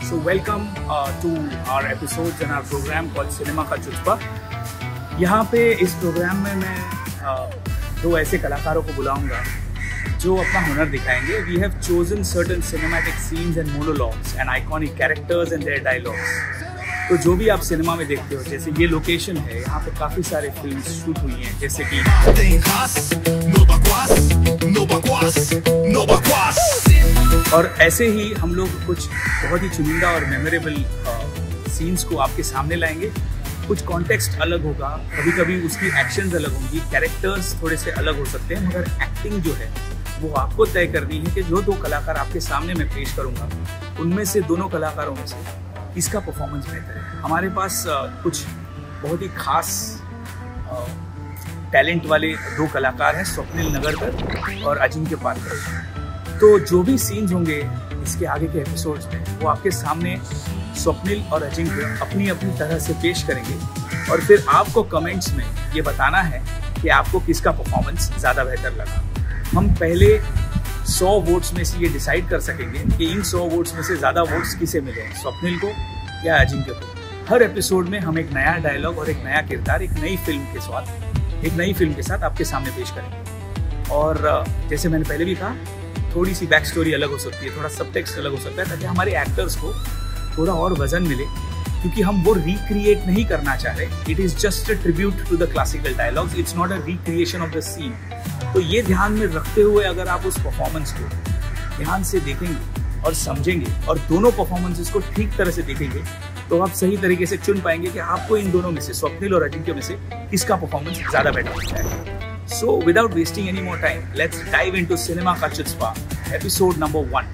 So welcome to our episodes and our program called Cinema का चुचपा। यहाँ पे इस प्रोग्राम में मैं दो ऐसे कलाकारों को बुलाऊंगा जो अपना हुनर दिखाएंगे। We have chosen certain cinematic scenes and monologues and iconic characters and their dialogues। तो जो भी आप सिनेमा में देखते हो, जैसे ये लोकेशन है, यहाँ पे काफ़ी सारे फिल्म शूट हुई हैं, जैसे कि और ऐसे ही हम लोग कुछ बहुत ही चुनिंदा और मेमोरेबल सीन्स को आपके सामने लाएंगे। कुछ कॉन्टेक्स्ट अलग होगा, कभी कभी उसकी एक्शंस अलग होंगी, कैरेक्टर्स थोड़े से अलग हो सकते हैं, मगर एक्टिंग जो है वो आपको तय करनी है कि जो दो कलाकार आपके सामने मैं पेश करूँगा उनमें से दोनों कलाकारों में से किसका परफॉर्मेंस बेहतर है। हमारे पास कुछ बहुत ही खास टैलेंट वाले दो कलाकार हैं, स्वप्निल नगरकर और अजिंक्य पारकर। तो जो भी सीन्स होंगे इसके आगे के एपिसोड्स में वो आपके सामने स्वप्निल और अजिंक्य अपनी अपनी तरह से पेश करेंगे और फिर आपको कमेंट्स में ये बताना है कि आपको किसका परफॉर्मेंस ज़्यादा बेहतर लगा। हम पहले 100 वोट्स में से ये डिसाइड कर सकेंगे कि इन 100 वोट्स में से ज़्यादा वोट्स किसे मिले, स्वप्निल को या अजिंक्य को। हर एपिसोड में हम एक नया डायलॉग और एक नया किरदार एक नई फिल्म के साथ आपके सामने पेश करेंगे। और जैसे मैंने पहले भी कहा, थोड़ी सी बैक स्टोरी अलग हो सकती है, थोड़ा सबटेक्स्ट अलग हो सकता है, ताकि हमारे एक्टर्स को थोड़ा और वजन मिले, क्योंकि हम वो रिक्रिएट नहीं करना चाह रहे। It is just a tribute to the classical dialogues, it's not a recreation of the scene. तो ये ध्यान में रखते हुए अगर आप उस परफॉर्मेंस को ध्यान से देखेंगे और समझेंगे और दोनों परफॉर्मेंसेस को ठीक तरह से देखेंगे तो आप सही तरीके से चुन पाएंगे कि आपको इन दोनों में से, स्वप्निल और अजिंक्य में से, किसका परफॉर्मेंस ज़्यादा बेटर लगता है। So without wasting any more time, let's dive into cinema का चुचपा episode number 1।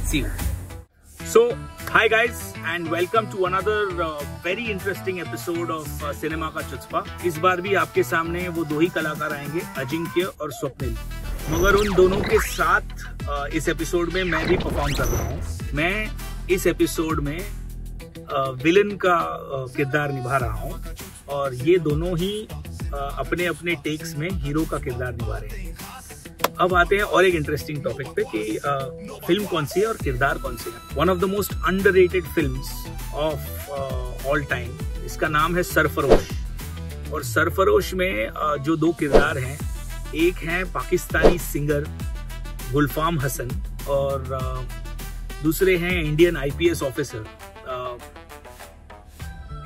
See you. So hi guys and welcome to another very interesting episode of Cinema का चुचपा। इस बार भी आपके सामने वो दो ही कलाकार आएंगे, अजिंक्य और स्वप्निल, मगर उन दोनों के साथ इस एपिसोड में मैं भी परफॉर्म कर रहा हूँ। मैं इस एपिसोड में विलन का किरदार निभा रहा हूँ और ये दोनों ही अपने अपने टेक्स में हीरो का किरदार निभा रहे हैं। अब आते हैं और एक इंटरेस्टिंग टॉपिक पे कि फिल्म कौन सी है और किरदार कौन से है। One of the most underrated films of all time, इसका नाम है सरफरोश। और सरफरोश में जो दो किरदार हैं, एक हैं पाकिस्तानी सिंगर गुलफाम हसन और दूसरे हैं Indian IPS officer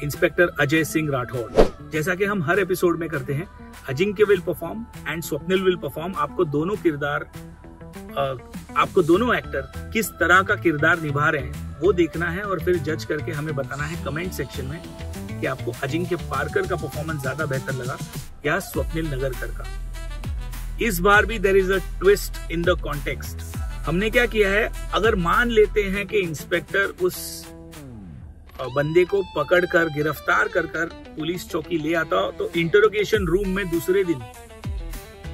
inspector Ajay Singh Rathore. जैसा कि हम हर एपिसोड में करते हैं, Ajinkya will perform and Swapnil will perform. आपको दोनों एक्टर किस तरह का किरदार निभा रहे हैं वो देखना है और फिर जज करके हमें बताना है कमेंट सेक्शन में कि आपको अजिंक्य पारकर का परफॉर्मेंस ज्यादा बेहतर लगा या स्वप्निल नगरकर का। इस बार भी there is a twist in the context. हमने क्या किया है, अगर मान लेते हैं कि इंस्पेक्टर उस बंदे को पकड़कर गिरफ्तार कर पुलिस चौकी ले आता हो, तो इंटरोगेशन रूम में दूसरे दिन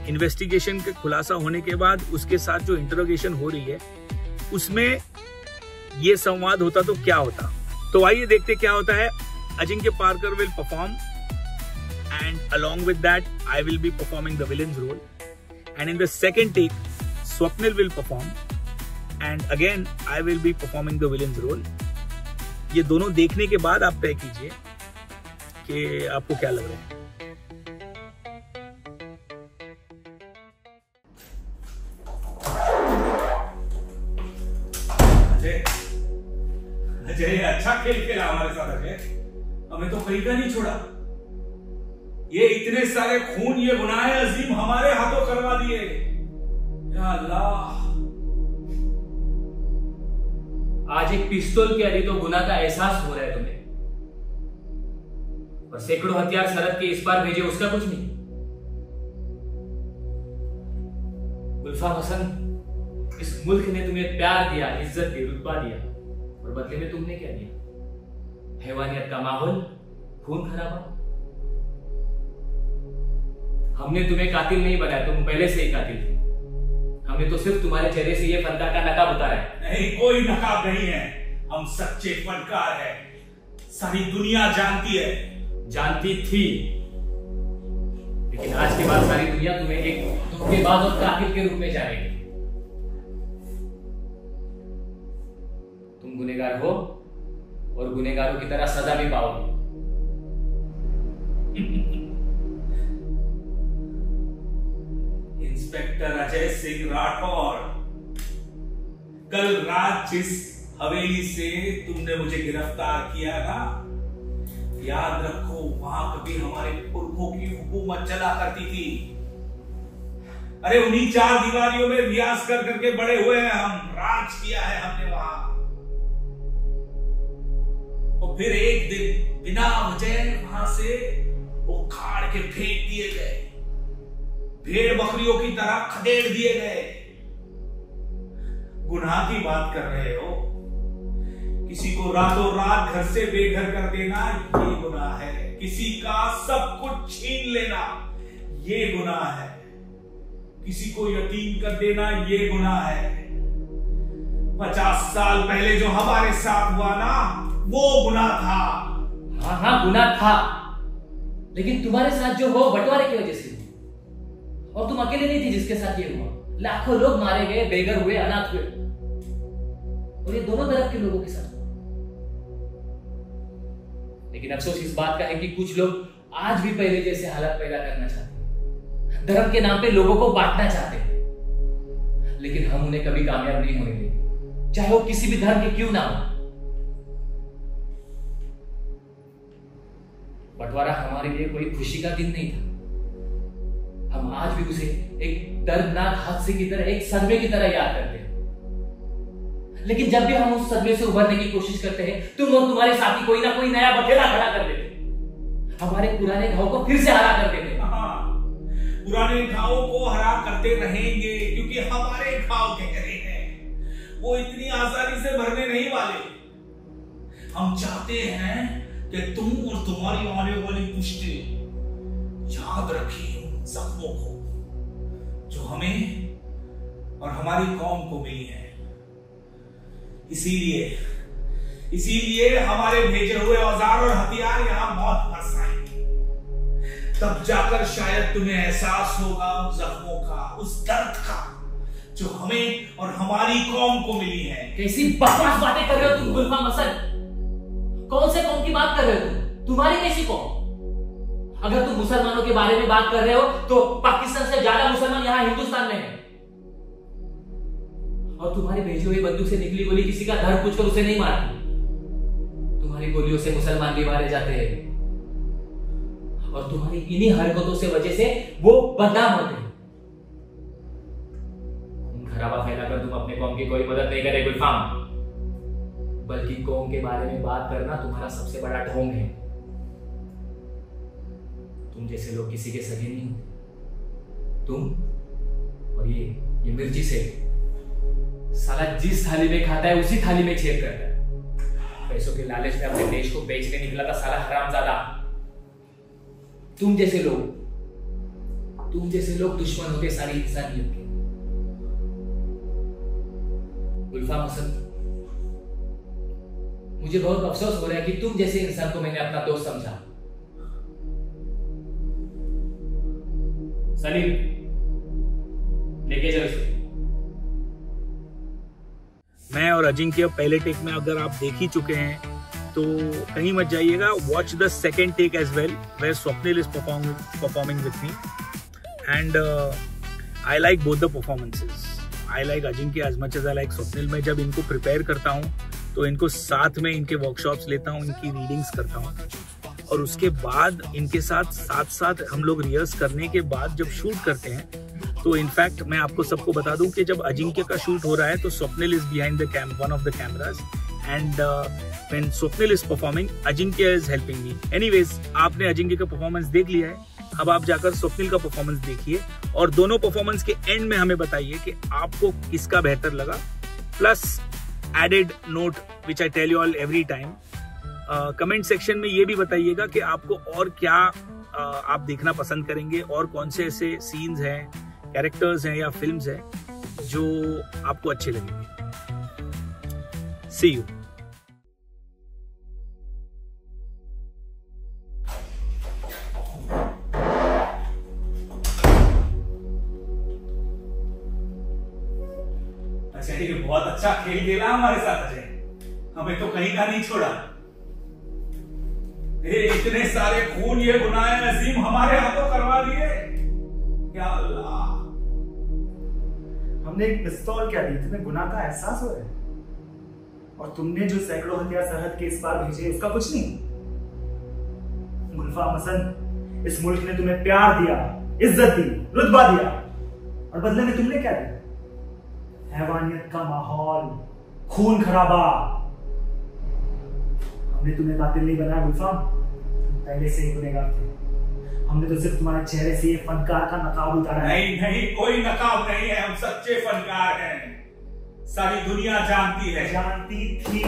इन्वेस्टिगेशन के खुलासा होने के बाद उसके साथ जो इंटरोगेशन हो रही है उसमें ये संवाद होता तो क्या होता। तो आइए देखते क्या होता है। Ajinkya Parkar will perform and along with that I will be performing the villain's role and in the second take Swapnil will perform and again I will be performing the villain's role. ये दोनों देखने के बाद आप तय कीजिए कि आपको क्या लग रहा है। अजय अच्छा खेल खेला हमारे साथ। अजय हमें तो कहीं का नहीं छोड़ा। ये इतने सारे खून, ये गुनाह अजीम हमारे हाथों करवा दिए। या अल्लाह, आज एक पिस्तौल के अभी तो गुनाह का एहसास हो रहा है तुम्हें, और सैकड़ों हथियार सरहद के इस पार भेजे उसका कुछ नहीं। गुलफाम हसन, इस मुल्क ने तुम्हें प्यार दिया, इज्जत दी, रुतबा दिया, और बदले में तुमने क्या दिया? हैवानियत का माहौल, खून खराबा। हमने तुम्हें कातिल नहीं बनाया, तुम पहले से ही कातिल थे। हमने तो सिर्फ तुम्हारे चेहरे से ये फनकार का नकाब उतारा है। नहीं, कोई नकाब नहीं है, हम सच्चे फनकार हैं। सारी दुनिया जानती है। जानती थी, लेकिन आज के बाद सारी दुनिया तुम्हें एक धोखेबाज और कातिल के रूप में जानेगी। तुम तुम गुनहगार हो और गुनहगारों की तरह सजा भी पाओगे। इंस्पेक्टर अजय सिंह राठौर, कल रात जिस हवेली से तुमने मुझे गिरफ्तार किया ना, याद रखो वहां कभी हमारे पुरखों की हुकूमत चला करती थी। अरे उन्हीं चार दीवारियों में रियाज कर करके बड़े हुए हैं हम, राज किया है हमने वहां। और फिर एक दिन बिना वजह वहां से उखाड़ के फेंक दिए गए, भेड़ बकरियों की तरह खदेड़ दिए गए। गुनाह की बात कर रहे हो? किसी को रातों रात घर से बेघर कर देना ये गुनाह है, किसी का सब कुछ छीन लेना ये गुनाह है, किसी को यतीम कर देना ये गुनाह है। 50 साल पहले जो हमारे साथ हुआ ना, वो गुनाह था। हाँ हाँ गुनाह था, लेकिन तुम्हारे साथ जो हो बंटवारे की वजह से हुआ, और तुम अकेले नहीं थी जिसके साथ ये हुआ। लाखों लोग मारे गए, बेघर हुए, अनाथ हुए, और ये दोनों तरफ के लोगों के साथ। लेकिन अफसोस इस बात का है कि कुछ लोग आज भी पहले जैसे हालात पैदा करना चाहते हैं, धर्म के नाम पे लोगों को बांटना चाहते हैं, लेकिन हम उन्हें कभी कामयाब नहीं होने देंगे, चाहे वो किसी भी धर्म के क्यों ना हो। बंटवारा हमारे लिए कोई खुशी का दिन नहीं था। हम आज भी उसे एक दर्दनाक हादसे की तरह, एक सदमे की तरह याद करते हैं। लेकिन जब भी हम उस सदमे से उभरने की कोशिश करते हैं, तुम और तुम्हारे साथी कोई ना कोई नया बखेड़ा खड़ा कर देते, हमारे पुराने घाव को फिर से हरा कर देते। पुराने घावों को हरा करते रहेंगे, क्योंकि हमारे घाव गहरे हैं, वो इतनी आसानी से भरने नहीं वाले। हम चाहते हैं कि तुम और तुम्हारी आने वाली पुश्तें याद रखें उन जख्मों को जो हमें और हमारी कौम को मिली है। इसीलिए हमारे भेजे हुए औजार और हथियार यहां मौत बरसाएंगे। तब जाकर शायद तुम्हें एहसास होगा उन जख्मों का, उस दर्द का जो हमें और हमारी कौम को मिली है। कैसी बकवास बातें कर रहे हो तुम गुलफाम हसन? कौन से कौम की बात कर रहे हो तुम? तुम्हारी कैसी कौम? अगर तुम मुसलमानों के बारे में बात कर रहे हो तो पाकिस्तान से ज्यादा मुसलमान यहां हिंदुस्तान में है, और तुम्हारे भेजी हुई बंदूक से निकली गोली किसी का धड़ पूछकर उसे नहीं मारती। तुम्हारी गोलियों से मुसलमान भी मारे जाते हैं, और तुम्हारी इन्हीं हरकतों से वजह से वो बदनाम होते हैं। खराबा फैलाकर तुम अपने कौम की कोई मदद नहीं करे गुलफाम, बल्कि कौम के बारे में बात करना तुम्हारा सबसे बड़ा ढोंग है। तुम जैसे लोग किसी के सगे नहीं होते। तुम और ये मिर्ची से साला जिस थाली में खाता है उसी थाली में छेद करता है। पैसों के लालच में अपने देश को बेचने निकला था साला हरामजादा। तुम जैसे लोग दुश्मन होते सारी इंसानियत के। गुलफाम हसन, मुझे बहुत अफसोस हो रहा है कि तुम जैसे इंसान को मैंने अपना दोस्त समझा। सलीम, लेके जाओ इसे। मैं और अजिंक्य पहले टेक में अगर आप देख ही चुके हैं तो कहीं मत जाइएगा, watch the second take as well where Swapnil is performing with me, and I like both the performances. I like Ajinkya as much as I like Swapnil. मैं जब इनको प्रिपेयर करता हूँ तो इनको साथ में इनके वर्कशॉप्स लेता हूँ, इनकी रीडिंग्स करता हूँ, और उसके बाद इनके साथ हम लोग रिहर्स करने के बाद जब शूट करते हैं तो इनफैक्ट मैं आपको सबको बता दूं कि जब अजिंक्य का शूट हो रहा है तो Swapnil is behind the one of the cameras, and when Swapnil is performing Ajinkya is helping me. Anyways, आपने अजिंक्य का परफॉर्मेंस देख लिया है, अब आप जाकर स्वप्निल का परफॉर्मेंस देखिए, और दोनों परफॉर्मेंस के एंड में हमें बताइए कि आपको किसका बेहतर लगा। Plus added note which I tell you all every time, comment section में ये भी बताइएगा कि आपको और क्या आप देखना पसंद करेंगे, और कौन से ऐसे सीन्स हैं, कैरेक्टर्स हैं या फिल्म्स हैं जो आपको अच्छे लगेंगे। सी यू। अच्छा, ठीक है, बहुत अच्छा खेल खेला हमारे साथ अजय। हमें तो कहीं का नहीं छोड़ा। ये इतने सारे खून, ये गुनाह अजीम हमारे हाथों करवा दिए। या अल्लाह, हमने एक पिस्तौल क्या दी, तुम्हें गुनाह का एहसास हो रहा है? और तुमने जो सैकड़ों हथियार सरहद के इस पार भेजे उसका कुछ नहीं। गुलफाम हसन, इस मुल्क ने तुम्हें प्यार दिया, इज्जत दी, रुतबा दिया, और बदले में तुमने क्या दिया? हैवानियत का माहौल, खून खराबा। हमने तुम्हें कातिल नहीं बनाया गुलफाम, पहले से ही गुनहगार थे। हमने तो सिर्फ तुम्हारे चेहरे से ये फनकार का नकाब उतारा है। नहीं नहीं, कोई नकाब नहीं है, हम सच्चे फनकार हैं। सारी दुनिया जानती है। जानती थी,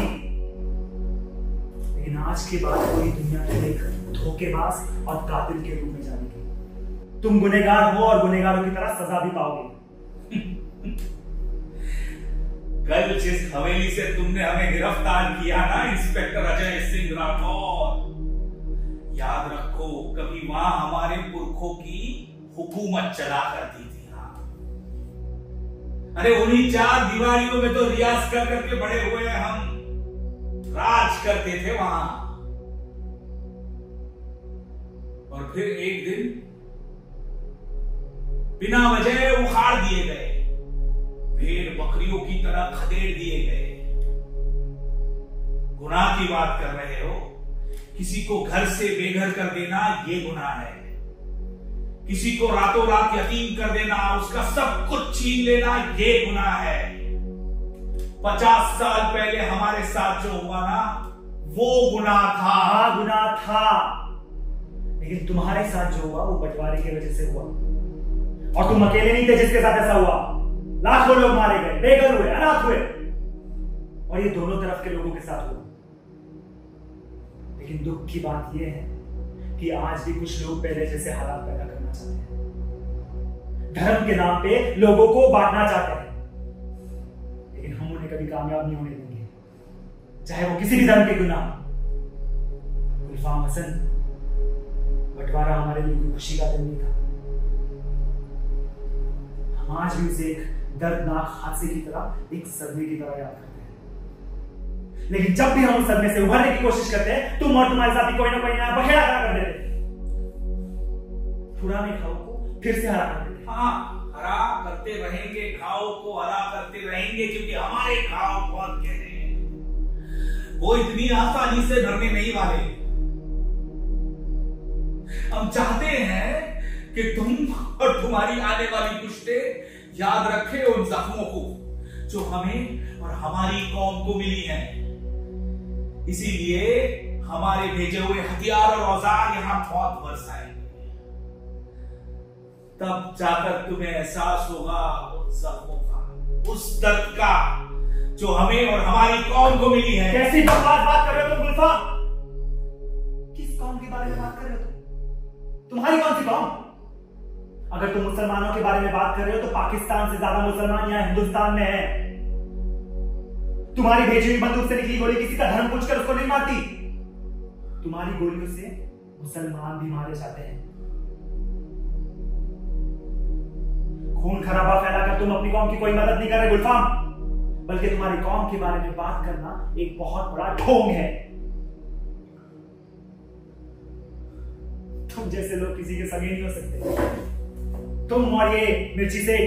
लेकिन आज के बाद पूरी दुनिया में एक धोखेबाज और कातिल के रूप में जानेगी। तुम गुनहगार हो और गुनहगारों की तरह सजा भी पाओगे। कल जिस हवेली से तुमने हमें गिरफ्तार किया ना, इंस्पेक्टर अजय सिंह राठौर, याद रखो कभी वहां हमारे पुरखों की हुकूमत चला करती थी। अरे उन्हीं चार दीवारियों में तो रियाज कर करके बड़े हुए हम, राज करते थे वहां। और फिर एक दिन बिना वजह उखाड़ दिए गए, भेड़ बकरियों की तरह खदेड़ दिए गए। गुनाह की बात कर रहे हो? किसी को घर से बेघर कर देना ये गुनाह है। किसी को रातों रात यतीम कर देना, उसका सब कुछ छीन लेना ये गुनाह है। 50 साल पहले हमारे साथ जो हुआ ना, वो गुनाह था। हाँ, गुनाह था, लेकिन तुम्हारे साथ जो हुआ वो बंटवारे की वजह से हुआ, और तुम अकेले नहीं थे जिसके साथ ऐसा हुआ। लाखों लोग मारे गए, बेघर हुए, अनाथ हुए, और ये दोनों तरफ के लोगों के साथ हुआ। लेकिन दुख की बात यह है कि आज भी कुछ लोग पहले जैसे हालात पैदा करना चाहते हैं, धर्म के नाम पे लोगों को बांटना चाहते हैं, लेकिन हम उन्हें कभी कामयाब नहीं होने देंगे, चाहे वो किसी भी धर्म के गुनाह। गुलफाम हसन, बंटवारा हमारे लिए कोई खुशी का दिन नहीं था। हम आज भी उसे एक दर्दनाक हादसे की तरह, एक सदमे की तरह याद करते हैं। लेकिन जब भी हम उस सदमे से उभरने की कोशिश करते हैं, तुम और तुम्हारे साथी कोई ना कोई नया बखेड़ा खड़ा कर देते, पुराने घाव को फिर से हरा कर देते। हाँ, हरा करते रहेंगे, घाव को हरा करते रहेंगे, क्योंकि हमारे घाव बहुत गहरे हैं, वो इतनी आसानी से भरने नहीं वाले। हम चाहते हैं कि तुम और तुम्हारी आने वाली पुश्तें याद रखें उन जख्मों को जो हमें और हमारी कौम को मिली हैं। इसीलिए हमारे भेजे हुए हथियार और औजार यहां बहुत बरसाएंगे, तब जाकर तुम्हें एहसास होगा उन जख्मों का, उस दर्द का जो हमें और हमारी कौम को मिली है। कैसी बात कर रहे हो तुम गुलफाम? किस कौम के बारे में बात कर रहे हो तुम? तुम्हारी कौन सी कौम? अगर तुम मुसलमानों के बारे में बात कर रहे हो तो पाकिस्तान से ज्यादा मुसलमान यहां हिंदुस्तान में है। तुम्हारी भेजी हुई बंदूक से निकली गोली किसी का धर्म पूछकर उसको नहीं मारती। तुम्हारी गोलियों से मुसलमान भी मारे जाते हैं। खून खराबा फैलाकर तुम अपनी कौम की कोई मदद नहीं कर रहे गुलफाम, बल्कि तुम्हारी कौम के बारे में बात करना एक बहुत बड़ा ढोंग है। तुम जैसे लोग किसी के सगे नहीं हो सकते। तुम और ये मिर्ची से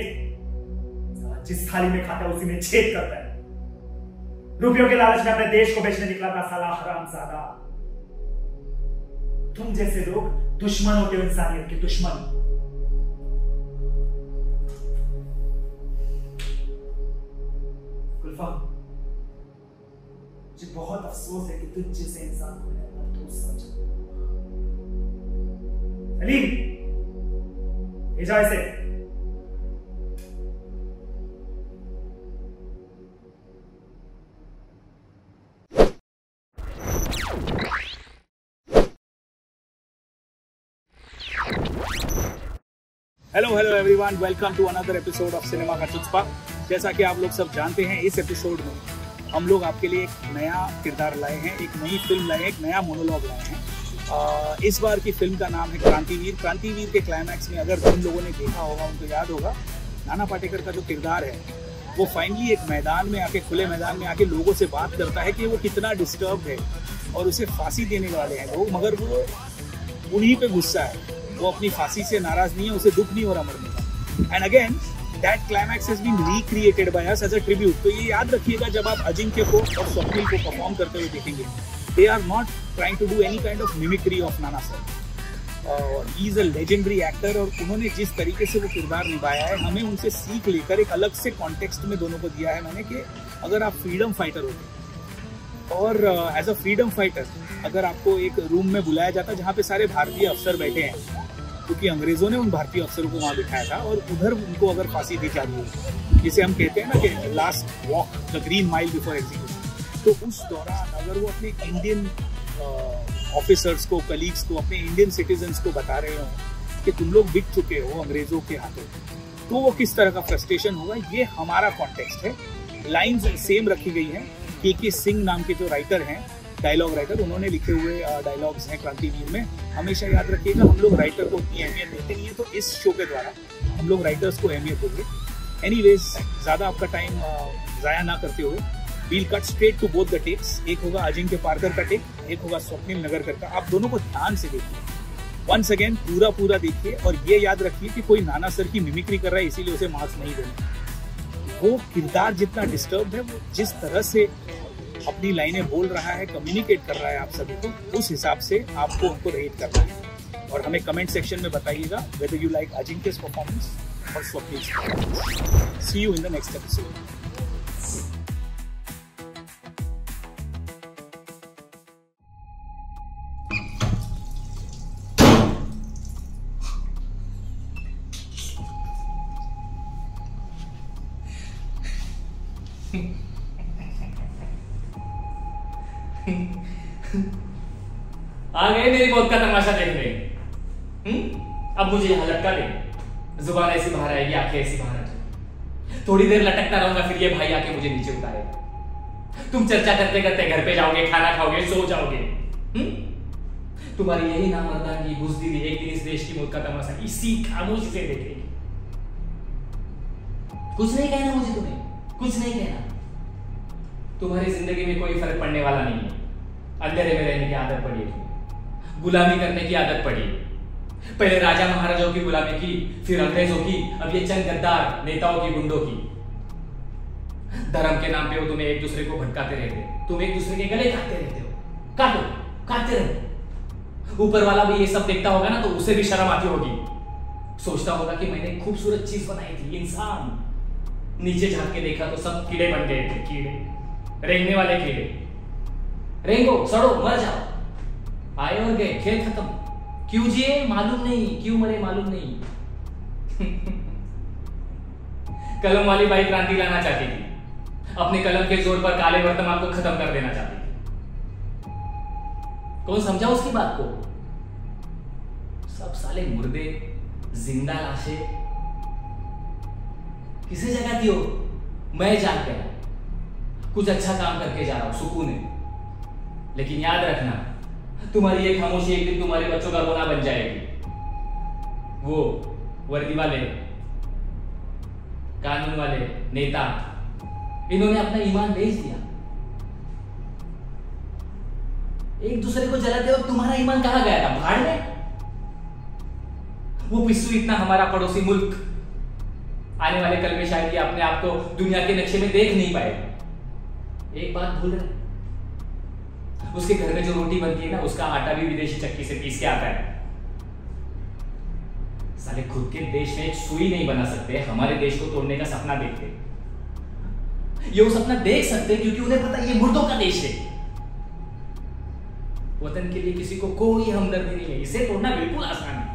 जिस थाली में खाता है उसी में छेद करता है। रुपयों के लालच में अपने देश को बेचने निकला था साला हरामजादा। तुम जैसे लोग दुश्मन होते हो, इंसानियत के दुश्मन। गुलफाम, मुझे बहुत अफसोस है कि तुझ जैसे इंसान को मैं अपना दोस्त समझा। सलीम, भेजा ऐसे। Hello everyone, welcome to another episode of cinema का चुस्पा। जैसा कि आप लोग सब जानते हैं, इस एपिसोड में हम लोग आपके लिए एक नया किरदार लाए हैं, एक नई फिल्म लाए हैं, एक नया मोनोलॉग लाए हैं। इस बार की फिल्म का नाम है क्रांतिवीर। क्रांतिवीर के क्लाइमैक्स में अगर जिन लोगों ने देखा होगा उनको याद होगा, नाना पाटेकर का जो किरदार है वो फाइनली एक मैदान में आके, खुले मैदान में आके लोगों से बात करता है कि वो कितना डिस्टर्ब है और उसे फांसी देने वाले हैं लोग, मगर वो उन्हीं पे गुस्सा है, वो अपनी फांसी से नाराज नहीं है, उसे दुख नहीं हो रहा मरने का। And again that climax has been recreated by us as a tribute. तो ये याद रखिएगा जब आप अजिंक्य को और स्वप्निल को परफॉर्म करते हुए देखेंगे, they are not trying to do any kind of mimicry of Nana sir. He is a legendary actor और उन्होंने जिस तरीके से वो किरदार निभाया है, हमें उनसे सीख लेकर एक अलग से कॉन्टेक्स्ट में दोनों को दिया है मैंने कि अगर आप फ्रीडम फाइटर होते और एज अ फ्रीडम फाइटर अगर आपको एक रूम में बुलाया जाता जहाँ पे सारे भारतीय अफसर बैठे हैं, क्योंकि अंग्रेजों ने उन भारतीय अफसरों को वहाँ बिठाया था, और उधर उनको अगर फांसी दी जा रही है, जिसे हम कहते हैं ना कि last walk the green mile before execution, तो उस दौरान अगर वो अपने इंडियन ऑफिसर्स को, कलीग्स को, अपने इंडियन सिटीजन्स को बता रहे हो कि तुम लोग बिक चुके हो अंग्रेजों के हाथों, तो वो किस तरह का फ्रस्ट्रेशन होगा, ये हमारा कॉन्टेक्स्ट है। लाइन्स सेम रखी गई हैं। के सिंह नाम के जो राइटर हैं, डायलॉग राइटर, उन्होंने लिखे हुए डायलॉग्स हैं क्रांतिवीर में। हमेशा याद रखिएगा, हम लोग राइटर को उतनी अहमियत देते नहीं है, तो इस शो के द्वारा हम लोग राइटर्स को अहमियत देंगे। एनीवेज, ज़्यादा आपका टाइम ज़ाया ना करते हुए, we'll cut straight to both the takes. एक होगा अजिंक्य पारकर का टेक, एक होगा स्वप्निल नगरकर का। आप दोनों को ध्यान से देखिए, वंस अगेन पूरा देखिए, और ये याद रखिए कि कोई नाना सर की मिमिक्री कर रहा है इसीलिए उसे मार्क्स नहीं देने। वो किरदार जितना डिस्टर्ब है, वो जिस तरह से अपनी लाइनें बोल रहा है, कम्युनिकेट कर रहा है आप सभी को, उस हिसाब से आपको उनको रेट करना है। और हमें कमेंट सेक्शन में बताइएगा whether you like Ajinkya's performance or Swapnil's performance. See you in the next episode. आ गए मेरी मौत का तमाशा देखने। अब मुझे यहाँ लटका दे, जुबान ऐसी बाहर आएगी, आंखें ऐसी बाहर आ जाएगी, थोड़ी देर लटकता रहूंगा, फिर ये भाई आके मुझे नीचे उतारेगा। तुम चर्चा करते करते घर पे जाओगे, खाना खाओगे, सो जाओगे। तुम्हारी यही नामर्दांगी, बुज़दिली एक दिन इस देश की मौत का तमाशा इसी खामोशी से देखेगी। कुछ नहीं कहना मुझे, तुम्हें कुछ नहीं कहना। तुम्हारी जिंदगी में कोई फर्क पड़ने वाला नहीं है। अंधेरे में रहने की आदत पड़ी है, गुलामी करने की आदत पड़ी। पहले राजा महाराजाओं की गुलामी की, फिर अंग्रेजों की, अब ये चंद गद्दार नेताओं की, गुंडों की। धर्म के नाम पे वो तुम्हें एक दूसरे को भटकाते रहते, तुम एक दूसरे के गले काटते रहते हो। काटो, काटते रहो। ऊपर वाला भी ये सब देखता होगा ना, तो उसे भी शर्म आती होगी। सोचता होगा कि मैंने खूबसूरत चीज बनाई थी, इंसान। नीचे झांक के देखा तो सब कीड़े बन गए थे, कीड़े, रेंगने वाले कीड़े। रेंगो, सड़ो, मर जाओ। आए और गए, खेल खत्म। क्यों जिए मालूम नहीं, क्यों मरे मालूम नहीं। कलम वाली बाई क्रांति लाना चाहती थी, अपने कलम के जोर पर काले वर्तमान को खत्म कर देना चाहती थी। कौन समझा उसकी बात को? सब साले मुर्दे, जिंदा लाशें। किसे जगाती हो? मैं जाग गया, कुछ अच्छा काम करके जा रहा हूं, सुकून है। लेकिन याद रखना, तुम्हारी ये खामोशी एक दिन तुम्हारे बच्चों का रोना बन जाएगी। वो वर्दी वाले, कानून वाले नेता, इन्होंने अपना ईमान बेच दिया। एक दूसरे को जलाते और तुम्हारा ईमान कहां गया था? भाड़ में। वो पिस्सू इतना हमारा पड़ोसी मुल्क आने वाले कल में शायद ये अपने आप को दुनिया के नक्शे में देख नहीं पाएगा। एक बात भूल रहे, उसके घर में जो रोटी बनती है ना, उसका आटा भी विदेशी चक्की से पीस के आता है। साले खुद के देश में एक सुई नहीं बना सकते, हमारे देश को तोड़ने का सपना देखते। ये वो सपना देख सकते क्योंकि उन्हें पता ये मुर्दों का देश है। वतन के लिए किसी को कोई हमदर्दी नहीं है, इसे तोड़ना बिल्कुल आसान है।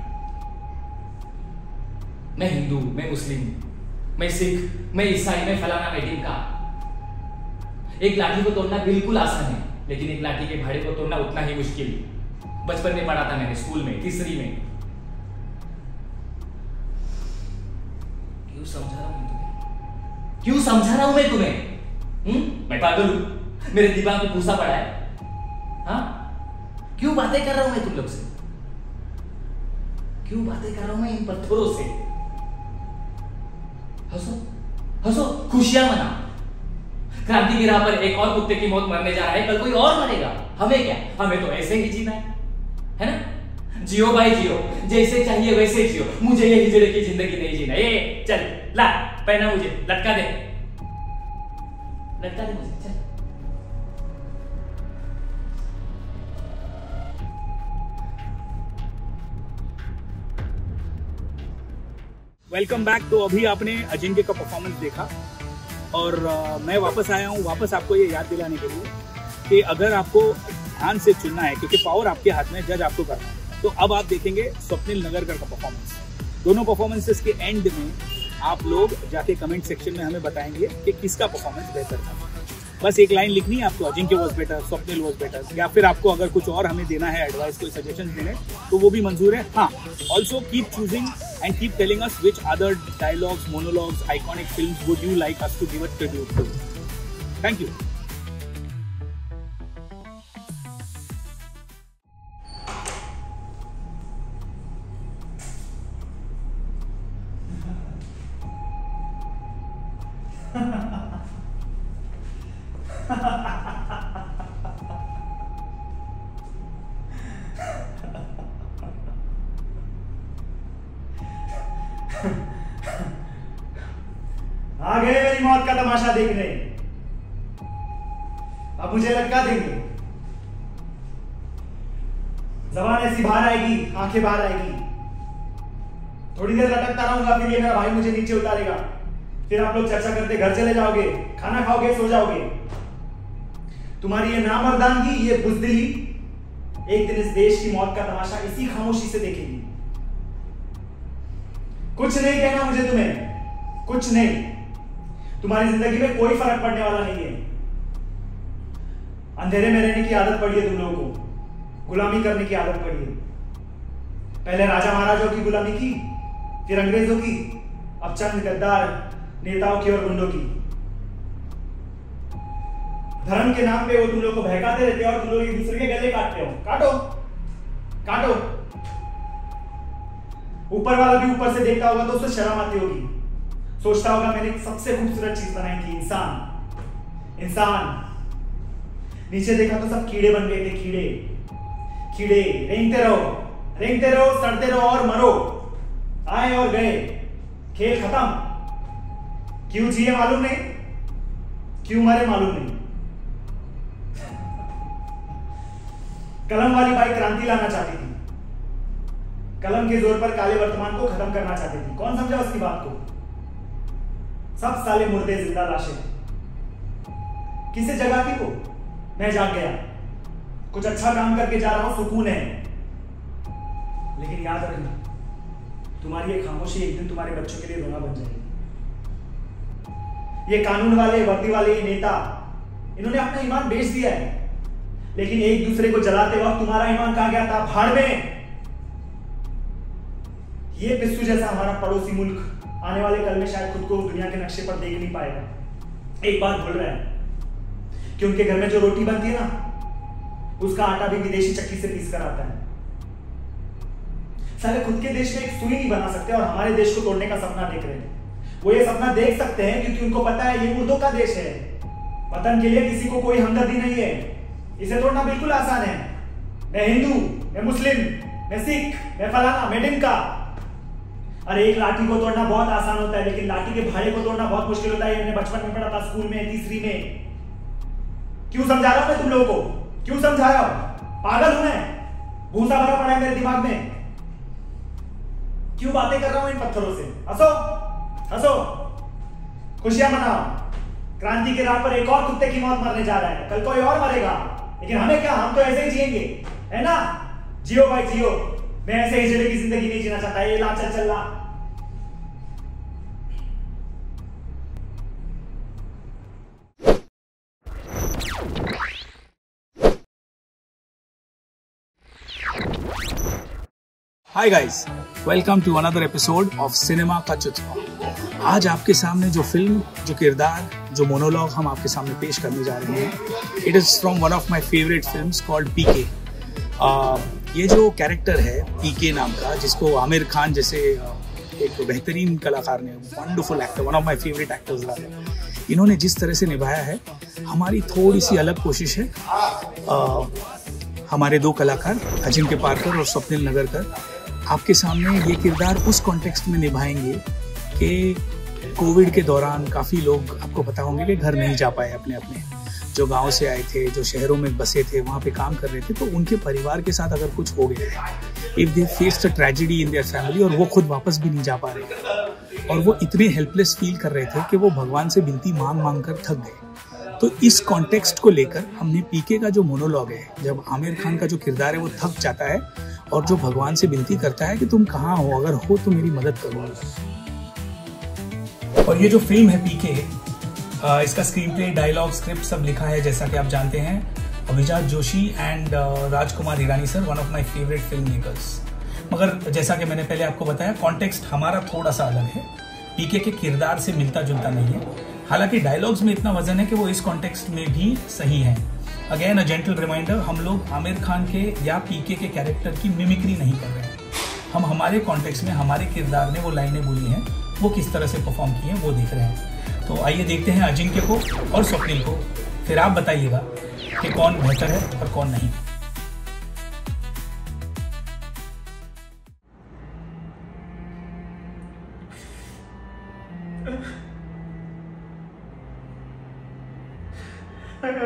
मैं हिंदू, मैं मुस्लिम, मैं सिख, मैं ईसाई, मैं फलाना, मैं ढिमका। एक लाठी को तोड़ना बिल्कुल आसान है, लेकिन एक लाठी के भाड़े को तोड़ना उतना ही मुश्किल। बचपन में पढ़ा था मैंने, स्कूल में, तीसरी में। क्यों समझा रहा हूं तुम्हें? क्यों समझा रहा हूं मैं तुम्हें? मैं पागल हूं? मेरे दिमाग में भूसा पड़ा है? हाँ, क्यों बातें कर रहा हूं मैं तुम लोग से? क्यों बातें कर रहा हूं मैं इन पत्थरों से? हंसो, हंसो, खुशियां मनाओ। क्रांति की राह पर एक और कुत्ते की मौत मरने जा रहा है, कल कोई और मरेगा। हमें क्या, हमें तो ऐसे ही जीना है ना? जियो भाई जियो, जैसे चाहिए वैसे जियो। मुझे ये हिजड़े की जिंदगी नहीं जीना। ये चल ला, पहना मुझे, लटका दे, लटका दे मुझे, चल। Welcome back. तो अभी आपने अजिंक्य का परफॉर्मेंस देखा और मैं वापस आया हूँ वापस आपको ये याद दिलाने के लिए कि अगर आपको ध्यान से चुनना है, क्योंकि पावर आपके हाथ में, जज आपको करना है, तो अब आप देखेंगे स्वप्निल नगरकर का परफॉर्मेंस। दोनों परफॉर्मेंसेस के एंड में आप लोग जाके कमेंट सेक्शन में हमें बताएंगे कि किसका परफॉर्मेंस बेहतर था। बस एक लाइन लिखनी है आपको, Ajinkya was better, Swapnil was better, या फिर आपको अगर कुछ और हमें देना है एडवाइस, कोई सजेशन देने, तो वो भी मंजूर है। हाँ, also keep choosing and keep telling us which other dialogues, monologues, iconic films would you like us to give a tribute to. Thank you. आ गए मेरी मौत का तमाशा देखने। अब मुझे लटका देंगे। जबान ऐसी बाहर आएगी, आंखें बाहर आएगी। थोड़ी देर लटकता रहूंगा, फिर ये मेरा भाई मुझे नीचे उतारेगा। फिर आप लोग चर्चा करते घर चले जाओगे, खाना खाओगे, सो जाओगे। तुम्हारी ये नामर्दानगी, ये बुज़दिली एक दिन इस देश की मौत का तमाशा इसी खामोशी से देखेगी। कुछ नहीं कहना मुझे तुम्हें, कुछ नहीं। तुम्हारी जिंदगी में कोई फर्क पड़ने वाला नहीं है। अंधेरे में रहने की आदत पड़ी है तुम लोगों को, गुलामी करने की आदत पड़ी है। पहले राजा महाराजाओं की गुलामी की, फिर अंग्रेजों की, अब चंद गद्दार नेताओं की और गुंडों की। धर्म के नाम पे वो तुम लोग को बहकाते रहते हो और तुम लोग एक दूसरे के गले काटते हो। काटो काटो। ऊपर वाला भी ऊपर से देखता होगा तो उसे शर्म आती होगी, सोचता होगा मैंने एक सबसे खूबसूरत चीज बनाई थी, इंसान। इंसान नीचे देखा तो सब कीड़े बन गए थे, कीड़े कीड़े। रेंगते रहो, सड़ते रहो और मरो। आए और गए, खेल खत्म। क्यों जिए मालूम नहीं, क्यों मरे मालूम नहीं। कलम वाली बाई क्रांति लाना चाहती थी, कलम के जोर पर काले वर्तमान को खत्म करना चाहती थी। कौन समझा उसकी बात को? सब साले मुर्दे, जिंदा लाशें। किसे जगाती वो? मैं जाग गया, कुछ अच्छा काम करके जा रहा हूं, सुकून है। लेकिन याद रखना, तुम्हारी ये खामोशी एक दिन तुम्हारे बच्चों के लिए रोना बन जाएगी। ये कानून वाले, वर्दी वाले, ये नेता, इन्होंने अपना ईमान बेच दिया है। लेकिन एक दूसरे को जलाते वक्त तुम्हारा ईमान कहां गया था? भाड़ में। ये पिस्सू जैसा हमारा पड़ोसी मुल्क आने वाले कल में शायद खुद को दुनिया के नक्शे पर देख नहीं पाएगा। एक बात भूल रहा है कि उनके घर में जो रोटी बनती है ना, उसका आटा भी विदेशी चक्की से पीस कर आता है। साले खुद के देश में एक सुई नहीं बना सकते और हमारे देश को तोड़ने का सपना देख रहे हैं। वो ये सपना देख सकते हैं क्योंकि उनको पता है ये मुर्दों का देश है। वतन के लिए किसी को कोई हमदर्दी नहीं है। इसे तोड़ना बिल्कुल आसान है। मैं हिंदू, मैं मुस्लिम, मैं सिख, मैं फलाना, मैं डिमका। अरे एक लाठी को तोड़ना बहुत आसान होता है, लेकिन लाठी के भाड़े को तोड़ना बहुत मुश्किल होता है। मैंने बचपन में पढ़ा था, स्कूल में, तीसरी में। क्यों समझा रहा हूं मैं तुम लोगों को? क्यों समझा रहा हूं? पागल हूं मैं? भूसा भरा पड़ा है मेरे दिमाग में। क्यों बातें कर रहा हूं इन पत्थरों से? हंसो हंसो, खुशियां मनाओ। क्रांति के राह पर एक और कुत्ते की मौत मरने जा रहा है, कल कोई और मरेगा। लेकिन हमें क्या, हम तो ऐसे ही जिएंगे, है ना? जियो भाई जियो। मैं ऐसे ही हिजड़े की जिंदगी नहीं जीना चाहता। ये ला चल ला। Hi guys, welcome to another episode of cinema का चुचुरा। आज आपके सामने जो फिल्म, जो किरदार, जो मोनोलॉग हम आपके सामने पेश करने जा रहे हैं, it is from one of my favourite films called PK. ये जो कैरेक्टर है पीके नाम का, जिसको आमिर खान जैसे एक बेहतरीन कलाकार ने, wonderful actor, one of my favourite actors Raja, इन्होंने जिस तरह से निभाया है, हमारी थोड़ी सी अलग कोशिश है। हमारे दो कलाकार अजिंक्य पारकर और स्वप्निल नगरकर आपके सामने ये किरदार उस कॉन्टेक्स्ट में निभाएंगे कि कोविड के दौरान काफ़ी लोग, आपको पता होंगे कि घर नहीं जा पाए अपने अपने, जो गांव से आए थे, जो शहरों में बसे थे, वहाँ पे काम कर रहे थे, तो उनके परिवार के साथ अगर कुछ हो गया, if they faced a tragedy in their family, और वो खुद वापस भी नहीं जा पा रहे थे और वो इतने हेल्पलेस फील कर रहे थे कि वो भगवान से विनती मांग मांग कर थक गए। तो इस कॉन्टेक्स्ट को लेकर हमने पीके का जो मोनोलॉग है, जब आमिर खान का जो किरदार है वो थक जाता है और जो भगवान से विनती करता है कि तुम कहाँ हो, अगर हो तो मेरी मदद करो। और ये जो फिल्म है पीके, इसका स्क्रीन प्ले, डायलॉग, स्क्रिप्ट सब लिखा है, जैसा कि आप जानते हैं, अभिजात Joshi and Rajkumar Hirani sir, one of my favourite film makers. मगर जैसा कि मैंने पहले आपको बताया, कॉन्टेक्स्ट हमारा थोड़ा सा अलग है, पीके के किरदार से मिलता जुलता नहीं है। हालांकि डायलॉग्स में इतना वजन है कि वो इस कॉन्टेक्स्ट में भी सही है। अगेन अ जेंटल रिमाइंडर, हम लोग आमिर खान के या पीके के कैरेक्टर की मिमिक्री नहीं कर रहे हैं। हम हमारे कॉन्टेक्स्ट में हमारे किरदार ने वो लाइनें बोली हैं, वो किस तरह से परफॉर्म की हैं वो देख रहे हैं। तो आइए देखते हैं अजिंक्य को और स्वप्निल को, फिर आप बताइएगा कि कौन बेहतर है और कौन नहीं।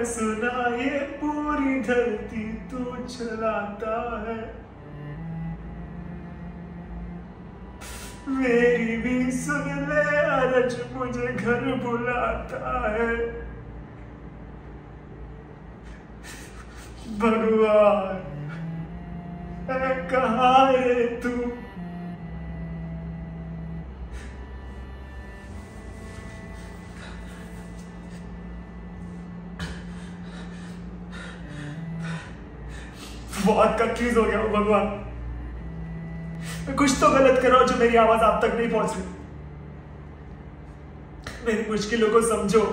सुना ये पूरी धरती तू चलाता है, मेरी भी सुन ले अरज मुझे घर बुलाता है। भगवान कहाँ है तू, बहुत कंफ्यूज हो गया हूं भगवान। कुछ तो गलत कर रहा हूं जो मेरी आवाज आप तक नहीं पहुंच रही। मेरी मुश्किलों को समझो,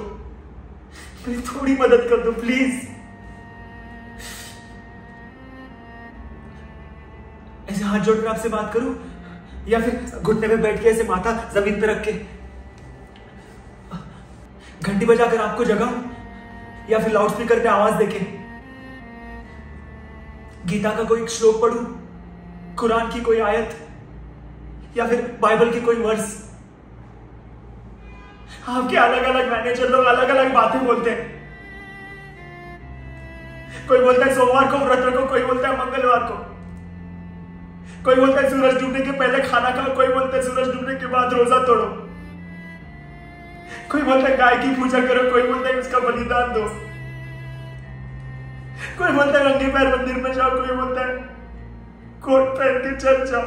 मेरी थोड़ी मदद कर दो प्लीज। ऐसे हाथ जोड़कर आपसे बात करूं या फिर घुटने पे बैठ के ऐसे माथा जमीन पे रख के घंटी बजाकर आपको जगाऊं, या फिर लाउडस्पीकर पे आवाज देके गीता का कोई श्लोक पढ़ूं, कुरान की कोई आयत, या फिर बाइबल की कोई वर्स। आपके अलग अलग मैनेजर लोग अलग अलग बातें बोलते हैं। कोई बोलता है सोमवार को व्रत रखो, कोई बोलता है मंगलवार को, कोई बोलता है सूरज डूबने के पहले खाना खाओ, कोई बोलता है सूरज डूबने के बाद रोजा तोड़ो, कोई बोलता है गाय की पूजा करो, कोई बोलता है उसका बलिदान दो, कोई बोलता है रंगे पैर मंदिर में जाओ, कोई बोलता है कोट पहन के चल जाओ।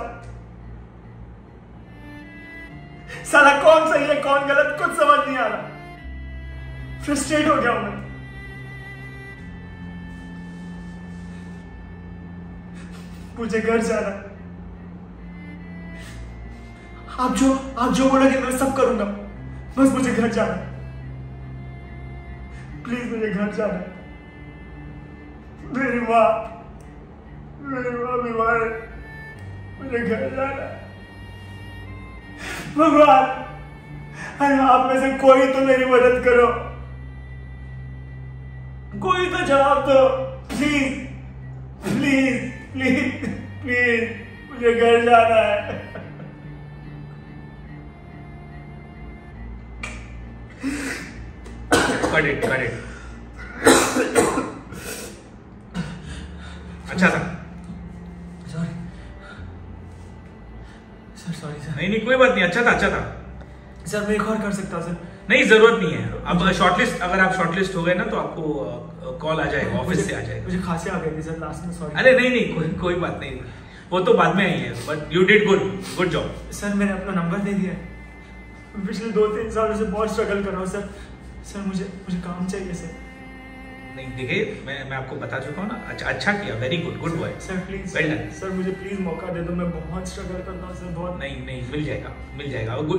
साला कौन सही है कौन गलत कुछ समझ नहीं आ रहा। फ्रस्ट्रेट हो गया हूं मैं। मुझे घर जाना। आप जो बोलोगे मैं सब करूंगा, बस मुझे घर जाना। प्लीज मुझे घर जाना। मेरी माँ बीमार है, मुझे घर जाना। भगवान अरे आप में से कोई तो मेरी मदद करो, कोई तो जवाब दो प्लीज प्लीज प्लीज प्लीज, मुझे घर जाना है। करेक्ट अच्छा था। Sorry sir. नहीं कोई बात नहीं, अच्छा था सर। मैं एक और कर सकता हूँ सर? नहीं जरूरत नहीं है। अब शॉर्टलिस्ट, अगर आप शॉर्टलिस्ट हो गए ना तो आपको कॉल आ जाएगा, ऑफिस से आ जाएगा। मुझे खांसी आ गई थी सर लास्ट में, सॉरी। अरे नहीं कोई बात नहीं, वो तो बाद में आई है, but you did good job. Sir मैंने अपना नंबर दे दिया। पिछले 2-3 सालों से बहुत स्ट्रगल कर रहा हूँ सर। सर मुझे काम चाहिए सर। नहीं देखिए, मैं आपको बता चुका हूँ ना। अच्छा किया, very good boy. Sir please well done. Sir मुझे प्लीज मौका दे दो, मैं बहुत स्ट्रगल करता हूँ सर, बहुत। नहीं मिल जाएगा।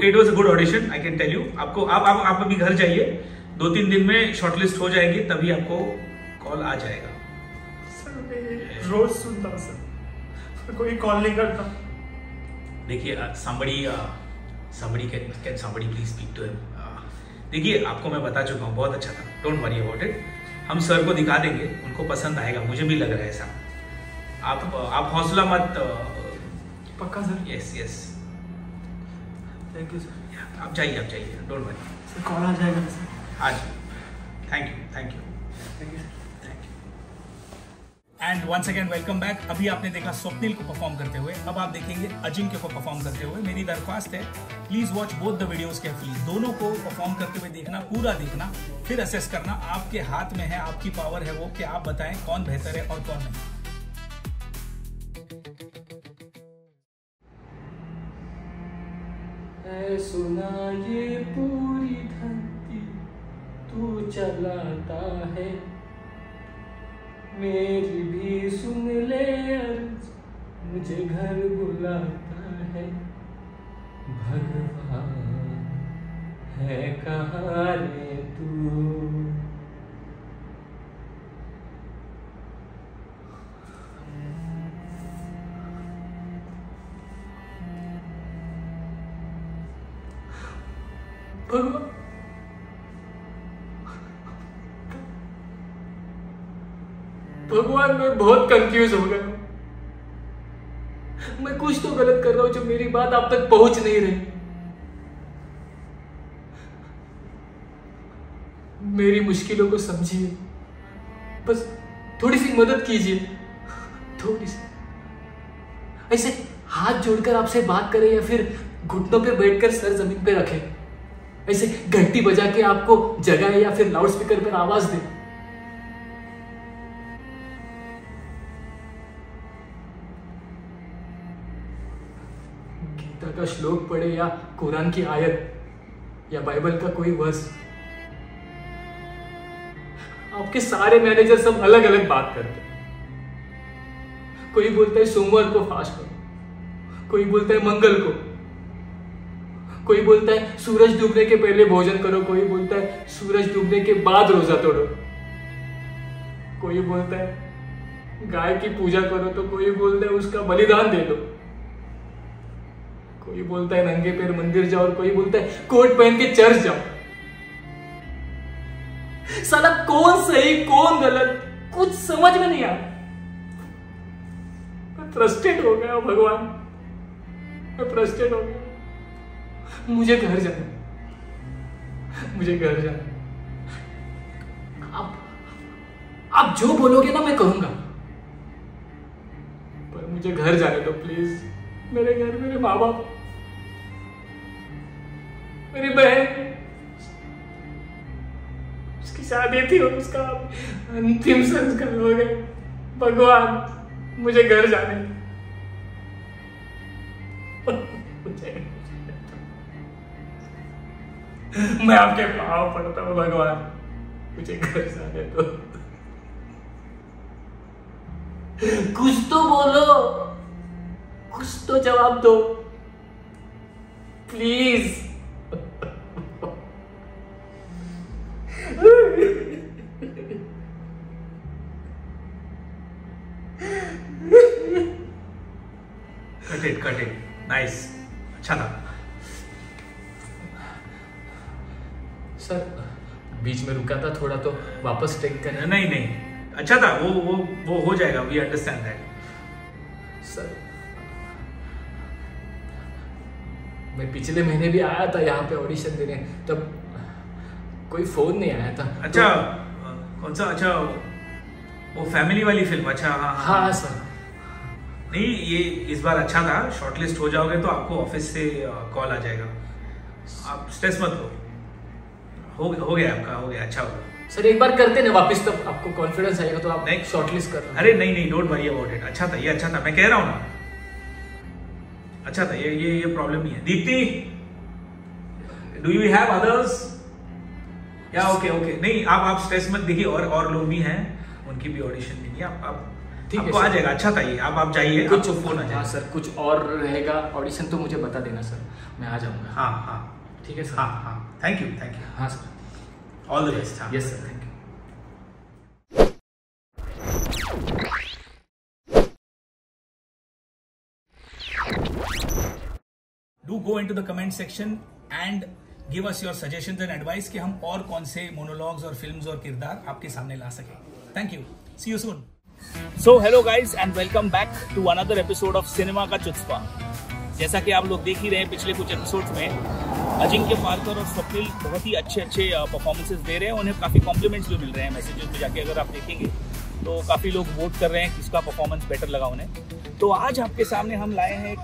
It was a good audition, I can tell you. आपको आप अभी घर जाइए, 2-3 दिन में शॉर्टलिस्ट हो जाएगी, तभी आपको कॉल आ जाएगा। सर मैं रोज सुनता हूँ सर, कोई कॉल नहीं करता। देखिए somebody somebody can somebody please speak to him. देखिए आपको मैं बता चुका हूँ, बहुत अच्छा था, डोंट वरी अबाउट इट। हम सर को दिखा देंगे, उनको पसंद आएगा, मुझे भी लग रहा है ऐसा। आप हौसला मत। पक्का sir? Yes yes, thank you sir. आप जाइए डोंट वरी सर। कॉल आ जाएगा ना सर? आज। Thank you thank you sir. And once again welcome back. अभी आपने देखा स्वप्निल को परफॉर्म करते हुए, अब आप देखेंगे अजिंक्य को परफॉर्म करते हुए। मेरी दरख्वास्त है, please watch both the videos carefully. दोनों को परफॉर्म करते हुए देखना, पूरा देखना, फिर असेस करना। आपके हाथ में है, आपकी पावर है वो कि आप बताएं कौन बेहतर है और कौन नहीं। है सुना ये पूरी धरती तू चलाता है, मेरी भी सुन ले अर्ज, मुझे घर बुलाता है। भगवान है कहाँ रे तू? भगवान, भगवान मैं बहुत कंफ्यूज हो गया। मैं कुछ तो गलत कर रहा हूं जो मेरी बात आप तक पहुंच नहीं रही। मेरी मुश्किलों को समझिए, बस थोड़ी सी मदद कीजिए, थोड़ी सी। ऐसे हाथ जोड़कर आपसे बात करें या फिर घुटनों पे बैठकर सर जमीन पे रखें, ऐसे घंटी बजा के आपको जगाए या फिर लाउडस्पीकर पर आवाज दे। गीता का श्लोक पढ़े या कुरान की आयत या बाइबल का कोई वर्स। आपके सारे मैनेजर सब अलग अलग बात करते हैं। कोई बोलता है सोमवार को फास्ट करो, कोई बोलता है मंगल को, कोई बोलता है सूरज डूबने के पहले भोजन करो, कोई बोलता है सूरज डूबने के बाद रोजा तोड़ो, कोई बोलता है गाय की पूजा करो, तो कोई बोलता है उसका बलिदान दे दो, कोई बोलता है नंगे पैर मंदिर जाओ और कोई बोलता है कोट पहन के चर्च जाओ। साला कौन सही कौन गलत कुछ समझ में नहीं आया। मैं फ्रस्ट्रेट हो गया भगवान, मैं फ्रस्ट्रेट हो गया। मुझे घर जाना, मुझे घर जाना। आप जो बोलोगे ना मैं करूंगा, पर मुझे घर जाने दो प्लीज। मेरे घर मेरे माँ बाप, मेरी बहन, उसकी शादी थी और उसका अंतिम संस्कार हो गया। भगवान मुझे घर जाने दो। मैं आपके पाँव पड़ता हूँ भगवान, मुझे घर जाने दो। कुछ तो बोलो, कुछ तो जवाब दो प्लीज। कट इट नाइस, अच्छा था सर। बीच में रुका था थोड़ा, तो वापस टेक करना। नहीं अच्छा था, वो हो जाएगा, वी अंडरस्टैंड दैट। सर मैं पिछले महीने भी आया था यहाँ पे ऑडिशन देने, तब कोई फोन नहीं आया था। अच्छा कौन सा? अच्छा वो फैमिली वाली फिल्म। अच्छा हाँ सर। नहीं ये इस बार अच्छा था, शॉर्टलिस्ट हो जाओगे तो आपको ऑफिस से कॉल आ जाएगा। आप स्ट्रेस मत लो, हो गया आपका, हो गया, अच्छा होगा। सर एक बार करते ना वापस, तब आपको कॉन्फिडेंस आएगा तो आप नहीं शॉर्टलिस्ट कर। अरे नहीं डोंट वरी अबाउट इट। अच्छा था, ये अच्छा था, मैं कह रहा हूँ ना, अच्छा था। ये प्रॉब्लम नहीं है। Deepti, do you have others? या ओके नहीं आप स्ट्रेस मत, देखिए और लोग भी हैं, उनकी भी ऑडिशन देनी है। आपको आ जाएगा। अच्छा था ये, आप जाइए, कुछ फोन आ जाएगा। हाँ सर, कुछ और रहेगा ऑडिशन तो मुझे बता देना सर, मैं आ जाऊंगा। हाँ ठीक है सर। हाँ थैंक यू। हाँ sir, all the best. Yes sir, thank you. Do go into the comment section and give us your suggestions and advice कि हम और कौन से monologues और films और किरदार आपके सामने ला सकें. Thank you. See you soon. So hello guys and welcome back to another episode of Cinema का चुत्स्पा. जैसा कि आप लोग देख ही रहे हैं पिछले कुछ एपिसोड्स में अजिंक्य पारकर और स्वप्निल बहुत ही अच्छे परफॉर्मेंसेस दे रहे हैं. उन्हें काफ़ी कॉम्प्लीमेंट्स भी मिल रहे हैं मैसेजेस में जाके. अगर आप देखेंगे तो काफ़ी लोग वोट कर रहे हैं किसका परफॉर्मेंस बेटर लगा उन्हें. तो आज आपके सामने हम लाए हैं एक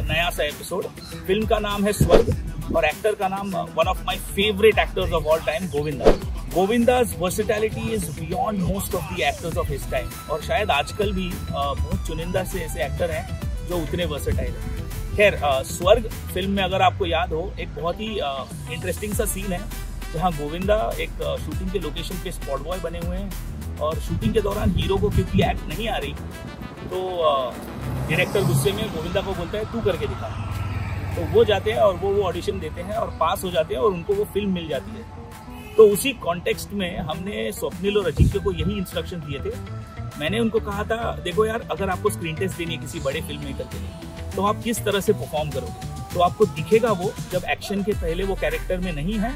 नया सा एपिसोड. फिल्म का नाम है स्वर्ग और एक्टर का नाम one of my favourite actors of all time Govinda. Govinda's versatility is beyond most of the actors of his time. और शायद आजकल भी बहुत चुनिंदा से ऐसे एक्टर हैं जो उतने वर्सेटाइल हैं. खैर स्वर्ग फिल्म में अगर आपको याद हो एक बहुत ही इंटरेस्टिंग सा सीन है जहाँ गोविंदा एक शूटिंग के लोकेशन पे स्पॉट बॉय बने हुए हैं और शूटिंग के दौरान हीरो को क्योंकि एक्ट नहीं आ रही तो डायरेक्टर गुस्से में गोविंदा को बोलता है तू करके दिखा. तो वो जाते हैं और वो ऑडिशन देते हैं और पास हो जाते हैं और उनको वो फिल्म मिल जाती है. तो उसी कॉन्टेक्स्ट में हमने स्वप्निल और अजिंक्य को यही इंस्ट्रक्शन दिए थे. मैंने उनको कहा था देखो यार अगर आपको स्क्रीन टेस्ट देनी है किसी बड़े फिल्म मेकर के लिए तो आप किस तरह से परफॉर्म करोगे. तो आपको दिखेगा वो जब एक्शन के पहले वो कैरेक्टर में नहीं है,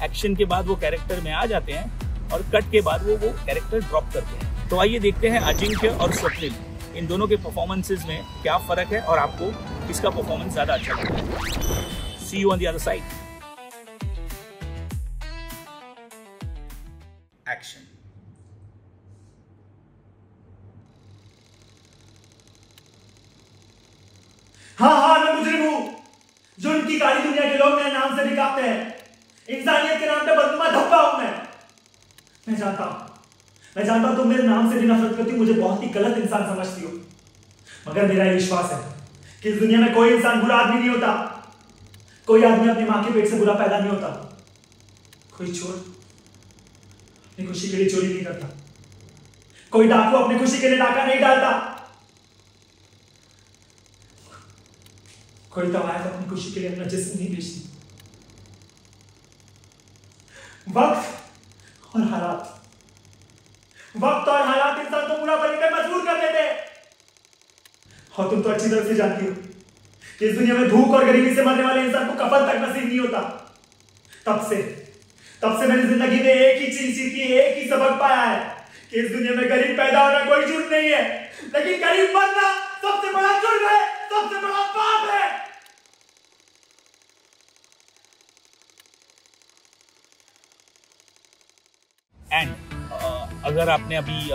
एक्शन के बाद वो कैरेक्टर में आ जाते हैं और कट के बाद वो कैरेक्टर ड्रॉप करते हैं. तो आइए देखते हैं अजिंक्य और स्वप्निल इन दोनों के परफॉर्मेंसेज में क्या फर्क है और आपको किसका परफॉर्मेंस ज्यादा अच्छा लगता है. See you on the other side. Action. हाँ मैं मुजरिम हूं. जो उनकी काली दुनिया के लोग मेरे नाम से भी कांपते हैं. इंसानियत के नाम पे बदनुमा धब्बा हूं मैं जानता हूं तुम मेरे नाम से भी नफरत करती हो, मुझे बहुत ही गलत इंसान समझती हो. मगर मेरा ये विश्वास है कि इस दुनिया में कोई इंसान बुरा आदमी नहीं होता. कोई आदमी अपनी मां के पेट से बुरा पैदा नहीं होता. कोई चोर अपनी खुशी के लिए चोरी नहीं करता. कोई डाकू अपनी खुशी के लिए डाका नहीं डालता. कोई तवायफ अपनी खुशी के लिए अपना जिस्म नहीं बेचती. वक्त और हालात इंसान को बुरा बनने पर मजबूर कर देते हैं. और तुम तो अच्छी तरह से जानती हो कि इस दुनिया में भूख और गरीबी से मरने वाले इंसान को कफन तक नसीब नहीं होता. तब से मैंने जिंदगी में एक ही चीज सीखी, एक ही सबक पाया है कि इस दुनिया में गरीब पैदा होना कोई जुर्म नहीं है, लेकिन गरीब बनना सबसे बड़ा जुर्म है, सबसे बड़ा पाप है. एंड अगर आपने अभी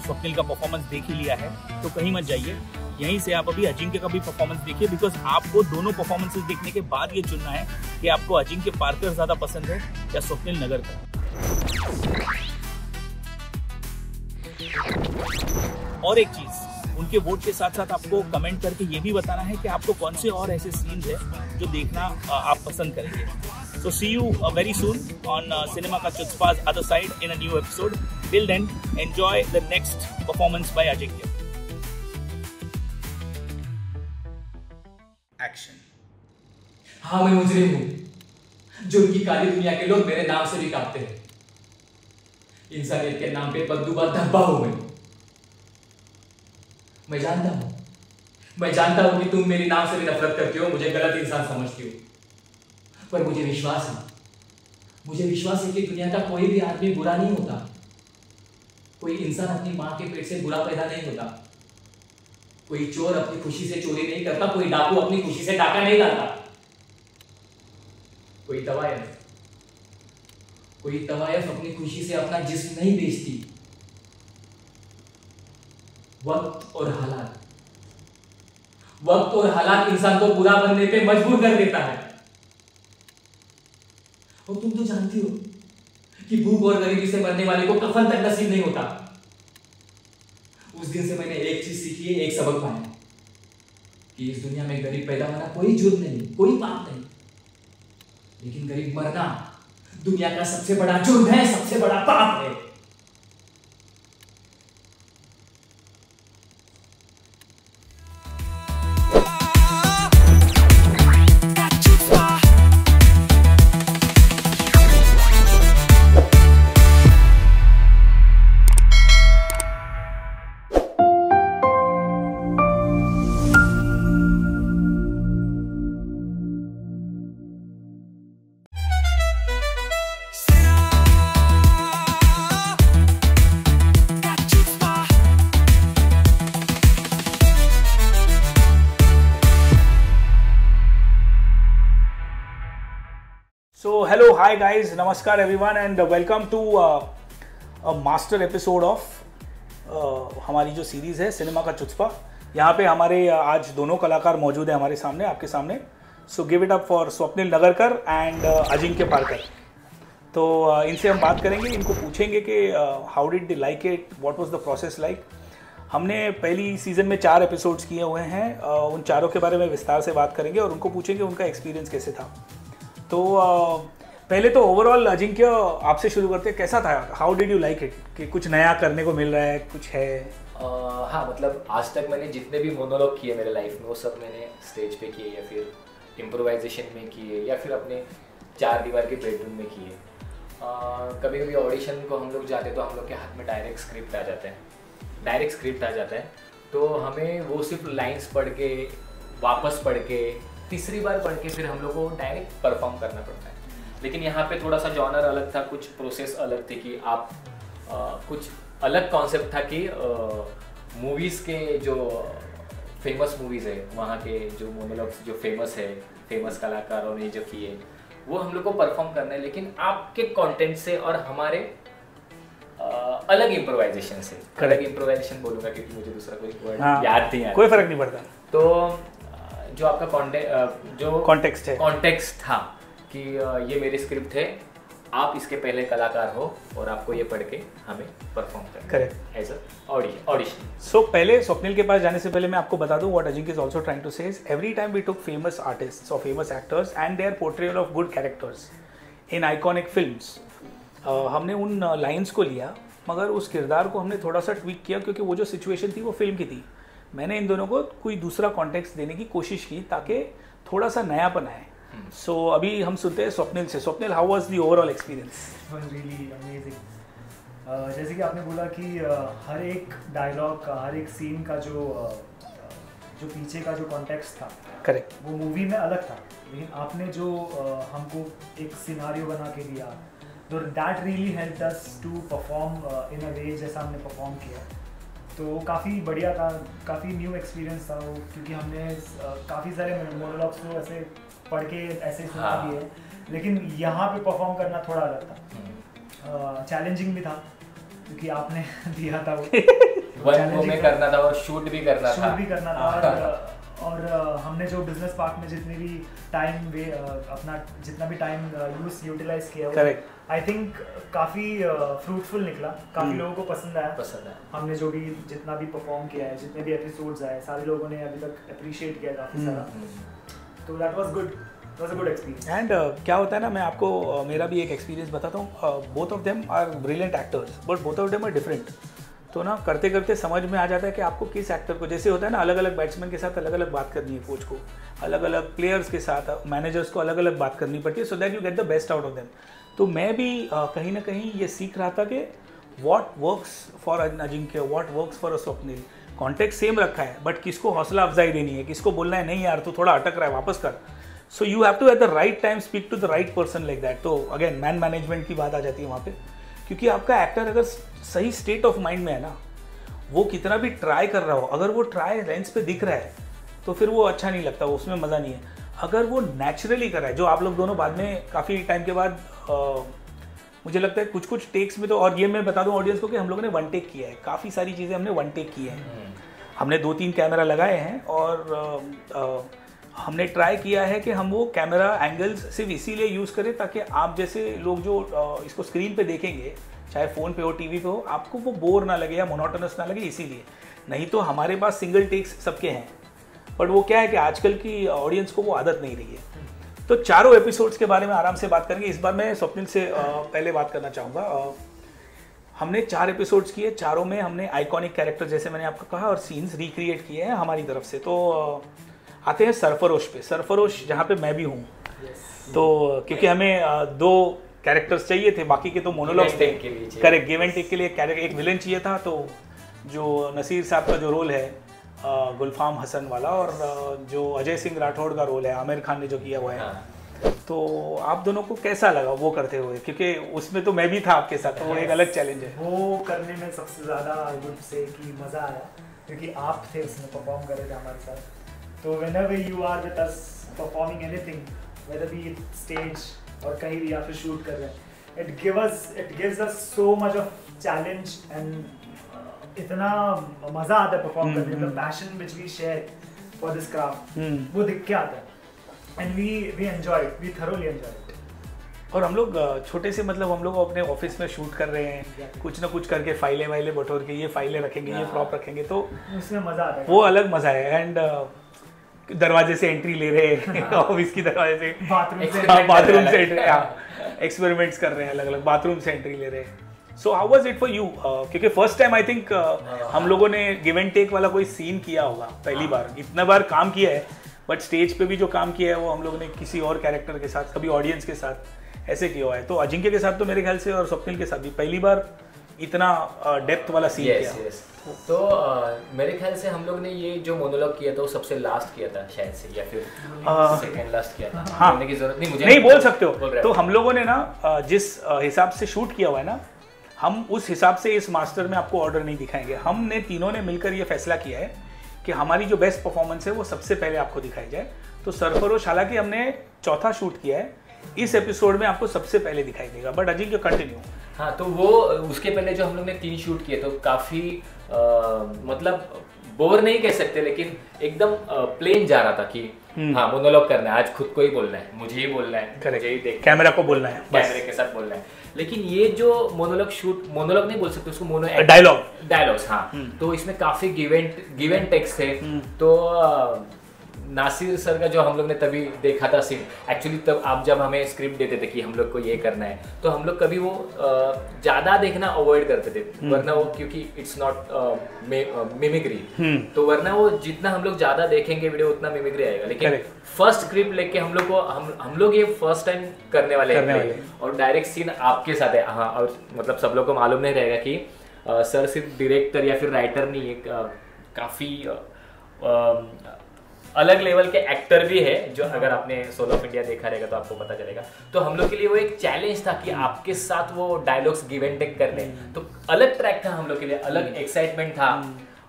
स्वप्निल का परफॉर्मेंस देख ही लिया है तो कहीं मत जाइए. यहीं से आप अभी अजिंक्य का भी परफॉर्मेंस देखिए बिकॉज आपको दोनों परफॉर्मेंसेस देखने के बाद ये चुनना है कि आपको अजिंक्य पारकर ज्यादा पसंद है या स्वप्निल नगरकर. और एक चीज उनके वोट के साथ साथ आपको कमेंट करके ये भी बताना है कि आपको कौन से और ऐसे सीन्स है जो देखना आप पसंद करेंगे. So see you very soon on Cinema Ka Chutzpa's other side in a new episode. Till then, enjoy the next performance by Ajinkya. Action. हाँ मैं मुजरिम हूँ जो उनकी काली दुनिया के लोग मेरे नाम से भी कांपते हैं. इंसानियत के नाम पे बददुआ धब्बा हूँ मैं जानता हूँ कि तुम मेरे नाम से भी नफरत करती हो, मुझे गलत इंसान समझती हो. पर मुझे विश्वास है कि दुनिया का कोई भी आदमी बुरा नहीं होता. कोई इंसान अपनी मां के पेट से बुरा पैदा नहीं होता. कोई चोर अपनी खुशी से चोरी नहीं करता. कोई डाकू अपनी खुशी से डाका नहीं डालता. कोई तवायफ अपनी खुशी से अपना जिस्म नहीं बेचती. वक्त और हालात इंसान को बुरा बनने पे मजबूर कर देता है. और तुम तो जानती हो कि भूख और गरीबी से मरने वाले को कफन तक नसीब नहीं होता. उस दिन से मैंने एक चीज सीखी है, एक सबक पाया कि इस दुनिया में गरीब पैदा होना कोई जुर्म नहीं, कोई पाप नहीं, लेकिन गरीब मरना दुनिया का सबसे बड़ा जुर्म है, सबसे बड़ा पाप है. hello, hi guys, namaskar everyone and welcome to a master episode of हमारी जो सीरीज़ है सिनेमा का चुचपा। यहाँ पे हमारे आज दोनों कलाकार मौजूद हैं हमारे सामने, आपके सामने। So give it up for Swapnil Nagarkar and Ajinkya Parkar. तो इनसे हम बात करेंगे, इनको पूछेंगे कि how did they like it, what was the process like. हमने पहली सीज़न में 4 एपिसोड्स किए हुए हैं, उन चारों के बारे में विस्तार से बात करेंगे और उनको पूछेंगे उनका एक्सपीरियंस कैसे था। तो पहले तो ओवरऑल अजिंक्य आपसे शुरू करते हैं, कैसा था, how did you like it, कि कुछ नया करने को मिल रहा है, कुछ है? हाँ, मतलब आज तक मैंने जितने भी मोनोलॉग किए मेरे लाइफ में वो सब मैंने स्टेज पे किए या फिर इम्प्रोवाइजेशन में किए या फिर अपने 4 दीवार के बेडरूम में किए। कभी कभी ऑडिशन को हम लोग जाते तो हम लोग के हाथ में डायरेक्ट स्क्रिप्ट आ जाता है, तो हमें वो सिर्फ लाइंस पढ़ के वापस पढ़ के तीसरी बार पढ़ के फिर हम लोग को डायरेक्ट परफॉर्म करना पड़ता है। लेकिन यहाँ पे थोड़ा सा जॉनर अलग था, कुछ प्रोसेस अलग थी कि आप कुछ अलग कॉन्सेप्ट था कि मूवीज़ के जो फेमस मूवीज़ है वहाँ के जो मोनोलॉग्स जो फेमस कलाकारों ने जो किए वो हम लोग को परफॉर्म करना है, लेकिन आपके कंटेंट से और हमारे अलग इम्प्रोवाइजेशन से। अलग इम्प्रोवाइजेशन बोलूँगा क्योंकि मुझे दूसरा कोई वर्ड याद नहीं आता, कोई फर्क नहीं पड़ता। तो जो आपका जो कॉन्टेक्स्ट था कि ये मेरी स्क्रिप्ट है, आप इसके पहले कलाकार हो और आपको ये पढ़ के हमें परफॉर्म करना है एज अ ऑडिशन। सो पहले स्वप्निल के पास जाने से पहले मैं आपको बता दूं what Ajinkya is also trying to say is every time we took famous artists और famous actors and their portrayal of good characters in iconic films. हमने उन लाइंस को लिया मगर उस किरदार को हमने थोड़ा सा ट्वीक किया क्योंकि वो जो सिचुएशन थी वो फिल्म की थी। मैंने इन दोनों को कोई दूसरा कॉन्टेक्स्ट देने की कोशिश की ताकि थोड़ा सा नयापन आए। सो अभी हम सुनते हैं स्वप्निल से। Swapnil, how was the overall experience? Really amazing. जैसे कि आपने बोला कि हर एक डायलॉग का, हर एक सीन का जो पीछे का जो कॉन्टेक्स्ट था, करेक्ट, वो मूवी में अलग था, लेकिन आपने जो हमको एक सिनारियो बना के दिया, तो that really helped us to perform in a way जैसा हमने परफॉर्म किया। तो काफ़ी बढ़िया था, काफ़ी न्यू एक्सपीरियंस था वो, क्योंकि हमने काफ़ी सारे मोनोलॉग्स को ऐसे पढ़ के ऐसे सुना भी है, लेकिन यहाँ पे परफॉर्म करना थोड़ा अलग था। चैलेंजिंग भी था क्योंकि आपने दिया था वो में करना था और शूट भी करना था और हमने जो बिजनेस पार्क में जितने भी टाइम अपना जितना भी टाइम यूटिलाइज किया, करेक्ट, आई थिंक काफ़ी फ्रूटफुल निकला, काफ़ी लोगों को पसंद आया। हमने जो भी जितना भी परफॉर्म किया है, जितने भी एपिसोड्स आए, सारे लोगों ने अभी तक अप्रिशिएट किया काफ़ी सारा, तो that was good, it was a good experience. And क्या होता है ना, मैं आपको मेरा भी एक एक्सपीरियंस बताता हूँ। Both of them are brilliant actors but both of them are different. तो ना करते करते समझ में आ जाता है कि आपको किस एक्टर को, जैसे होता है ना, अलग अलग बैट्समैन के साथ अलग अलग बात करनी है, कोच को अलग अलग, प्लेयर्स के साथ, मैनेजर्स को अलग अलग बात करनी पड़ती है, so that you get the best out of them. तो मैं भी कहीं ना कहीं ये सीख रहा था कि what works for Ajinkya, what works for a Swapnil. Context same रखा है बट किसको हौसला अफजाई देनी है, किसको बोलना है नहीं यार तू थोड़ा अटक रहा है, वापस कर। So you have to at the right time speak to the right person like that. तो अगेन मैन मैनेजमेंट की बात आ जाती है वहाँ पे, क्योंकि आपका एक्टर अगर सही स्टेट ऑफ माइंड में है ना, वो कितना भी ट्राई कर रहा हो, अगर वो ट्राई लेंस पे दिख रहा है तो फिर वो अच्छा नहीं लगता, उसमें मज़ा नहीं है। अगर वो नेचुरली कर रहा है, जो आप लोग दोनों बाद में काफ़ी टाइम के बाद मुझे लगता है कुछ टेक्स में तो, और ये मैं बता दूं ऑडियंस को कि हम लोगों ने 1 टेक किया है, काफ़ी सारी चीज़ें हमने 1 टेक की है। हमने 2-3 कैमरा लगाए हैं और हमने ट्राई किया है कि हम वो कैमरा एंगल्स सिर्फ इसीलिए यूज़ करें ताकि आप जैसे लोग जो इसको स्क्रीन पे देखेंगे, चाहे फ़ोन पे हो, टीवी पे हो, आपको वो बोर ना लगे या मोनोटोनस ना लगे, इसीलिए। नहीं तो हमारे पास सिंगल टेक्स सबके हैं, बट वो क्या है कि आजकल की ऑडियंस को वो आदत नहीं रही है। तो चारों एपिसोड्स के बारे में आराम से बात करेंगे। इस बार मैं स्वप्निल से पहले बात करना चाहूँगा। हमने 4 एपिसोड्स किए, चारों में हमने आइकॉनिक कैरेक्टर जैसे मैंने आपको कहा और सीन्स रिक्रिएट किए हैं हमारी तरफ से। तो आते हैं सरफरोश पे। सरफरोश जहाँ पे मैं भी हूँ, तो क्योंकि हमें 2 कैरेक्टर्स चाहिए थे, बाकी के तो मोनोलॉग्स थे। करेक्ट, गिव एंड टेक के लिए एक विलन चाहिए था। तो जो नसीर साहब का जो रोल है गुलफाम हसन वाला, और जो अजय सिंह राठौड़ का रोल है आमिर खान ने जो किया हुआ है, तो आप दोनों को कैसा लगा वो करते हुए? क्योंकि उसमें तो मैं भी था आपके साथ, तो वो एक अलग चैलेंज है। वो करने में सबसे ज़्यादा गुड से कि मज़ा आया क्योंकि आप थे उसमें परफॉर्म कर रहे थे हमारे साथ। तो whenever you are with us performing anything, whether be it stage और कहीं भी या फिर शूट कर रहे हैं, it gives us so much of challenge and इतना मजा आता है परफॉर्म करने में, the passion which we share for this craft वो दिख के आता है, and we enjoy it, we thoroughly enjoy it। और हम लोग छोटे से मतलब हम लोग अपने ऑफिस में शूट कर रहे हैं, कुछ ना कुछ करके फाइलें वाइलें बटोर के ये फाइलें रखेंगे, ये प्रॉप रखेंगे, तो उसमें मजा आता है, वो अलग मजा है। एंड दरवाजे से एंट्री ले रहे हैं ऑफिस की दरवाजे से, बाथरूम से एक्सपेरिमेंट्स कर रहे हैं, अलग अलग बाथरूम से एंट्री ले रहे हैं। So how was it for you? क्योंकि फर्स्ट टाइम आई थिंक हम लोगों ने गिव एंड टेक वाला कोई सीन किया होगा पहली बार, इतना बार काम किया है बट स्टेज पे भी जो काम किया है वो हम लोगों ने किसी और कैरेक्टर के साथ, कभी ऑडियंस के साथ ऐसे किया हुआ है। तो अजिंक्य के साथ तो मेरे ख्याल से और स्वप्निल के साथ भी पहली बार इतना डेप्थ वाला सीन किया। तो मेरे ख्याल से हम लोग ने ये जो मोनोलॉग किया था वो सबसे लास्ट किया था शायद से, या फिर सेकंड लास्ट किया था। हाँ, बोलने की जरूरत नहीं, मुझे नहीं बोल सकते हो। तो हम लोगों ने ना जिस हिसाब से शूट किया हुआ है ना, हम उस हिसाब से इस मास्टर में आपको ऑर्डर नहीं दिखाएंगे। हमने तीनों ने मिलकर ये फैसला किया है कि हमारी जो बेस्ट परफॉर्मेंस है वो सबसे पहले आपको दिखाई जाए। तो सरफरोश हालांकि हमने चौथा शूट किया है, इस एपिसोड में आपको सबसे पहले दिखाई देगा, बट अजिंक्य कंटिन्यू। हाँ, तो वो उसके पहले जो हम लोग ने 3 शूट किए तो काफी मतलब बोर नहीं कह सकते, लेकिन एकदम प्लेन जा रहा था कि हाँ मोनोलॉग करना है, आज खुद को ही बोलना है, मुझे ही बोलना है, मुझे ही देख, कैमरा को बोलना है, कैमरे के साथ बोलना है। लेकिन ये जो मोनोलॉग शूट, मोनोलॉग नहीं बोल सकते उसको, डायलॉग्स, हाँ। तो इसमें काफी गिव एंड टेक्स थे। तो नासिर सर का जो हम लोग ने तभी देखा था सीन, एक्चुअली तब आप जब हमें स्क्रिप्ट देते थे कि हम लोग को ये करना है, तो हम लोग कभी वो ज्यादा देखना अवॉइड करते थे, वरना वो, क्योंकि इट्स नॉट मिमिक्री, तो वरना वो जितना हम लोग ज्यादा देखेंगे वीडियो उतना मिमिक्री आएगा। लेकिन फर्स्ट स्क्रिप्ट लेके हम लोग को हम लोग ये फर्स्ट टाइम करने वाले हैं और डायरेक्ट सीन आपके साथ है। हाँ, और मतलब सब लोग को मालूम नहीं रहेगा कि सर सिर्फ डायरेक्टर या फिर राइटर नहीं, एक काफी अलग लेवल के एक्टर भी है, जो अगर आपने सोल ऑफ इंडिया देखा रहेगा तो आपको पता चलेगा। तो हम लोग के लिए वो एक चैलेंज था कि आपके साथ वो डायलॉग्स गिव एंड टेक करने, तो अलग ट्रैक था हम लोग के लिए, अलग एक्साइटमेंट था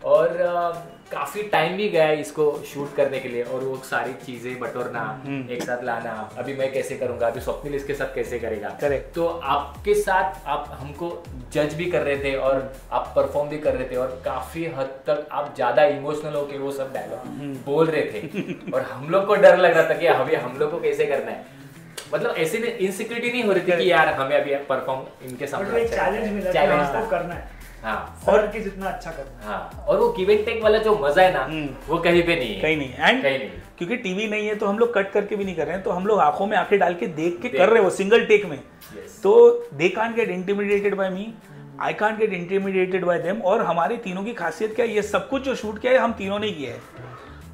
और काफी टाइम भी गया इसको शूट करने के लिए, और वो सारी चीजें बटोरना, एक साथ लाना, अभी मैं कैसे करूंगा, अभी स्वप्निल इसके साथ कैसे करेगा। तो आपके साथ आप हमको जज भी कर रहे थे और आप परफॉर्म भी कर रहे थे, और काफी हद तक आप ज्यादा इमोशनल होके वो सब डायलॉग बोल रहे थे और हम लोग को डर लग रहा था कि अभी हम लोग को कैसे करना है। मतलब ऐसे इनसिक्योरिटी नहीं हो रही थी कि यार हमें अभी परफॉर्म इनके सामने चैलेंज करना है, हाँ, और कि जितना अच्छा करना। हाँ, और वो गिव एंड टेक वाला जो मजा है ना, वो कहीं पे नहीं है, कहीं नहीं। क्योंकि टीवी नहीं है तो हम लोग कट करके भी नहीं कर रहे हैं, तो हम लोग आंखों में आंखें डाल के देख के कर रहे हो सिंगल टेक में। तो they can't get intimidated bye me, I can't get intimidated bye them. और हमारे तीनों की खासियत क्या है, ये सब कुछ जो शूट किया है हम तीनों ने किया है।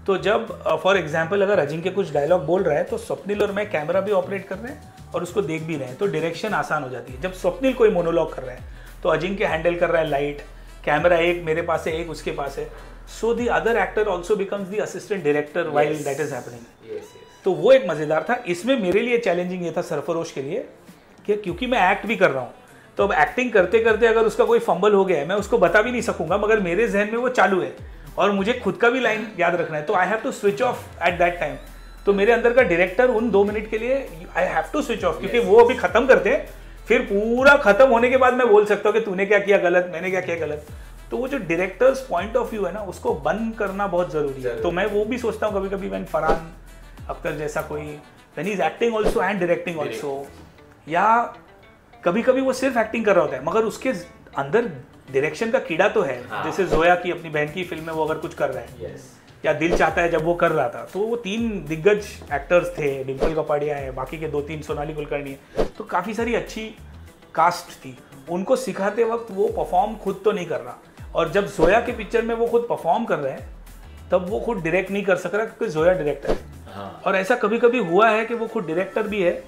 तो जब फॉर एग्जाम्पल अगर अजिंक्य कुछ डायलॉग बोल रहा है तो स्वप्निल और मैं कैमरा भी ऑपरेट कर रहे हैं और उसको देख भी रहे हैं, तो डायरेक्शन आसान हो जाती है। जब स्वप्निल कोई मोनोलॉग कर रहा है तो अजिंक्य हैंडल कर रहा है लाइट, कैमरा एक मेरे पास है, एक उसके पास है, so the other actor also becomes the assistant director while that is happening. तो वो एक मजेदार था। इसमें मेरे लिए चैलेंजिंग ये था सरफरोश के लिए कि क्योंकि मैं एक्ट भी कर रहा हूँ, तो अब एक्टिंग करते करते अगर उसका कोई फंबल हो गया है मैं उसको बता भी नहीं सकूंगा, मगर मेरे जहन में वो चालू है और मुझे खुद का भी लाइन याद रखना है, तो I have to switch off at that time. तो मेरे अंदर का डायरेक्टर उन 2 मिनट के लिए I have to switch off, क्योंकि वो अभी खत्म करते हैं, फिर पूरा खत्म होने के बाद मैं बोल सकता हूँ कि तूने क्या किया गलत, मैंने क्या किया गलत। तो वो जो डायरेक्टर्स पॉइंट ऑफ व्यू है ना, उसको बंद करना बहुत जरूरी है। तो मैं वो भी सोचता हूँ कभी कभी व्हेन फरहान अख्तर जैसा कोई when is acting also and directing also, या कभी कभी वो सिर्फ एक्टिंग कर रहा होता है मगर उसके अंदर डायरेक्शन का कीड़ा तो है। जैसे जोया की अपनी बहन की फिल्म में वो अगर कुछ कर रहा है, या दिल चाहता है जब वो कर रहा था, तो वो 3 दिग्गज एक्टर्स थे, डिम्पल कपाड़िया है, बाकी के 2-3 सोनाली कुलकर्णी है, तो काफ़ी सारी अच्छी कास्ट थी। उनको सिखाते वक्त वो परफॉर्म खुद तो नहीं कर रहा, और जब जोया के पिक्चर में वो खुद परफॉर्म कर रहे हैं तब वो खुद डायरेक्ट नहीं कर सक रहा क्योंकि जोया डायरेक्टर है। और ऐसा कभी कभी हुआ है कि वो खुद डायरेक्टर भी है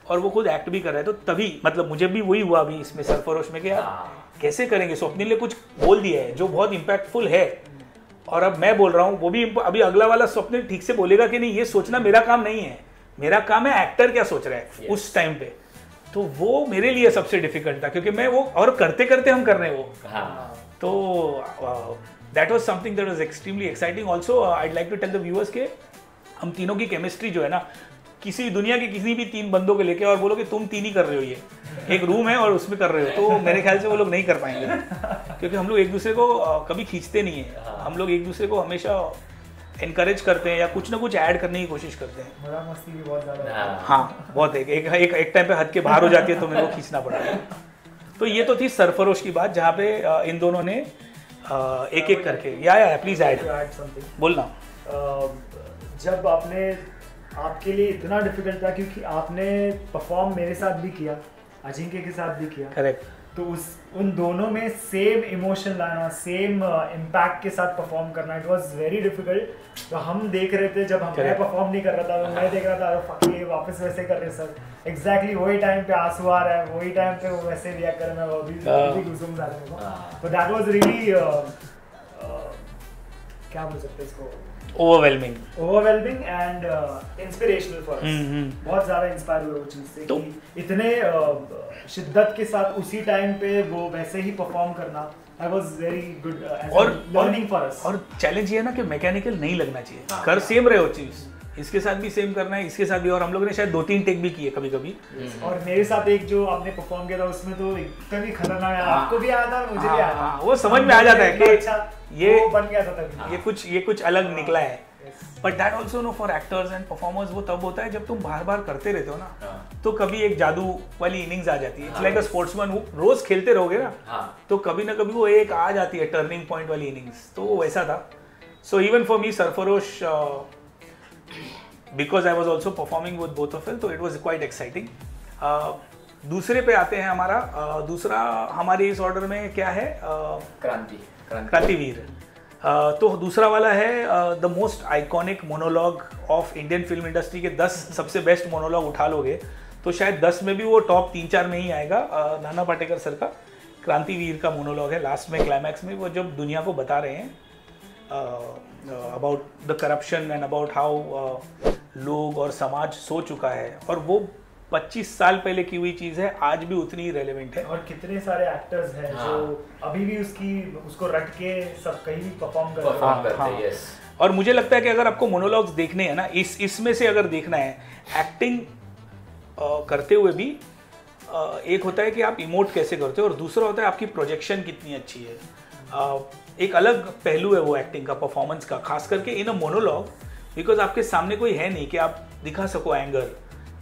और वो खुद एक्ट भी कर रहा है, तो तभी मतलब मुझे भी वही हुआ अभी इसमें सरफरोश में कि यार कैसे करेंगे। स्वप्निल ने कुछ बोल दिया है जो बहुत इंपैक्टफुल है और अब मैं बोल रहा हूँ, वो भी अभी अगला वाला स्वप्निल ठीक से बोलेगा कि नहीं, ये सोचना मेरा काम नहीं है, मेरा काम है एक्टर क्या सोच रहा है उस टाइम पे। तो वो मेरे लिए सबसे डिफिकल्ट था क्योंकि मैं वो और करते करते हम कर रहे हैं वो। तो that was something that was extremely exciting. Also I'd like to tell the viewers के हम तीनों की केमिस्ट्री जो है ना, किसी दुनिया के किसी भी 3 बंदों को लेके और बोलो कि तुम 3 ही कर रहे हो, ये एक रूम है और उसमें कर रहे हो, तो मेरे ख्याल से वो लोग नहीं कर पाएंगे, क्योंकि हम लोग एक दूसरे को कभी खींचते नहीं है, हम लोग एक दूसरे को हमेशा इनकरेज करते हैं या कुछ ना कुछ ऐड करने की कोशिश करते हैं। मजा मस्ती भी बहुत ज्यादा। हाँ बहुत है, एक टाइम पे हद के बाहर हो जाती है तो मेरे को खींचना पड़ा है। तो ये तो थी सरफरोश की बात, जहाँ पे इन दोनों ने एक एक करके या प्लीज ऐड बोलना। जब आपके लिए इतना डिफिकल्ट था क्योंकि आपने परफॉर्म मेरे साथ भी किया, अजिंक्य के साथ भी किया, करेक्ट, तो उन दोनों में सेम इमोशन लाना, सेम इम्पैक्ट के साथ परफॉर्म करना, इट वाज वेरी डिफिकल्ट। तो हम देख रहे थे जब मैं परफॉर्म नहीं कर रहा था, तो मैं देख रहा था फक ये वापस वैसे कर रहे सर, एग्जैक्टली वही टाइम पे आंसू आ रहा है, वही टाइम पे वो वैसे रिएक्ट कर रहा है, वो भी गुस्सा आ रहा है। तो दैट वाज रियली क्या बोल सकते हैं इसको, overwhelming and inspirational for us. बहुत ज्यादा इंस्पायर हुए वो चीज से तो कि इतने शिद्दत के साथ उसी टाइम पे वो वैसे ही परफॉर्म करना, I was very good as learning for us। और चैलेंज ये है ना कि मैकेनिकल नहीं लगना चाहिए, कर सेम रहे हो चीज, इसके साथ भी सेम करना है, इसके साथ भी, और हम लोगों ने शायद 2-3 टेक भी किए कभी कभी। और मेरे साथ एक जो आपने परफॉर्म किया था उसमें तो एकदम ही खतरनाक है, आपको भी आया था, मुझे भी आया था, वो समझ में आ जाता है कि अच्छा ये बन गया था तभी, ये कुछ अलग निकला है। But that also know for actors and performers, वो तब होता है जब तुम बार बार करते रहते हो ना, तो कभी एक जादू वाली इनिंग्स आ जाती है। इट्स लाइक अ स्पोर्ट्समैन, वो रोज खेलते रहोगे ना, तो कभी ना कभी वो एक आ जाती है टर्निंग पॉइंट वाली इनिंग्स, तो वो वैसा था। So even for me Sarfarosh, because I was also performing with both of them, तो इट वॉज क्वाइट एक्साइटिंग। दूसरे पे आते हैं, हमारा दूसरा हमारे इस ऑर्डर में क्या है, क्रांतिवीर। तो दूसरा वाला है the most iconic monologue of Indian film industry के 10 सबसे बेस्ट मोनोलॉग उठा लोगे तो शायद 10 में भी वो टॉप 3-4 में ही आएगा। नाना पाटेकर सर का क्रांतिवीर का मोनोलॉग है, लास्ट में क्लाइमैक्स में वो जब दुनिया को बता रहे हैं about the corruption and about how लोग और समाज सो चुका है, और वो 25 साल पहले की हुई चीज है, आज भी उतनी ही रेलेवेंट है। और कितने सारे एक्टर्स हैं जो अभी भी उसको रट के सब कहीं भी परफॉर्म करते हैं। यस, और मुझे लगता है कि अगर आपको मोनोलॉग्स देखने हैं ना, इसमें से अगर देखना है एक्टिंग करते हुए भी, एक होता है कि आप इमोट कैसे करते हो, और दूसरा होता है आपकी प्रोजेक्शन कितनी अच्छी है। एक अलग पहलू है वो एक्टिंग का, परफॉर्मेंस का, खास करके इन अ मोनोलॉग, बिकॉज आपके सामने कोई है नहीं कि आप दिखा सको एंगर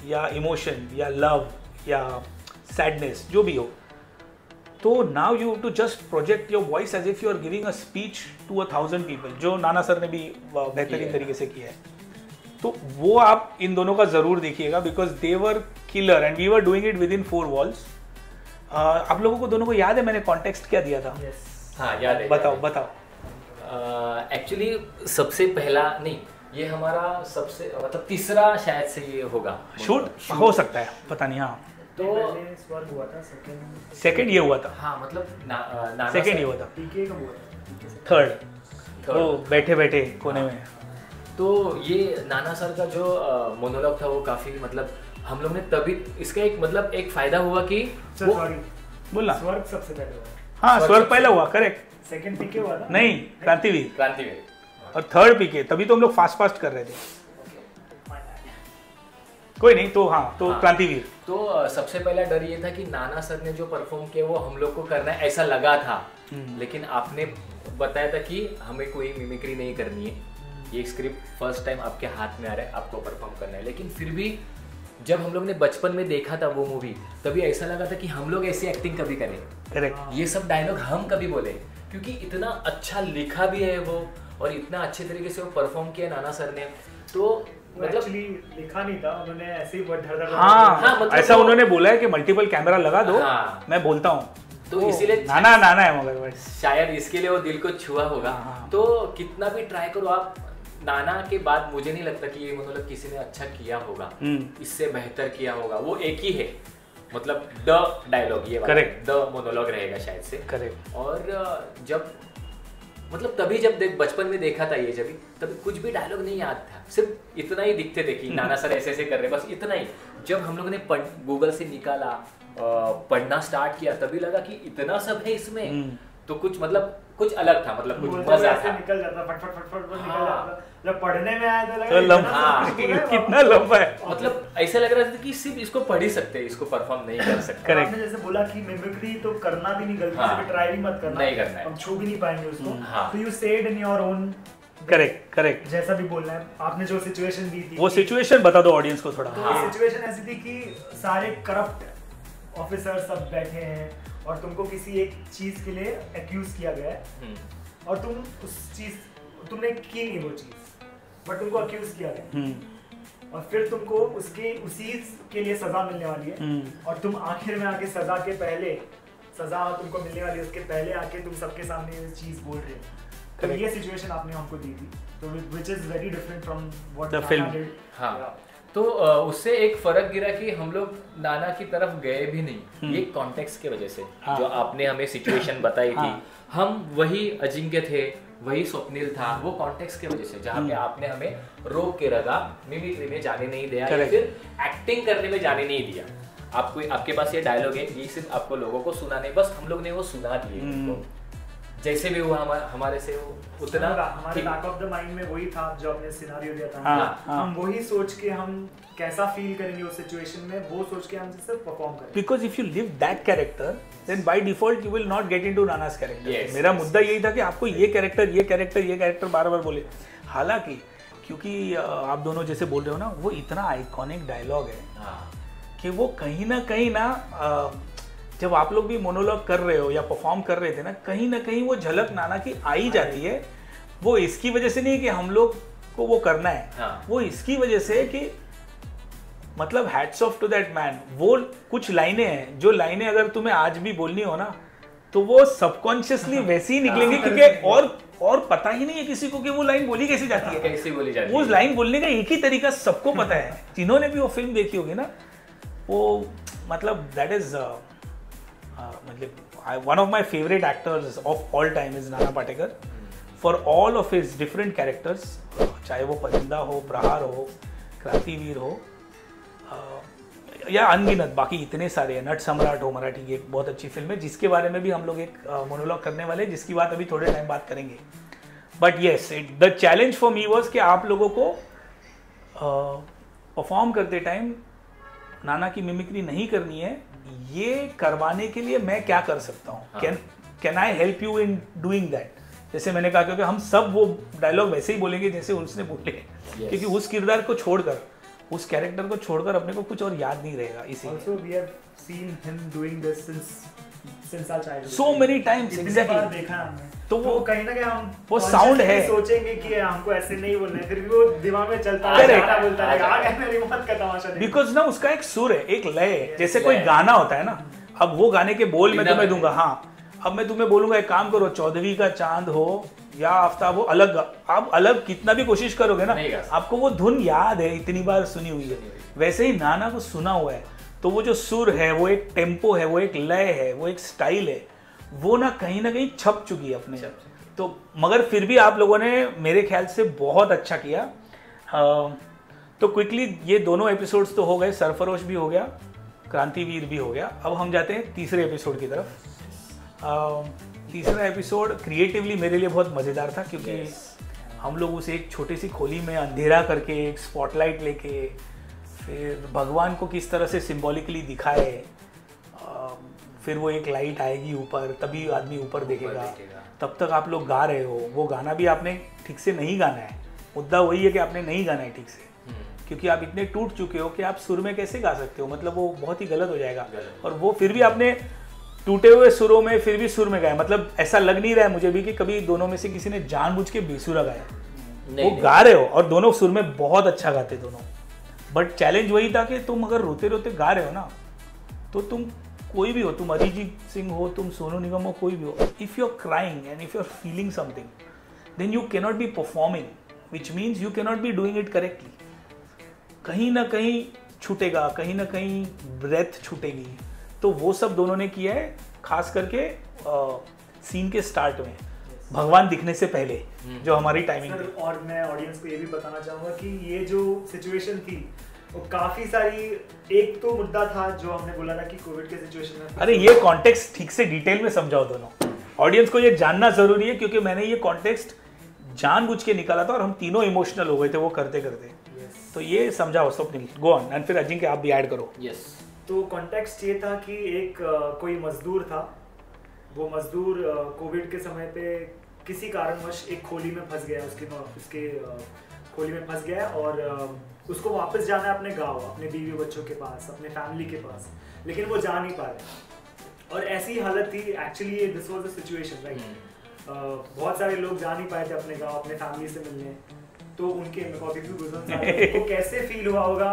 या इमोशन या लव या सैडनेस, जो भी हो। तो now you to just project your voice as if you are giving a speech to 1000 people, जो नाना सर ने भी बेहतरीन तरीके से किया है। तो वो आप इन दोनों का जरूर देखिएगा, because they were killer and we were doing it with in 4 walls. आप लोगों को दोनों को याद है मैंने कॉन्टेक्स्ट क्या दिया था? हाँ याद है। बताओ। एक्चुअली सबसे पहला नहीं, ये हमारा सबसे मतलब तीसरा शायद से ये होगा शूट हो सकता है, पता नहीं। हाँ तो स्वर्ग हुआ था, सेकंड ये हुआ था। हाँ मतलब सेकंड ये हुआ था, पीके का हुआ था, थर्ड वो बैठे कोने में। तो ये नाना सर का जो मोनोलॉग था वो काफी मतलब हम लोग ने तभी इसका एक फायदा हुआ कि बोलना स्वर्ग सबसे पहले हुआ। हाँ स्वर्ग पहला हुआ, करेक्ट। सेकंड पीके हुआ था, नहीं क्रांतिवीर और थर्ड पीके, तभी तो हम लोग फास्ट कर रहे थे। कोई नहीं, तो हाँ तो क्रांतिवीर। तो सबसे पहला डर ये था कि नाना सर ने जो परफॉर्म किया वो हम लोग को करना है ऐसा लगा था, लेकिन आपने बताया था कि हमें कोई मिमिक्री नहीं करनी है, ये स्क्रिप्ट फर्स्ट टाइम आपके हाथ में आ रहा है, आपको परफॉर्म करना है। लेकिन फिर भी जब हम लोग ने बचपन में देखा था वो मूवी, तभी ऐसा लगा था कि हम लोग ऐसी एक्टिंग कभी करें, करेक्ट, ये सब डायलॉग हम कभी बोले, क्योंकि इतना अच्छा लिखा भी है वो और इतना अच्छे तरीके से वो परफॉर्म किया नाना सर ने। तो मतलब लिखा नहीं था उन्होंने, ऐसे ही धड़ हाँ मतलब ऐसा उन्होंने बोला है कि मल्टीपल कैमरा लगा दो, मैं बोलता हूँ, तो इसीलिए नाना है मगर शायद इसके लिए वो दिल को छुआ होगा। तो कितना भी ट्राई करो आप, नाना के बाद मुझे नहीं लगता कि ये मोनोलॉग किसी ने अच्छा किया होगा, इससे बेहतर किया होगा। वो एक ही है, मतलब द डायलॉग ये वाला द मोनोलॉग रहेगा शायद से। करेक्ट। और जब मतलब तभी जब बचपन में देखा था ये, जब तभी कुछ भी डायलॉग नहीं याद था, सिर्फ इतना ही दिखते थे कि नाना सर ऐसे कर रहे, बस इतना ही। जब हम लोगों ने गूगल से निकाला, पढ़ना स्टार्ट किया, तभी लगा कि इतना सब है इसमें, तो कुछ मतलब कुछ अलग था, मतलब कुछ बोलते मजा ऐसे था। निकल जाता, फट फट फट फट निकल हाँ। जाता। जब पढ़ने में आया तो तो लगा लंबा कितना लंबा है, मतलब ऐसा लग रहा था कि सिर्फ इसको पढ़ ही सकते हैं, इसको परफॉर्म नहीं कर सकते। Correct. आपने जैसे बोला कि मिमिक्री तो करना भी नहीं, गलती हाँ। से भी ट्राई भी मत करना, नहीं करना है। हम छू भी नहीं पाएंगे उसको। हाँ। तो you said in your own, correct जैसा भी बोलना है आपने, जो सिचुएशन दी थी, वो सिचुएशन बता दो ऑडियंस को थोड़ा। तो सिचुएशन ऐसी थी कि सारे करप्ट ऑफिसर सब बैठे हैं और तुमको किसी एक चीज के लिए एक्यूज किया गया है और तुम उस चीज तुमने की नहीं वो चीज, बट तुमको अक्यूज किया गया और फिर तुमको उसके उसी के लिए सजा मिलने वाली है और तुम आखिर में आके सजा के पहले, सजा तुमको मिलने वाली है उसके पहले आके तुम सबके सामने ये चीज बोल रहे हो। तो ये सिचुएशन आपने हमको दी थी, तो which is very different from what The film. हाँ, तो उससे एक फर्क गिरा कि हम लोग नाना की तरफ गए भी नहीं, ये कॉन्टेक्स्ट के वजह से। हाँ। जो आपने हमें सिचुएशन बताई थी, हम वही अजिंक्य थे, वही स्वप्निल था, वो कॉन्टेक्स्ट की वजह से, जहाँ पे आपने हमें रोक के रखा, मिमिक्री में जाने नहीं दिया या फिर एक्टिंग करने में जाने नहीं दिया। आपको, आपके पास ये डायलॉग है, ये सिर्फ आपको लोगों को सुना नहीं, बस हम लोग ने वो सुना दिए उनको। जैसे भी हुआ हमारे से वो उतना हमारे बैक ऑफ द माइंड में वही था जो आपने सिनेरियो दिया था। हाँ, हम वही सोच के हम कैसा फील करेंगे उस सिचुएशन में, वो सोच के हम सिर्फ परफॉर्म करेंगे। Because if you live that character then by default you will not get into Nana's character. मेरा मुद्दा यही था कि आपको ये कैरेक्टर बार बार बोले। हालांकि क्योंकि आप दोनों जैसे बोल रहे हो ना, वो इतना आइकॉनिक डायलॉग है कि वो कहीं ना जब आप लोग भी मोनोलॉग कर रहे हो या परफॉर्म कर रहे थे ना कहीं वो झलक नाना की आ ही जाती है। वो इसकी वजह से नहीं कि हम लोग को वो करना है, वो इसकी वजह से कि मतलब hats off to that man. वो कुछ लाइनें हैं, जो लाइनें अगर तुम्हें आज भी बोलनी हो ना तो वो सबकॉन्शियसली वैसे ही निकलेंगे, क्योंकि और पता ही नहीं है किसी को कि वो लाइन बोली कैसे जाती है, कैसे बोली जाती है। वो लाइन बोलने का एक ही तरीका सबको पता है, जिन्होंने भी वो फिल्म देखी होगी ना। वो मतलब दैट इज मतलब one of my favorite actors of all time is Nana Patekar for all of his different characters, चाहे वो परिंदा हो, प्रहार हो, क्रांतिवीर हो या अनगिनत बाकी इतने सारे हैं, नट सम्राट हो मराठी की एक बहुत अच्छी फिल्म है जिसके बारे में भी हम लोग एक मोनोलॉग करने वाले हैं, जिसकी बात अभी थोड़े टाइम बात करेंगे। But yes, the challenge for me was कि आप लोगों को परफॉर्म करते टाइम नाना की मिमिक्री नहीं करनी है, ये करवाने के लिए मैं क्या कर सकता हूँ, can I help you in doing that. जैसे मैंने कहा क्योंकि हम सब वो डायलॉग वैसे ही बोलेंगे जैसे उसने बोले, क्योंकि उस किरदार को छोड़कर, उस कैरेक्टर को छोड़कर अपने को कुछ और याद नहीं रहेगा। इसीलिए also we have seen him doing this since our childhood, so many times, exactly। देखा हमने, तो वो कहीं ना कहीं हम वो साउंड है, सोचेंगे कि हमको ऐसे नहीं बोलना है, फिर भी वो दिमाग में चलता है, बोलता है आ गया मेरी मौत का तमाशा। बिकॉज़ ना उसका एक सुर है, एक लय है, जैसे कोई गाना होता है ना। अब वो गाने के बोल मैं तुम्हें दूंगा, हाँ अब मैं तुम्हें बोलूंगा एक काम करो, 14वीं का चांद हो या आफ्ताब हो, अलग आप अलग कितना भी कोशिश करोगे ना, आपको वो धुन याद है, इतनी बार सुनी हुई है। वैसे ही नाना को सुना हुआ है, तो वो जो सुर है, वो एक टेम्पो है, वो एक लय है, वो एक स्टाइल है, वो ना कहीं छप चुकी है अपने। तो मगर फिर भी आप लोगों ने मेरे ख्याल से बहुत अच्छा किया। तो क्विकली ये दोनों एपिसोड्स तो हो गए, सरफरोश भी हो गया, क्रांतिवीर भी हो गया। अब हम जाते हैं तीसरे एपिसोड की तरफ। तीसरा एपिसोड क्रिएटिवली मेरे लिए बहुत मज़ेदार था, क्योंकि हम लोग उसे एक छोटी सी खोली में अंधेरा करके एक स्पॉटलाइट लेके फिर भगवान को किस तरह से सिंबॉलिकली दिखाए, फिर वो एक लाइट आएगी ऊपर, तभी आदमी ऊपर देखेगा, तब तक आप लोग गा रहे हो। वो गाना भी आपने ठीक से नहीं गाना है, मुद्दा वही है कि आपने नहीं गाना है ठीक से, क्योंकि आप इतने टूट चुके हो कि आप सुर में कैसे गा सकते हो, मतलब वो बहुत ही गलत हो जाएगा। और वो फिर भी आपने टूटे हुए सुरों में फिर भी सुर में गाया, मतलब ऐसा लग नहीं रहा है मुझे भी कि कभी दोनों में से किसी ने जानबूझ के बेसुरा गाया। वो गा रहे हो और दोनों सुर में बहुत अच्छा गाते दोनों, बट चैलेंज वही था कि तुम अगर रोते रोते गा रहे हो ना, तो तुम कोई भी हो, तुम अरिजीत सिंह हो, तुम सोनू निगम हो, कोई भी हो, if you are crying and if you are feeling something, then you cannot be performing, which means you cannot be doing it correctly. कहीं ना कहीं छूटेगा, कहीं ना कहीं ब्रेथ छूटेगी। तो वो सब दोनों ने किया है, खास करके सीन के स्टार्ट में, भगवान दिखने से पहले जो हमारी टाइमिंग थी। और मैं ऑडियंस को ये भी बताना चाहूंगा कि ये जो सिचुएशन थी वो काफी सारी, एक तो मुद्दा था जो हमने बोला था कि कोविड के सिचुएशन में, अरे ये कॉन्टेक्स्ट ठीक से डिटेल में समझाओ दोनों। ऑडियंस को ये जानना जरूरी है क्योंकि मैंने ये कॉन्टेक्स्ट जानबूझ के निकाला था और हम तीनों इमोशनल हो गए थे वो करते करते। तो ये समझाओ स्वप्निल, गो ऑन, एंड फिर अजिंक्य आप भी ऐड करो। यस। तो कॉन्टेक्स्ट ये था कि एक कोई मजदूर था, वो मजदूर कोविड के समय पे किसी कारणवश एक खोली में फंस गया, उसके खोली में फंस गया और उसको वापस जाना है अपने गांव, अपने बीवी बच्चों के पास, अपने फैमिली के पास, लेकिन वो जा नहीं पा रहे। और ऐसी हालत थी actually, this was the situation right. बहुत सारे लोग जा नहीं पाए थे अपने गांव, अपने फैमिली से मिलने। तो उनके उनको कैसे फील हुआ होगा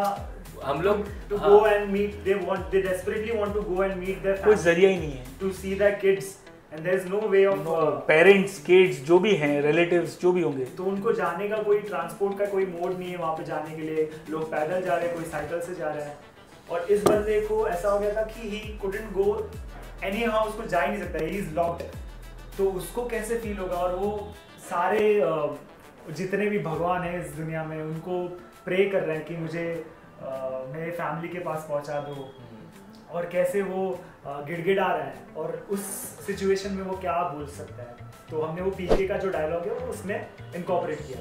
हम लोग to go and meet, they desperately want to go and meet their कोई जरिया ही नहीं है to see their kids and there is no way of parents kids जो भी हैं, रिलेटिव्स जो भी होंगे, तो उनको जाने का कोई ट्रांसपोर्ट का कोई मोड नहीं है वहाँ पे जाने के लिए। लोग पैदल जा रहे हैं, कोई साइकिल से जा रहा है। और इस बंदे को ऐसा हो गया था कि he couldn't go anyhow, उसको जा ही नहीं सकता, he is locked। तो उसको कैसे फील होगा। और वो सारे जितने भी भगवान हैं इस दुनिया में उनको प्रे कर रहे हैं कि मुझे मेरे फैमिली के पास पहुंचा दो। और कैसे वो गिड़गिड़ा रहा है और उस सिचुएशन में वो क्या बोल सकता है। तो हमने वो पीके का जो डायलॉग है वो उसमें इनकॉर्पोरेट किया।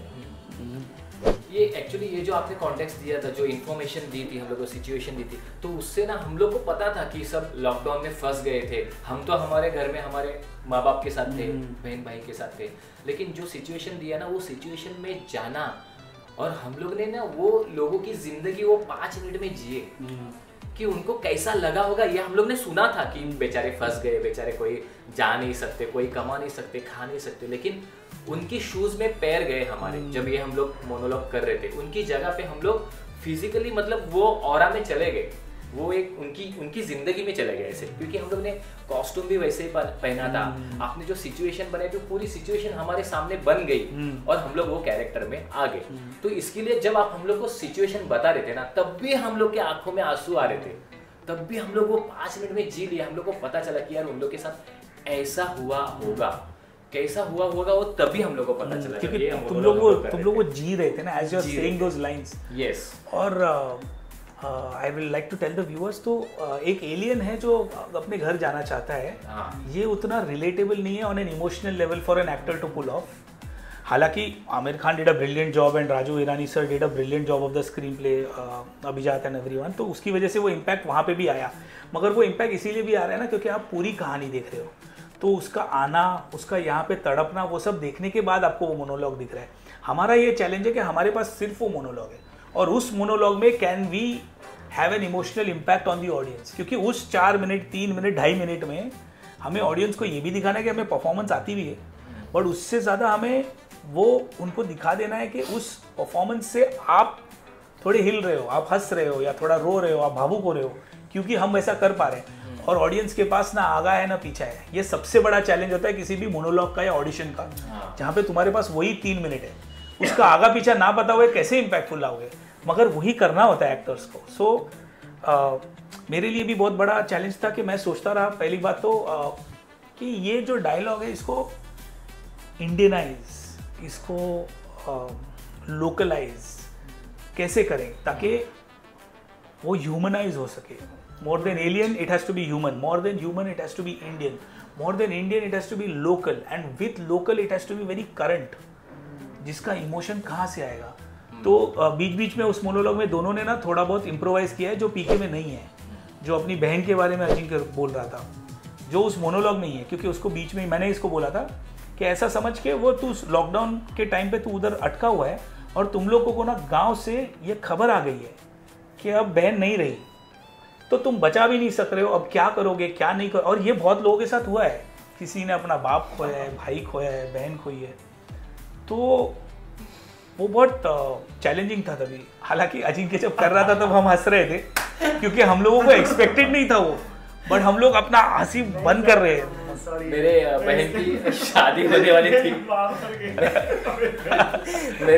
ये एक्चुअली ये जो आपने कॉन्टेक्स्ट दिया था, जो इन्फॉर्मेशन दी थी हम लोग को, सिचुएशन दी थी, तो उससे ना हम लोग को पता था कि सब लॉकडाउन में फंस गए थे। हम तो हमारे घर में हमारे माँ बाप के साथ थे, बहन भाई के साथ थे, लेकिन जो सिचुएशन दिया ना वो सिचुएशन में जाना और हम लोग ने ना वो लोगों की जिंदगी वो 5 मिनट में जिए कि उनको कैसा लगा होगा। ये हम लोग ने सुना था कि बेचारे फंस गए, बेचारे कोई जा नहीं सकते, कोई कमा नहीं सकते, खा नहीं सकते, लेकिन उनकी शूज में पैर गए हमारे। जब ये हम लोग मोनोलॉग कर रहे थे उनकी जगह पे हम लोग फिजिकली मतलब वो ऑरा में चले गए, वो एक उनकी जिंदगी में चले गए ऐसे, क्योंकि हम लोग ने कॉस्ट्यूम भी वैसे ही पहना था। आपने जो सिचुएशन बनाई थी पूरी सिचुएशन हमारे सामने बन गई और हम लोग वो कैरेक्टर में आ गए। तो इसके लिए जब आप हम लोग को सिचुएशन बता रहे थे ना, तब भी हम लोग के आंखों में आंसू आ रहे थे, तब भी हम लोग वो 5 मिनट में जी लिया। हम लोग को पता चला कि यार उन लोग के साथ ऐसा हुआ होगा, कैसा हुआ होगा वो तभी हम लोग को पता चला, क्योंकि तुम लोग वो जी रहे थे ना, as you are saying those lines. Yes. और I will like to tell the viewers, तो एक एलियन है जो अपने घर जाना चाहता है, ये उतना रिलेटेबल नहीं है on an emotional level for an actor to pull off. हालांकि Aamir Khan did a brilliant job and Raju Hirani sir did a brilliant job of the screen play, Abhijat and everyone, तो उसकी वजह से वो इम्पैक्ट वहाँ पे भी आया। मगर वो इम्पैक्ट इसीलिए भी आ रहा है ना क्योंकि आप पूरी कहानी देख रहे हो, तो उसका आना, उसका यहाँ पे तड़पना, वो सब देखने के बाद आपको वो मोनोलॉग दिख रहा है। हमारा ये चैलेंज है कि हमारे पास सिर्फ वो मोनोलॉग है और उस मोनोलॉग में can we have an emotional impact on the audience, क्योंकि उस 4 मिनट 3 मिनट 2.5 मिनट में हमें ऑडियंस को ये भी दिखाना है कि हमें परफॉर्मेंस आती भी है, बट उससे ज़्यादा हमें वो उनको दिखा देना है कि उस परफॉर्मेंस से आप थोड़े हिल रहे हो, आप हंस रहे हो या थोड़ा रो रहे हो, आप भावुक हो रहे हो, क्योंकि हम वैसा कर पा रहे हैं और ऑडियंस के पास ना आगा है ना पीछा है। ये सबसे बड़ा चैलेंज होता है किसी भी मोनोलॉग का या ऑडिशन का, जहाँ पे तुम्हारे पास वही 3 मिनट है, उसका आगा पीछा ना पता हुए कैसे इम्पैक्टफुल आओगे, मगर वही करना होता है एक्टर्स को। सो मेरे लिए भी बहुत बड़ा चैलेंज था कि मैं सोचता रहा पहली बात तो कि ये जो डायलॉग है इसको इंडियनाइज, इसको लोकलाइज कैसे करें ताकि वो ह्यूमनाइज हो सके। More than alien it has to be human, more than human it has to be Indian, more than Indian it has to be local, and with local it has to be very current, जिसका emotion कहाँ से आएगा। तो बीच बीच में उस monologue में दोनों ने ना थोड़ा बहुत इम्प्रोवाइज किया है जो पीके में नहीं है, जो अपनी बहन के बारे में अजिंक्य बोल रहा था, जो उस मोनोलॉग में ही है, क्योंकि उसको बीच में मैंने इसको बोला था कि ऐसा समझ के वो तू लॉकडाउन के टाइम पे तू उधर अटका हुआ है और तुम लोगों को ना गांव से ये खबर आ गई है कि अब बहन नहीं रही, तो तुम बचा भी नहीं सक रहे हो, अब क्या करोगे क्या नहीं करो। और ये बहुत लोगों के साथ हुआ है, किसी ने अपना बाप खोया है, भाई खोया है, बहन खोई है, तो वो बहुत चैलेंजिंग था तभी। हालांकि अजिंक्य जब कर रहा था तब हम हंस रहे थे क्योंकि हम लोगों को एक्सपेक्टेड नहीं था वो, बट हम लोग अपना हंसी बंद कर रहे हैं। मेरे बहन की शादी होने वाली थी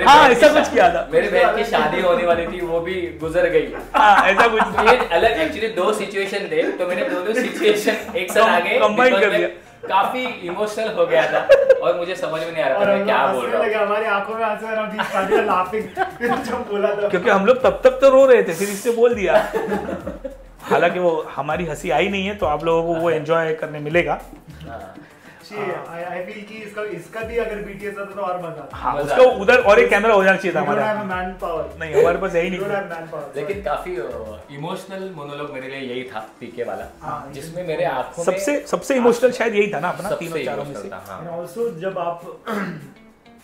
हाँ ऐसा कुछ किया था, मेरे बहन की शादी होने वाली थी, वो भी गुजर गई। हाँ ऐसा कुछ ये अलग एक्चुअली 2 सिचुएशन थे, तो मैंने दोनों सिचुएशन एक साथ आगे कंबाइन कर दिया। काफी इमोशनल हो गया था और मुझे समझ में नहीं आ रहा था मैं क्या बोल रहा हूँ। हमारी आंखों में आंसू आ रहा था, लाफिंग जब बोला था, क्योंकि हम लोग तब तक तो रो रहे थे, फिर इससे बोल दिया। हालांकि वो हमारी हंसी आई नहीं है, तो आप लोगों को वो एंजॉय करने मिलेगा। actually I feel कि इसका भी अगर BTS आता तो और मजा आता। हाँ उसका उधर और एक कैमरा हो जाना चाहिए था हमारे। We don't have manpower। नहीं हमारे पास है ही नहीं। We don't have manpower। लेकिन काफी इमोशनल मोनोलॉग मेरे लिए यही था पीके वाला, जिसमें मेरे आंखों में सबसे इमोशनल शायद यही था ना अपना तीनों चारों में से। And also जब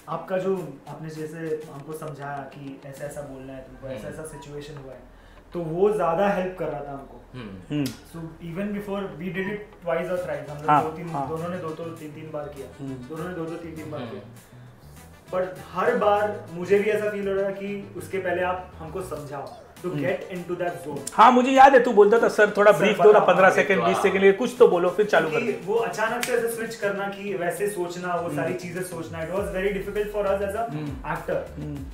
आपका जो आपने जैसे हमको समझाया कि ऐसा ऐसा बोलना है तुमको, ऐसा ऐसा सिचुएशन हुआ है, तो वो ज्यादा हेल्प कर रहा था हमको। So even before we did it twice और थ्राइस, हम लोग दोनों ने 2-3 बार किया, दोनों ने 2-3 बार किया। पर हर बार मुझे भी ऐसा फील हो रहा है कि उसके पहले आप हमको समझाओ to get into that zone। हाँ मुझे याद है तू बोलता था सर थोड़ा ब्रीफ दो ना 15 सेकंड 20 सेकंड लिए कुछ तो बोलो फिर चालू कर दे। वो अचानक से ऐसे स्विच करना कि वैसे सोचना, वो सारी चीजें सोचना, it was very difficult for us as a actor.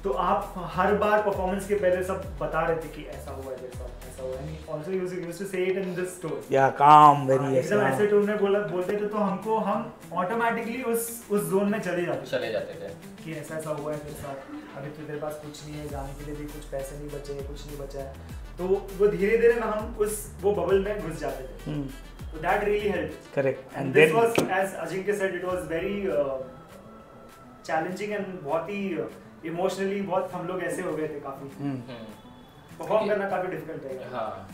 तो आप हर बार परफॉर्मेंस के पहले सब बता रहे थे कि ऐसा हुआ है, ऐसा हुआ है। आल्सो यूज्ड टू से इट इन दिस टोन, या काम वेरी एकदम ऐसे टोन में बोलते थे तो हम ऑटोमेटिकली उस जोन में चले जाते थे कि ऐसा ऐसा हुआ है तेरे साथ, अभी तो तेरे पास कुछ नहीं है, जाने के लिए भी कुछ पैसे नहीं बचे हैं, कुछ नहीं बचा है। तो वो धीरे-धीरे में हम वो बबल में घुस जाते थे। तो that really helped. Correct. And this was as Ajinkya said, it was very challenging and बहुत ही इमोशनली बहुत हम लोग ऐसे हो गए थे काफी। परफॉर्म करना काफी डिफिकल्ट है। हाँ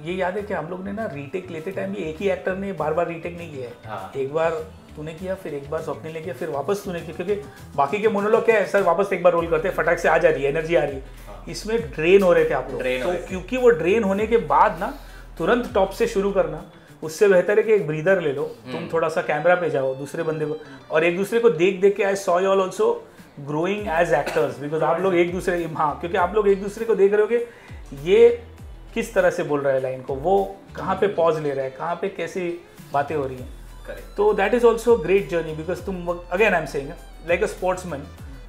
ये याद है कि हम लोग ने ना रीटेक लेते टाइम भी एक ही एक्टर ने बार-बार रीटेक नहीं किया है। हाँ। एक बार तूने किया, फिर एक बार स्वप्निल ने किया, फिर वापस तूने किया, क्योंकि बाकी के मोनोलॉग क्या है सर वापस एक बार रोल करते हैं, फटाक से आ जा रही है, एनर्जी आ रही है। हाँ। इसमें ड्रेन हो रहे थे आप लोग, तो क्योंकि वो ड्रेन होने के बाद ना तुरंत टॉप से शुरू करना, उससे बेहतर है कि एक ब्रीदर ले लो, तुम थोड़ा सा कैमरा पे जाओ दूसरे बंदे को, और एक दूसरे को देख देख के I saw you all also growing as actors, because आप लोग एक दूसरे, हाँ क्योंकि आप लोग एक दूसरे को देख रहे हो कि ये किस तरह से बोल रहा है लाइन को, वो कहाँ पे पॉज ले रहा है, कहाँ पे कैसी बातें हो रही हैं। तो that is also great journey, because तुम again I am saying like a sportsman,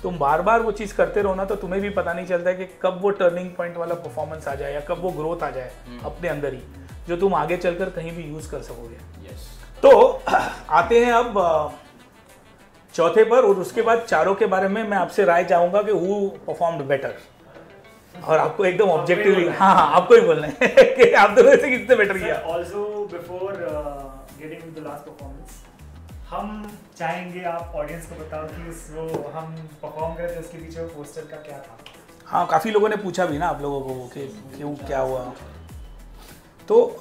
तुम बार बार वो चीज़ करते रहो ना तो तुम्हें भी पता नहीं चलता है कि कब वो टर्निंग पॉइंट वाला परफॉर्मेंस आ जाए या कब वो ग्रोथ आ जाए अपने अंदर ही, जो तुम आगे चलकर कहीं भी यूज कर सकोगे। तो आते हैं अब चौथे पर, और उसके बाद चारों के बारे में मैं आपसे राय चाहूंगा कि हु परफॉर्म्ड बेटर, और आपको एकदम ऑब्जेक्टिवली हाँ आपको ही बोलना है कि आप दोनों से किसने बेटर किया। Also before getting to the last performance, हम चाहेंगे आप ऑडियंस को बताओ कि वो हम परफॉर्म कर रहे थे उसके पीछे वो पोस्टर का क्या था। हाँ काफ़ी लोगों ने पूछा भी ना आप लोगों को कि क्यों क्या हुआ। तो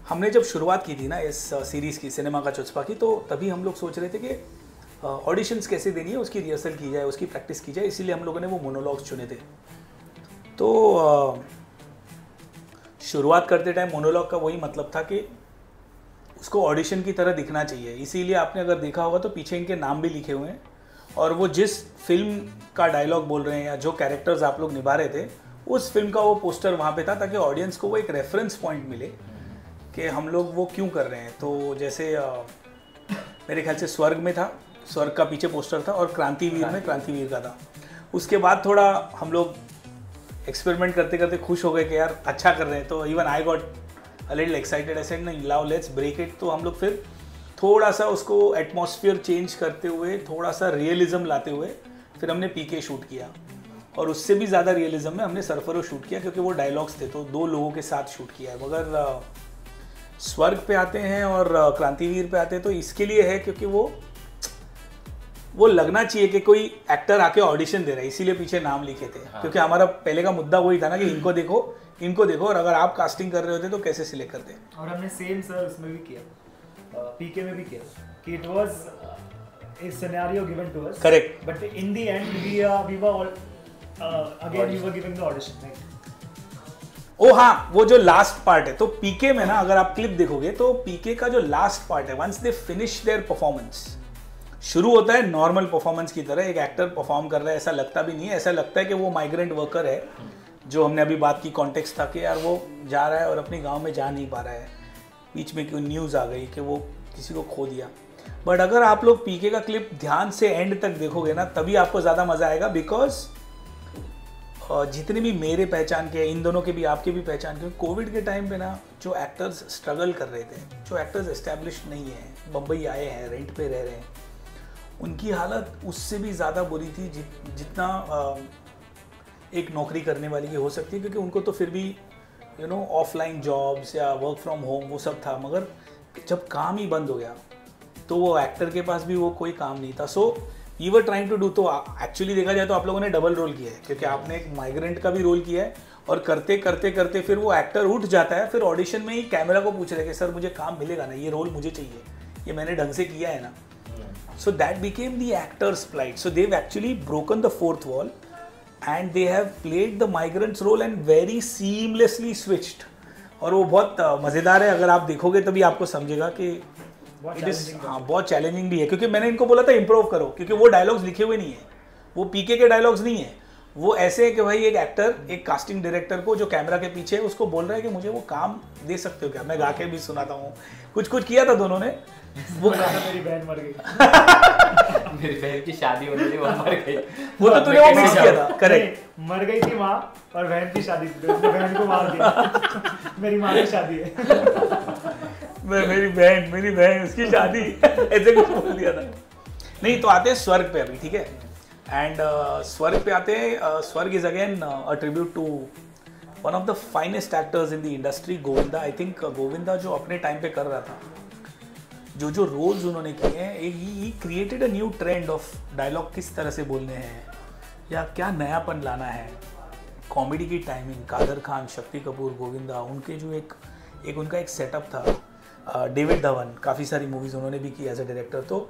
हमने जब शुरुआत की थी ना इस सीरीज़ की, सिनेमा का चुस्पा की, तो तभी हम लोग सोच रहे थे कि ऑडिशंस कैसे देनी है, उसकी रिहर्सल की जाए, उसकी प्रैक्टिस की जाए, इसीलिए हम लोगों ने वो मोनोलॉग्स चुने थे। तो शुरुआत करते टाइम मोनोलॉग का वही मतलब था कि उसको ऑडिशन की तरह दिखना चाहिए, इसीलिए आपने अगर देखा होगा तो पीछे इनके नाम भी लिखे हुए हैं, और वो जिस फिल्म का डायलॉग बोल रहे हैं या जो कैरेक्टर्स आप लोग निभा रहे थे उस फिल्म का वो पोस्टर वहाँ पे था, ताकि ऑडियंस को वो एक रेफरेंस पॉइंट मिले कि हम लोग वो क्यों कर रहे हैं। तो जैसे मेरे ख्याल से स्वर्ग में था, स्वर्ग का पीछे पोस्टर था, और क्रांतिवीर में क्रांतिवीर का था। उसके बाद थोड़ा हम लोग एक्सपेरिमेंट करते करते खुश हो गए कि यार अच्छा कर रहे हैं, तो even I got a little excited, I said नहीं लाओ लेट्स ब्रेक इट। तो हम लोग फिर थोड़ा सा उसको एटमॉस्फेयर चेंज करते हुए, थोड़ा सा रियलिज्म लाते हुए फिर हमने पीके शूट किया, और उससे भी ज़्यादा रियलिज्म में हमने सरफरों शूट किया, क्योंकि वो डायलॉग्स थे तो 2 लोगों के साथ शूट किया है। मगर स्वर्ग पे आते हैं और क्रांतिवीर पे आते हैं तो इसके लिए है क्योंकि वो लगना चाहिए कि कोई एक्टर आके ऑडिशन दे रहा है, इसीलिए पीछे नाम लिखे थे। हाँ। क्योंकि हमारा पहले का मुद्दा वही था ना कि इनको देखो, और अगर आप कास्टिंग कर रहे होते तो कैसे सिलेक्ट करते। और हमने सेम सर उसमें भी किया, पीके में भी किया कि it was a scenario given to us, correct, but in the end we were all again we were giving the audition, right? ओ हाँ, वो जो लास्ट पार्ट है, तो पीके में ना अगर आप क्लिप देखोगे तो पीके का जो लास्ट पार्ट है, once they finish their performance, शुरू होता है नॉर्मल परफॉर्मेंस की तरह, एक एक्टर परफॉर्म कर रहा है ऐसा लगता भी नहीं है, ऐसा लगता है कि वो माइग्रेंट वर्कर है, जो हमने अभी बात की कॉन्टेक्स्ट था कि यार वो जा रहा है और अपने गांव में जा नहीं पा रहा है, बीच में कोई न्यूज़ आ गई कि वो किसी को खो दिया। बट अगर आप लोग पीके का क्लिप ध्यान से एंड तक देखोगे ना, तभी आपको ज़्यादा मज़ा आएगा, बिकॉज जितने भी मेरे पहचान के, इन दोनों के भी, आपके भी पहचान के, कोविड के टाइम पे ना जो एक्टर्स स्ट्रगल कर रहे थे, जो एक्टर्स एस्टेब्लिश नहीं है, बम्बई आए हैं, रेंट पे रह रहे हैं, उनकी हालत उससे भी ज़्यादा बुरी थी जितना एक नौकरी करने वाली की हो सकती है, क्योंकि उनको तो फिर भी ऑफलाइन जॉब्स या वर्क फ्रॉम होम वो सब था। मगर जब काम ही बंद हो गया तो वो एक्टर के पास भी वो कोई काम नहीं था. So you were trying to do, तो एक्चुअली देखा जाए तो आप लोगों ने डबल रोल किया है, क्योंकि आपने एक माइग्रेंट का भी रोल किया है और करते करते करते फिर वो एक्टर उठ जाता है, फिर ऑडिशन में ही कैमरा को पूछ रहे कि सर मुझे काम मिलेगा ना, ये रोल मुझे चाहिए, ये मैंने ढंग से किया है ना. So that became the actor's plight. So they've actually broken the fourth wall and they have played the migrant's role and very seamlessly switched. और वो बहुत मज़ेदार है, अगर आप देखोगे तभी आपको समझेगा कि इट इज़, हाँ बहुत चैलेंजिंग भी है, क्योंकि मैंने इनको बोला था इम्प्रूव करो, क्योंकि वो डायलॉग्स लिखे हुए नहीं है, वो पीके के डायलॉग्स नहीं है, वो ऐसे है कि भाई एक एक्टर एक कास्टिंग डायरेक्टर को जो कैमरा के पीछे है उसको बोल रहा है कि मुझे वो काम दे सकते हो क्या. मैं गा के भी सुनाता हूँ, कुछ कुछ किया था दोनों ने. वो मेरी बहन मर गई. मेरी बहन की शादी हो रही थी, वो मर गई. वो तो तूने वो मिस किया था. करेक्ट, मर गई थी माँ और बहन की शादी थी, उसने बहन को मार दिया. मेरी माँ की शादी है. मेरी बहन उसकी शादी, ऐसे कुछ बोल दिया था. नहीं, तो आते हैं स्वर्ग पे अभी, ठीक है. एंड स्वर्ग पे आते हैं. Swarg is again a tribute to one of the finest actors in the industry, Govinda. I think Govinda जो अपने टाइम पे कर रहा था, जो रोल्स उन्होंने किए हैं, he created a new trend of dialogue किस तरह से बोलने हैं या क्या नयापन लाना है. कॉमेडी की टाइमिंग, कादर खान, शक्ति कपूर, गोविंदा, उनके जो एक उनका एक सेटअप था. डेविड धवन, काफ़ी सारी मूवीज़ उन्होंने भी की एज अ डायरेक्टर. तो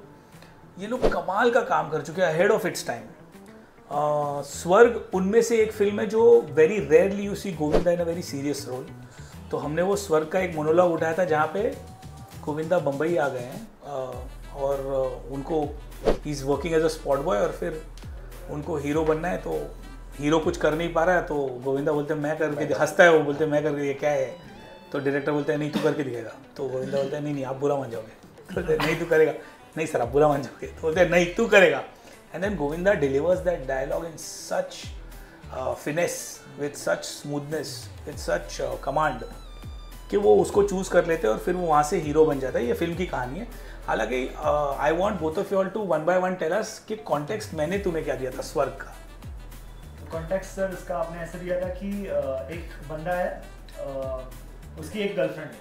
ये लोग कमाल का काम कर चुके हैं, अहेड ऑफ इट्स टाइम. स्वर्ग उनमें से एक फिल्म है जो very rarely you see Govinda in a very serious role. तो हमने वो स्वर्ग का एक मोनोलॉग उठाया था जहाँ पे गोविंदा बम्बई आ गए हैं और उनको he is working as a spot boy, और फिर उनको हीरो बनना है. तो हीरो कुछ कर नहीं पा रहा है, तो गोविंदा बोलते हैं मैं करके, हंसता है वो, बोलते हैं मैं करके, ये क्या है. तो डायरेक्टर बोलते हैं नहीं तू करके दिखेगा. तो गोविंदा बोलते हैं नहीं आप बुरा मान जाओगे. बोलते हैं नहीं तू करेगा. नहीं सर आप बुरा मान जाओगे. तो बोलते हैं नहीं तू करेगा. And then Govinda delivers that dialogue in such finesse, with such smoothness, with such command, कि वो उसको चूज़ कर लेते हैं और फिर वो वहाँ से हीरो बन जाता है. ये फिल्म की कहानी है. हालांकि I want both of you all to one by one tell us कि कॉन्टेक्स्ट मैंने तुम्हें क्या दिया था स्वर्ग का. कॉन्टेक्स्ट सर इसका आपने ऐसे दिया था कि एक बंदा है, उसकी एक गर्लफ्रेंड है,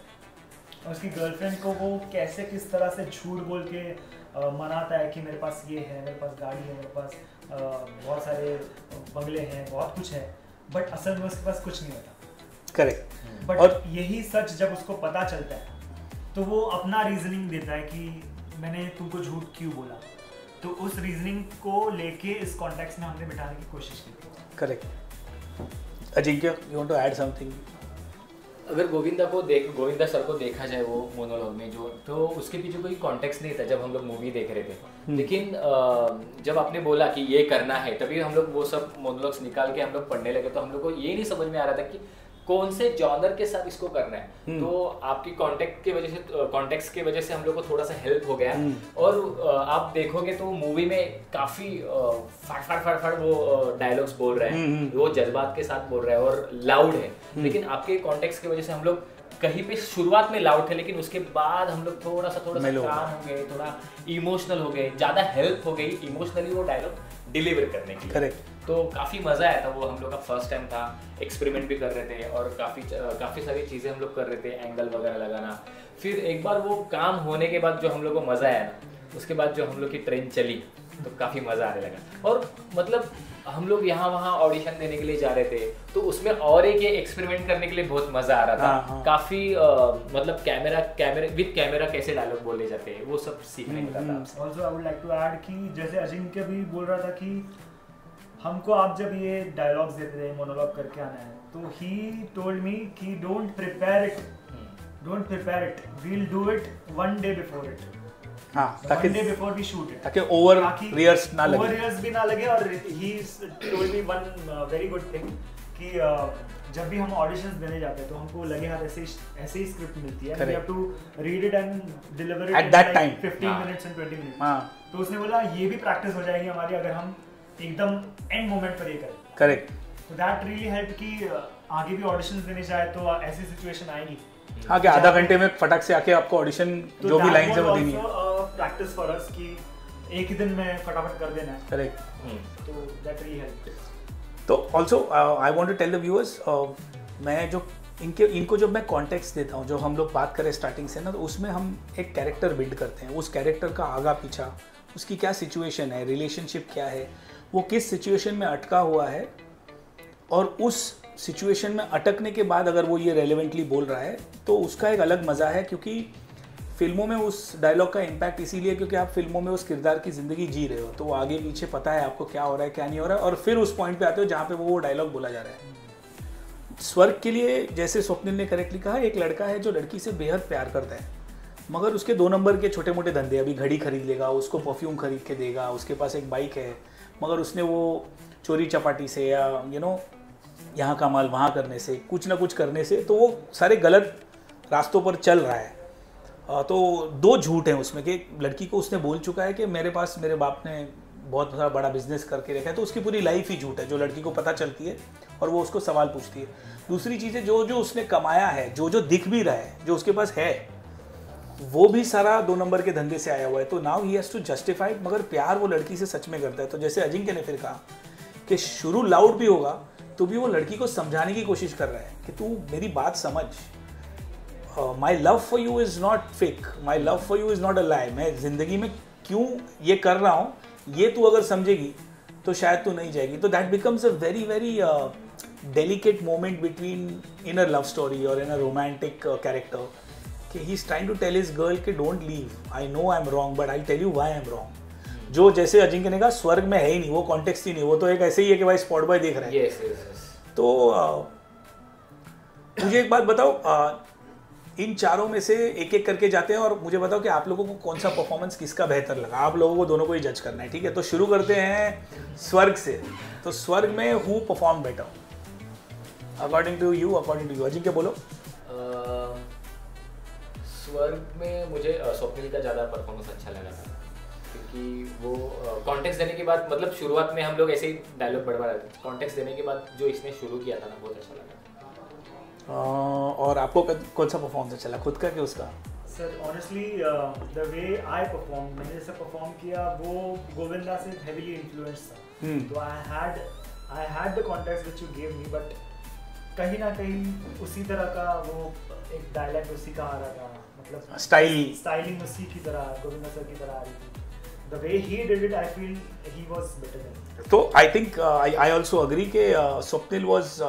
और उसकी गर्लफ्रेंड को वो कैसे किस तरह से झूठ बोल के मनाता है कि मेरे पास ये है, मेरे पास गाड़ी है, मेरे पास बहुत सारे बंगले हैं, बहुत कुछ है, बट असल में उसके पास कुछ नहीं होता. करेक्ट. बट और यही सच जब उसको पता चलता है तो वो अपना रीजनिंग देता है कि मैंने तुमको झूठ क्यों बोला. तो उस रीजनिंग को लेके इस कॉन्टेक्स्ट में हमने बिठाने की कोशिश की. Correct. Ajinkya, you want to add something? अगर गोविंदा सर को देखा जाए वो मोनोलॉग में जो, तो उसके पीछे कोई कॉन्टेक्स्ट नहीं था जब हम लोग मूवी देख रहे थे. लेकिन जब आपने बोला कि ये करना है, तभी हम लोग वो सब मोनोलॉग्स निकाल के हम लोग पढ़ने लगे. तो हम लोग को ये नहीं समझ में आ रहा था कि कौन से जॉनर के साथ इसको करना है. तो आपकी कॉन्टेक्स्ट की वजह से हम लोग को थोड़ा सा हेल्प हो गया. और आप देखोगे तो मूवी में काफी फड़ वो डायलॉग्स बोल रहे हैं, वो जज्बात के साथ बोल रहे हैं और लाउड है. लेकिन आपके कॉन्टेक्स्ट की वजह से हम लोग कहीं पे शुरुआत में लाउड थे, लेकिन उसके बाद हम लोग थोड़ा सा काम हो गए, थोड़ा इमोशनल हो गए, ज्यादा हेल्प हो गई इमोशनली वो डायलॉग डिलीवर करने की. करेक्ट. तो काफ़ी मज़ा आया था. वो हम लोग का फर्स्ट टाइम था, एक्सपेरिमेंट भी कर रहे थे और काफ़ी सारी चीज़ें हम लोग कर रहे थे, एंगल वगैरह लगाना. फिर एक बार वो काम होने के बाद जो हम लोग को मज़ा आया ना, उसके बाद जो हम लोग की ट्रेन चली तो काफ़ी मज़ा आने लगा. और मतलब हम लोग यहाँ वहाँ ऑडिशन देने के लिए जा रहे थे, तो उसमें और एक ये एक्सपेरिमेंट करने के लिए बहुत मज़ा आ रहा था. काफ़ी मतलब कैमरा कैसे डायलॉग बोले जाते हैं वो सब सीखने मिला था. Also I would like to add कि जैसे अजिंक्य भी बोल रहा था कि हमको आप जब ये डायलॉग्स देते थे, मोनोलॉग करके आना है, तो ही टोल्ड मी कि don't prepare it, we'll do it one day before it. ताकि day before we shoot it, ताकि ओवर रिहर्स ना भी ना लगे. और he told me one very good thing कि जब भी हम ऑडिशंस देने जाते हैं तो हमको लगे हाथ ऐसे ही स्क्रिप्ट मिलती है, we have to read it and deliver it at that time 15 minutes and 20 minutes. तो उसने बोला ये भी प्रैक्टिस हो जाएगी हमारी अगर हम एकदम एंड मोमेंट पर ये करें. करेक्ट. तो दैट रियली हेल्प कि आगे भी ऑडिशंस देने जाए तो ऐसी सिचुएशन आएगी. हाँ, कि आधा घंटे में फटक से आके आपको ऑडिशन तो जो भी लाइन से वो देनी है. प्रैक्टिस फॉर अस कि एक ही दिन में फटाफट कर देना है. करेक्ट. तो दैट रियली हेल्प. तो also I want to tell the viewers, मैं जो इनको जब मैं कॉन्टेक्स्ट देता हूँ, जो हम लोग बात करें स्टार्टिंग से ना, तो उसमें हम एक कैरेक्टर बिल्ड करते हैं, उस कैरेक्टर का आगा पीछा, उसकी क्या सिचुएशन है, रिलेशनशिप क्या है, वो किस सिचुएशन में अटका हुआ है, और उस सिचुएशन में अटकने के बाद अगर वो ये रेलेवेंटली बोल रहा है तो उसका एक अलग मज़ा है। क्योंकि फिल्मों में उस डायलॉग का इम्पैक्ट इसीलिए क्योंकि आप फिल्मों में उस किरदार की ज़िंदगी जी रहे हो, तो वो आगे पीछे पता है आपको क्या हो रहा है क्या नहीं हो रहा है, और फिर उस पॉइंट पे आते हो जहाँ पे वो डायलॉग बोला जा रहा है। स्वर्ग के लिए जैसे स्वप्निल ने करेक्टली कहा, एक लड़का है जो लड़की से बेहद प्यार करता है, मगर उसके 2 नंबर के छोटे मोटे धंधे, अभी घड़ी खरीद लेगा, उसको परफ्यूम खरीद के देगा, उसके पास एक बाइक है, मगर उसने वो चोरी चपाटी से या यहाँ का माल वहाँ करने से, कुछ ना कुछ करने से, तो वो सारे गलत रास्तों पर चल रहा है। तो 2 झूठ हैं उसमें कि लड़की को उसने बोल चुका है कि मेरे पास मेरे बाप ने बहुत सारा बड़ा बिजनेस करके रखा है, तो उसकी पूरी लाइफ ही झूठ है जो लड़की को पता चलती है और वो उसको सवाल पूछती है। दूसरी चीज़ है जो उसने कमाया है, जो दिख भी रहा है, जो उसके पास है, वो भी सारा 2 नंबर के धंधे से आया हुआ है। तो now he has to justify, मगर प्यार वो लड़की से सच में करता है। तो जैसे अजिंक्य ने फिर कहा कि शुरू लाउड भी होगा तो भी वो लड़की को समझाने की कोशिश कर रहा है कि तू मेरी बात समझ, my love for you is not fake, my love for you is not a lie, मैं ज़िंदगी में क्यों ये कर रहा हूँ ये तू अगर समझेगी तो शायद तू नहीं जाएगी। तो that becomes a very very delicate moment between in a love story और इन अ रोमांटिक कैरेक्टर कि he is trying to tell his girl कि don't leave, I know I am wrong but I tell you why I am wrong. जो जैसे अजिंक्य ने कहा स्वर्ग में है ही नहीं, वो कॉन्टेक्स्ट ही नहीं, वो तो एक ऐसे ही है कि भाई स्पॉट बॉय देख रहे हैं। तो मुझे एक बात बताओ, इन चारों में से एक एक करके जाते हैं और मुझे बताओ कि आप लोगों को कौन सा परफॉर्मेंस किसका बेहतर लगा। आप लोगों को दोनों को ही जज करना है, ठीक है। तो शुरू करते हैं स्वर्ग से। तो स्वर्ग में who perform better according to you? Ajinkya बोलो। स्वर्ग में मुझे स्वप्निल का ज़्यादा परफॉर्मेंस अच्छा लगा था, क्योंकि वो कॉन्टेक्स्ट देने के बाद, मतलब शुरुआत में हम लोग ऐसे ही डायलॉग बढ़वा रहे थे, कॉन्टेक्स्ट देने के बाद जो इसने शुरू किया था ना, बहुत अच्छा लगा। और आपको कौन सा परफॉर्मेंस अच्छा लगा, खुद का कि उसका? Sir honestly the way I perform, मैंने जैसे परफॉर्म किया वो गोविंदा से हेवीली इन्फ्लुएंस था। तो I had the context which you give me, but कहीं ना कहीं उसी तरह का वो एक डायलॉग उसी का आ रहा था, मतलब स्टाइलिंग उसी की तरह, गोविंदा सर की तरह आ रही थी। The way he did it, I feel he was better than me. So I think I also agree कि Swapnil was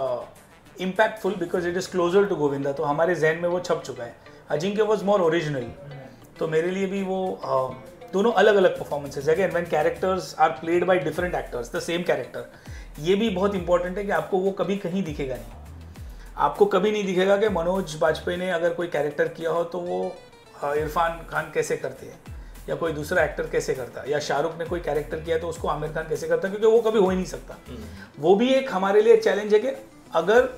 impactful because it is closer to Govinda, तो हमारे जहन में वो छप चुका है। अजिंक्य was more original, तो मेरे लिए भी वो दोनों अलग अलग परफॉर्मेंसेज है। Again, when characters are played by different actors, the same character, ये भी बहुत इंपॉर्टेंट है कि आपको वो कभी कहीं दिखेगा नहीं। आपको कभी नहीं दिखेगा कि मनोज बाजपेयी ने अगर कोई कैरेक्टर किया हो तो वो इरफान खान कैसे करते हैं, या कोई दूसरा एक्टर कैसे करता, या शाहरुख ने कोई कैरेक्टर किया तो उसको आमिर खान कैसे करता, क्योंकि वो कभी हो ही नहीं सकता। वो भी एक हमारे लिए चैलेंज है कि अगर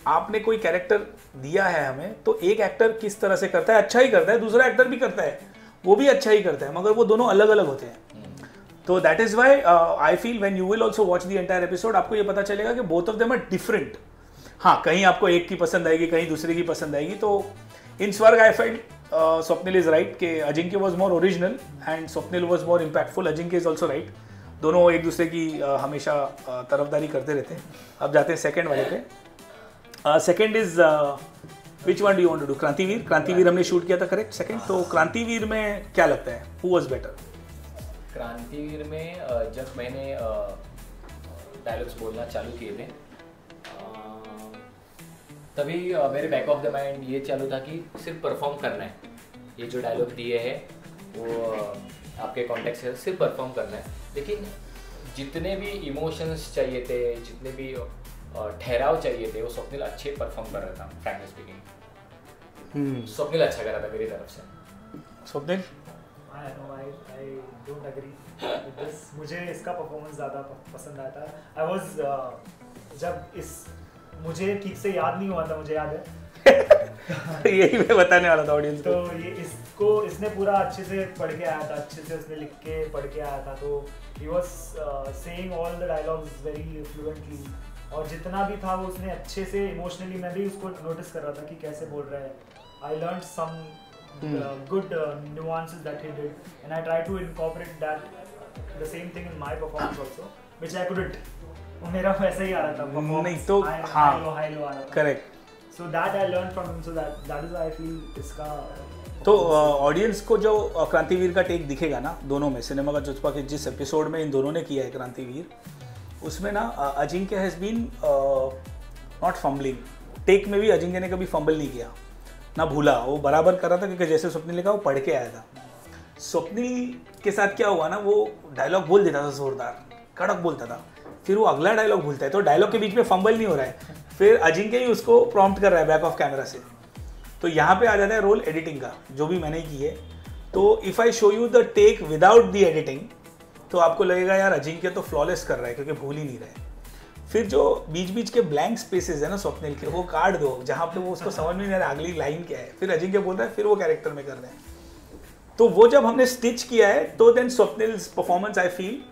आपने कोई कैरेक्टर दिया है हमें, तो एक एक्टर किस तरह से करता है, अच्छा ही करता है, दूसरा एक्टर भी करता है, वो भी अच्छा ही करता है, मगर वो दोनों अलग अलग होते हैं। तो that is why I feel when you will also watch the entire episode, आपको ये पता चलेगा कि both of them are different. हाँ, कहीं आपको एक की पसंद आएगी, कहीं दूसरे की पसंद आएगी। तो in Swarg I felt Swapnil is right कि Ajinkya was more original and Swapnil was more impactful. Ajinkya is also right, दोनों एक दूसरे की हमेशा तरफदारी करते रहते हैं। अब जाते हैं सेकंड वाले पे। Second is which one do you want to do? Krantiveer. Krantiveer हमने शूट किया था, करेक्ट? सेकंड, तो क्रांतिवीर में क्या लगता है, हु वाज बेटर? क्रांतिवीर में जब मैंने डायलॉग्स बोलना चालू किए थे, तभी मेरे बैक ऑफ द माइंड ये चालू था कि सिर्फ परफॉर्म करना है। ये जो डायलॉग दिए हैं वो आपके कॉन्टेक्स्ट से सिर्फ परफॉर्म करना है, लेकिन जितने भी इमोशंस चाहिए थे, जितने भी ठहराव चाहिए थे, वो स्वप्निल अच्छे परफॉर्म कर रहा था। फ्रैंकली स्पीकिंग स्वप्निल अच्छा कर रहा था मेरी तरफ से। Swapnil? I don't agree with this. मुझे इसका परफॉर्मेंस ज़्यादा पसंद आया था। मुझे ठीक से याद नहीं हुआ था, मुझे याद है यही मैं बताने वाला था ऑडियंस को। तो इसने पूरा अच्छे से पढ़ के आया था, अच्छे से उसने लिख के पढ़ के आया था। तो he was saying all the dialogues very fluently, और जितना भी था वो उसने अच्छे से इमोशनली, मैं भी उसको नोटिस कर रहा था कि कैसे बोल रहा है। I learned some good nuances that he did, and I tried to incorporate that the same thing in my performance also, which I couldn't. मेरा वैसे ही आ रहा था, नहीं तो हाँ, हाई लो आ रहा था। Correct. So that I learned from him. So that is why I feel इसका तो ऑडियंस को जो क्रांतिवीर का टेक दिखेगा ना दोनों में, सिनेमा का जुत्पा के जिस एपिसोड में इन दोनों ने किया है क्रांतिवीर, उसमें ना Ajinkya has been not fumbling. Take में भी अजिंक्य ने कभी फंबल नहीं किया, ना भूला, वो बराबर कर रहा था क्योंकि जैसे स्वप्निल लिखा वो पढ़ के आया था। स्वप्निल के साथ क्या हुआ ना, वो डायलॉग बोल देता था जोरदार, कड़क बोलता था, फिर वो अगला डायलॉग भूलता है, तो डायलॉग के बीच में फंबल नहीं हो रहा है, फिर अजिंक्य ही उसको प्रॉम्प्ट कर रहा है बैक ऑफ कैमरा से। तो यहाँ पे आ जाता है रोल एडिटिंग का, जो भी मैंने की है। तो if I show you the take without the editing, तो आपको लगेगा यार अजिंक्य तो फ्लॉलेस कर रहा है क्योंकि भूल ही नहीं रहे। फिर जो बीच बीच के ब्लैंक स्पेसेस है ना स्वप्निल के, वो काट दो जहाँ पे वो उसको समझ में नहीं आ रहा अगली लाइन क्या है, फिर अजिंक्य बोल रहा है, फिर वो कैरेक्टर में कर रहे हैं। तो वो जब हमने स्टिच किया है तो then Swapnil's performance I feel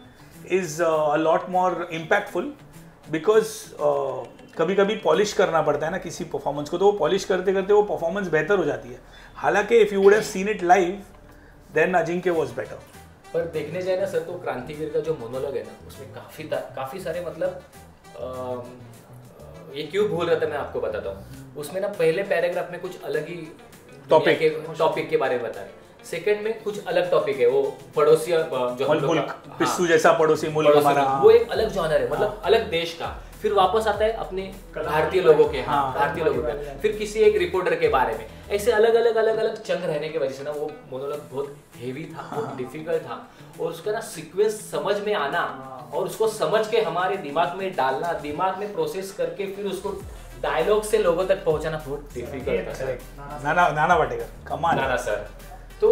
is a lot more impactful, because कभी कभी पॉलिश करना पड़ता है ना किसी परफॉर्मेंस को, तो वो पॉलिश करते करते वो परफॉर्मेंस बेहतर हो जाती है। हालांकि if you would have seen it live then Ajinkya was better. पर देखने जाए ना सर, तो क्रांतिवीर का जो मोनोलॉग है ना, उसमें काफ़ी सारे मतलब ये क्यों भूल रहा था मैं आपको बताता हूँ। उसमें ना पहले पैराग्राफ में कुछ अलग ही टॉपिक के बारे में बता रहे, सेकंड में कुछ अलग टॉपिक है, वो पड़ोसी जो पिस्सू जैसा पड़ोसी मुल्क हमारा, वो एक अलग जॉनर है, मतलब अलग देश का। फिर वापस आता है अपने भारतीय लोगों के, भारतीय लोगों के, फिर किसी एक रिपोर्टर के बारे में। ऐसे अलग अलग चंग रहने की वजह से ना वो मोनोलॉग बहुत हेवी था, बहुत डिफिकल्ट था, और उसका ना सीक्वेंस समझ में आना और उसको समझ के हमारे दिमाग में डालना, दिमाग में प्रोसेस करके फिर उसको डायलॉग से लोगों तक पहुंचाना बहुत डिफिकल्ट था। नाना पाटेकर कमाल। नाना सर तो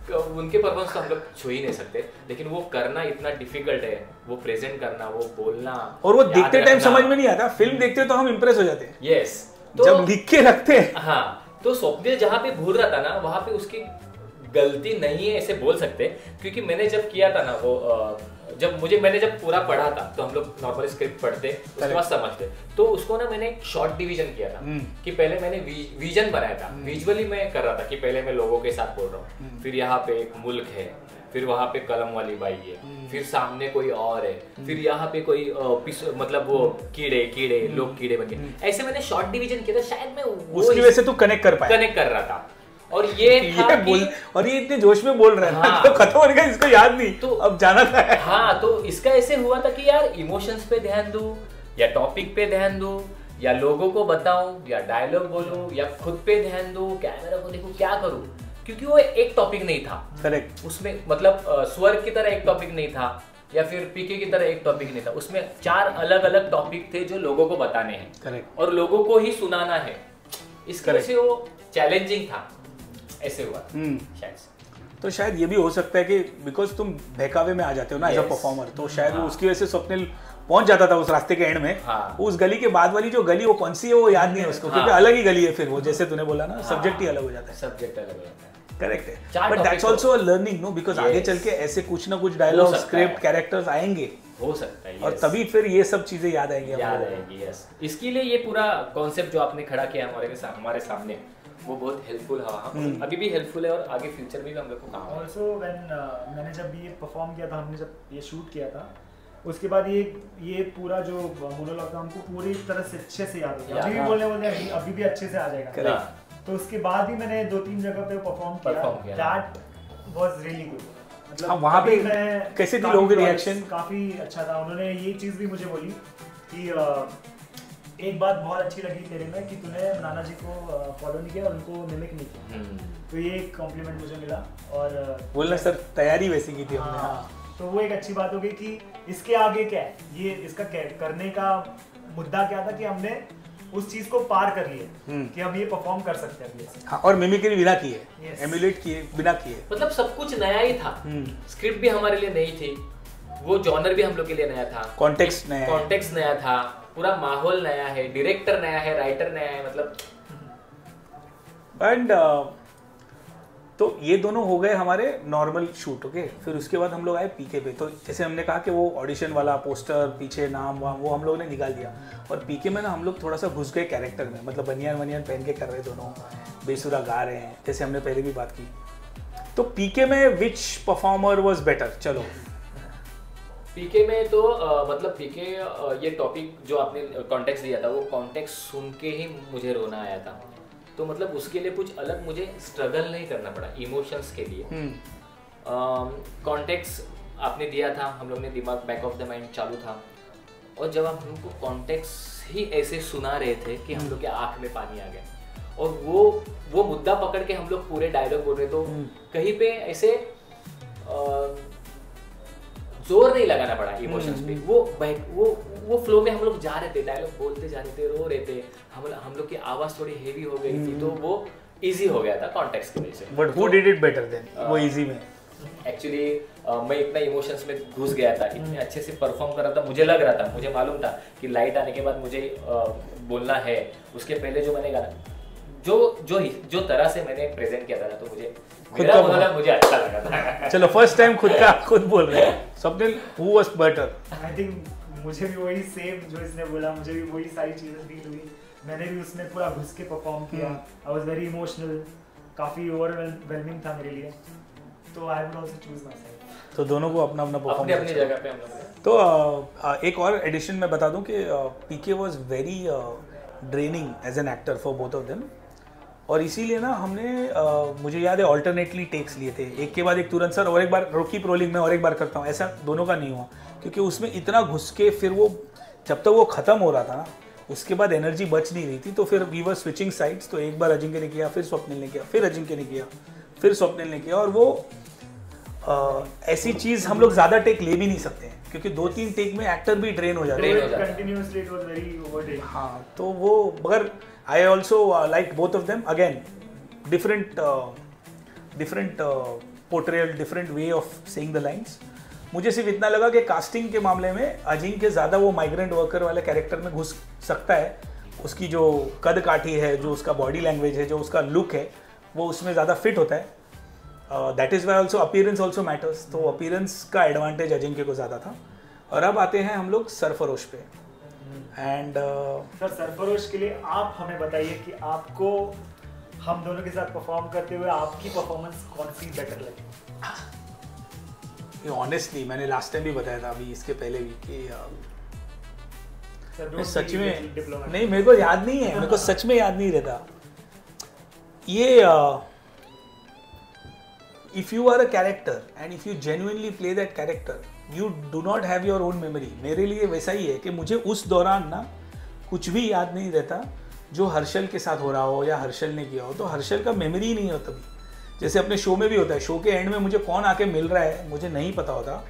उनके परफॉर्मेंस तो हम लोग छू ही नहीं सकते, लेकिन वो करना इतना डिफिकल्ट है, वो प्रेजेंट करना, वो बोलना, और वो देखते टाइम समझ में नहीं आता, फिल्म देखते तो हम इंप्रेस हो जाते हैं। यस, तो जब लिख के रखते हैं। हाँ, तो स्वप्निल जहाँ पे भूल रहा था ना, वहाँ पे उसकी गलती नहीं है ऐसे बोल सकते, क्योंकि मैंने जब किया था ना वो मैंने जब पूरा पढ़ा था, तो हम लोग नॉर्मल स्क्रिप्ट पढ़ते उसके बाद समझते, तो उसको ना मैंने एक शॉर्ट डिवीजन किया था कि पहले मैंने विजन बनाया था, विजुअली मैं कर रहा था कि पहले मैं लोगों के साथ बोल रहा हूँ, फिर यहाँ पे एक मुल्क है, फिर वहाँ पे कलम वाली बाई है, फिर सामने कोई और है, फिर यहाँ पे कोई मतलब वो कीड़े लोग कीड़े बन गए, ऐसे मैंने शॉर्ट डिवीजन किया था, शायद मैं उसकी वजह से तू कनेक्ट कर रहा था। और ये इतने जोश में बोल रहे हैं हाँ, तो खत्म होने का इसको याद नहीं, तो अब जाना था। हाँ, तो इसका ऐसे हुआ था कि यार इमोशंस पे ध्यान दूं या टॉपिक पे ध्यान दूं या लोगों को बताऊं या डायलॉग बोलूं या खुद पे ध्यान दूं, कैमरा को देखूं, क्या करूं, क्योंकि वो एक टॉपिक नहीं था। करेक्ट। उसमें मतलब स्वर्ग की तरह एक टॉपिक नहीं था या फिर पीके की तरह एक टॉपिक नहीं था, उसमें 4 अलग अलग टॉपिक थे जो लोगों को बताने हैं। करेक्ट। और लोगों को ही सुनाना है, इसकी वजह से वो चैलेंजिंग था, ऐसे हुआ शायद। तो शायद ये भी हो सकता है कि बिकॉज तुम बहकावे में आ जाते हो ना एज अ परफॉर्मर, तो शायद उसकी वजह से स्वप्निल पहुंच जाता था उस रास्ते के एंड में। उस गली के बाद वाली जो गली वो कौन सी है वो याद नहीं है उसको, क्योंकि अलग ही गली है, फिर वो जैसे तूने बोला ना सब्जेक्ट ही अलग हो जाता है। सब्जेक्ट अलग हो जाता है, करेक्ट है, but that's also a learning no, because आगे चल के ऐसे कुछ ना कुछ डायलॉग स्क्रिप्ट कैरेक्टर्स आएंगे, हो सकता है, और तभी फिर ये सब चीजें याद आएंगी। यस, इसके लिए ये पूरा कॉन्सेप्ट जो आपने खड़ा किया हमारे सामने, वो बहुत हेल्पफुल है, अभी भी हेल्पफुल है और आगे फ्यूचर में भी हम लोग को काम आएगा। ऑल्सो मैंने जब ये परफॉर्म किया था, हमने जब ये शूट किया था, उसके बाद ये पूरा जो मोनोलॉग था हमको पूरी तरह से अच्छे से याद हो गया, अभी भी बोलने अभी भी अच्छे से आ जाएगा। तो उसके बाद भी मैंने 2-3 जगह पे परफॉर्म किया, दैट वाज रियली गुड। मतलब वहाँ पे कैसे थी लोगों की रिएक्शन? काफी अच्छा था। उन्होंने ये चीज भी मुझे बोली कि एक बात बहुत अच्छी लगी तेरे में कि तूने नाना जी को फॉलो नहीं किया और उनको मिमिक नहीं किया, तो ये एक कॉम्प्लीमेंट मुझे मिला। और बोलना सर तैयारी वैसी की थी हमने। हाँ, तो वो एक अच्छी बात हो गई कि इसके आगे क्या है, ये इसका करने का मुद्दा क्या था कि हमने उस चीज को पार कर लिया कि हम ये परफॉर्म कर सकते हैं अभी। हाँ, और मिमिक्री बिना किए, एमुलेट किए बिना किए, मतलब सब कुछ नया ही था। स्क्रिप्ट भी हमारे लिए नई थी, वो जॉनर भी हम लोग के लिए नया था, कॉन्टेक्स्ट नया था, पूरा माहौल नया है, डायरेक्टर नया है, राइटर नया है, मतलब एंड तो ये दोनों हो गए हमारे नॉर्मल शूट। ओके, फिर उसके बाद हम लोग आए पीके पे। तो जैसे हमने कहा कि वो ऑडिशन वाला पोस्टर पीछे नाम वो हम लोगों ने निकाल दिया, और पीके में ना हम लोग थोड़ा सा घुस गए कैरेक्टर में, मतलब बनियान पहन के कर रहे, दोनों बेसुरा गा रहे हैं, जैसे हमने पहले भी बात की। तो पीके में विच परफॉर्मर वाज बेटर? चलो पीके में तो मतलब पीके ये टॉपिक जो आपने कॉन्टेक्स्ट दिया था वो कॉन्टेक्स्ट सुन के ही मुझे रोना आया था। तो मतलब उसके लिए कुछ अलग मुझे स्ट्रगल नहीं करना पड़ा इमोशंस के लिए। कॉन्टेक्स्ट आपने दिया था, हम लोग ने दिमाग बैक ऑफ द माइंड चालू था, और जब हम हमको कॉन्टेक्स्ट ही ऐसे सुना रहे थे कि हम लोग के आँख में पानी आ गया, और वो मुद्दा पकड़ के हम लोग पूरे डायलॉग बोल रहे, तो कहीं पे ऐसे जोर नहीं लगाना पड़ा इमोशंस पे। वो फ्लो में हम लोग जा रहे थे, डायलॉग बोलते जा रहे थे, रो रहे थे, हम लोग की आवाज थोड़ी हेवी हो गई थी, तो वो इजी हो गया था कॉन्टेक्स्ट की वजह से। But who did it better than वो इजी में? एक्चुअली मैं इतना इमोशंस में घुस गया था, इतने अच्छे से परफॉर्म कर रहा था, मुझे लग रहा था, मुझे मालूम था कि लाइट आने के बाद मुझे बोलना है। उसके पहले जो मैंने गाना जो तरह से मैंने प्रेजेंट किया था ना, तो मुझे अच्छा लगा था। चलो फर्स्ट टाइम खुद बोल रहे हैं। Swapnil, who was better? I think मुझे भी वही सेम जो इसने बोला, मुझे भी वही सारी चीजें फील हुई। मैंने भी उसमें पूरा घुस के परफॉर्म किया। आई वाज वेरी इमोशनल, काफी ओवरवेलमिंग था मेरे लिए, तो I would also choose my self. तो दोनों को अपना परफॉर्म अपनी जगह पे हम लोग। तो एक और एडिशन में बता दूं कि PK was very draining as an actor for both of them, और इसीलिए ना हमने मुझे याद है ऑल्टरनेटली टेक्स लिए थे, एक के बाद एक तुरंत सर, और एक बार रोकी प्रोलिंग में और एक बार करता हूँ, ऐसा दोनों का नहीं हुआ, क्योंकि उसमें इतना घुस के फिर वो जब तक वो खत्म हो रहा था ना, उसके बाद एनर्जी बच नहीं रही थी, तो फिर वी वर स्विचिंग साइड्स। तो एक बार अजिंक्य ने किया, फिर स्वप्निल ने किया, फिर अजिंक्य ने किया, फिर स्वप्निल ने किया, और वो ऐसी चीज़ हम लोग ज़्यादा टेक ले भी नहीं सकते हैं, क्योंकि 2-3 टेक में एक्टर भी ड्रेन हो जाता है continuously. It was very overtake. हाँ, तो वो मगर I also like both of them. Again, different portrayal, different way of saying the lines. मुझे सिर्फ इतना लगा कि कास्टिंग के मामले में अजिंक्य ज़्यादा वो माइग्रेंट वर्कर वाले कैरेक्टर में घुस सकता है। उसकी जो कद काठी है, जो उसका बॉडी लैंग्वेज है, जो उसका लुक है, वो उसमें ज़्यादा फिट होता है। That is why also appearance also matters, तो अपीयरेंस का एडवांटेज अजिंक्य को ज़्यादा था। और अब आते हैं हम लोग सरफरोश पे। एंड सर, सरफरोश के लिए आप हमें बताइए कि आपको हम दोनों के साथ परफॉर्म करते हुए आपकी परफॉर्मेंस कौन सी बेटर लगी? ऑनेस्टली मैंने लास्ट टाइम भी बताया था, अभी इसके पहले भी, कि मैं सच में नहीं, मेरे को याद नहीं है, मेरे को सच में याद नहीं रहता ये। If you are a character and if you genuinely play that character, you do not have your own memory. मेरे लिए वैसा ही है कि मुझे उस दौरान ना कुछ भी याद नहीं रहता जो हर्षल के साथ हो रहा हो या हर्षल ने किया हो, तो हर्षल का मेमोरी ही नहीं होता भी। जैसे अपने शो में भी होता है, शो के एंड में मुझे कौन आके मिल रहा है मुझे नहीं पता होता।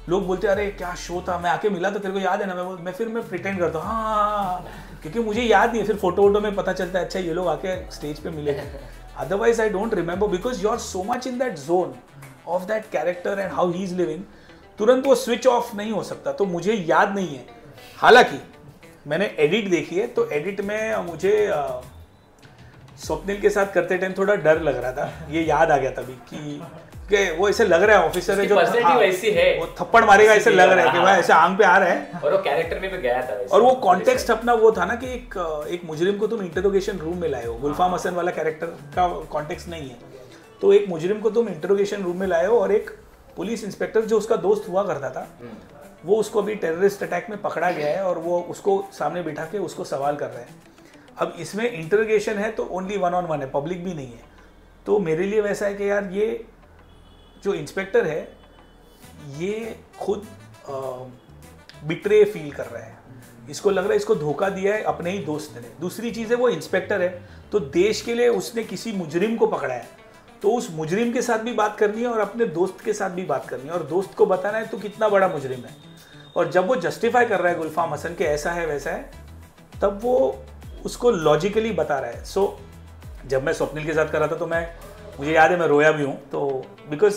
लोग बोलते अरे क्या शो था, मैं आके मिला तो तेरे को याद है ना? मैं प्रिटेंड करता हूँ हाँ, क्योंकि मुझे याद नहीं है। फिर फोटो वोटो में पता चलता है अच्छा ये लोग आके स्टेज पे मिले। Otherwise I don't remember, because you are so much in that zone of that character and how he is living. तुरंत वो स्विच ऑफ नहीं हो सकता, तो मुझे याद नहीं है। हालांकि मैंने एडिट देखी है, तो एडिट में मुझे स्वप्निल के साथ करते टाइम थोड़ा डर लग रहा था। ये याद आ गया तभी कि वो ऐसे लग रहा है ऑफिसर है जो वैसी है, वो थप्पड़ मारेगा, ऐसे लग रहा है कि भाई ऐसे आंख पे आ रहा है। और वो कैरेक्टर में भी गया था वैसे। और वो कॉन्टेक्स्ट अपना वो था ना कि एक मुजरिम को तुम इंटरोगेशन रूम में लाए हो। गुलफाम हसन वाला कैरेक्टर का कॉन्टेक्स्ट नहीं है, तो एक मुजरिम को तुम इंटरोगेशन रूम में लाए हो, और एक पुलिस इंस्पेक्टर जो उसका दोस्त हुआ करता था, वो उसको अभी टेररिस्ट अटैक में पकड़ा गया है, और वो उसको सामने बिठा के उसको सवाल कर रहे हैं। अब इसमें इंटरोगेशन है तो ओनली 1-on-1 है, पब्लिक भी नहीं है। तो मेरे लिए वैसा है कि यार ये जो इंस्पेक्टर है ये खुद बिट्रे फील कर रहा है, इसको लग रहा है इसको धोखा दिया है अपने ही दोस्त ने। दूसरी चीज़ है वो इंस्पेक्टर है, तो देश के लिए उसने किसी मुजरिम को पकड़ा है, तो उस मुजरिम के साथ भी बात करनी है और अपने दोस्त के साथ भी बात करनी है, और दोस्त को बताना है तो कितना बड़ा मुजरिम है। और जब वो जस्टिफाई कर रहा है गुलफाम हसन के ऐसा है वैसा है, तब वो उसको लॉजिकली बता रहा है। सो जब मैं स्वप्निल के साथ कर रहा था तो मुझे याद है मैं रोया भी हूँ, तो बिकॉज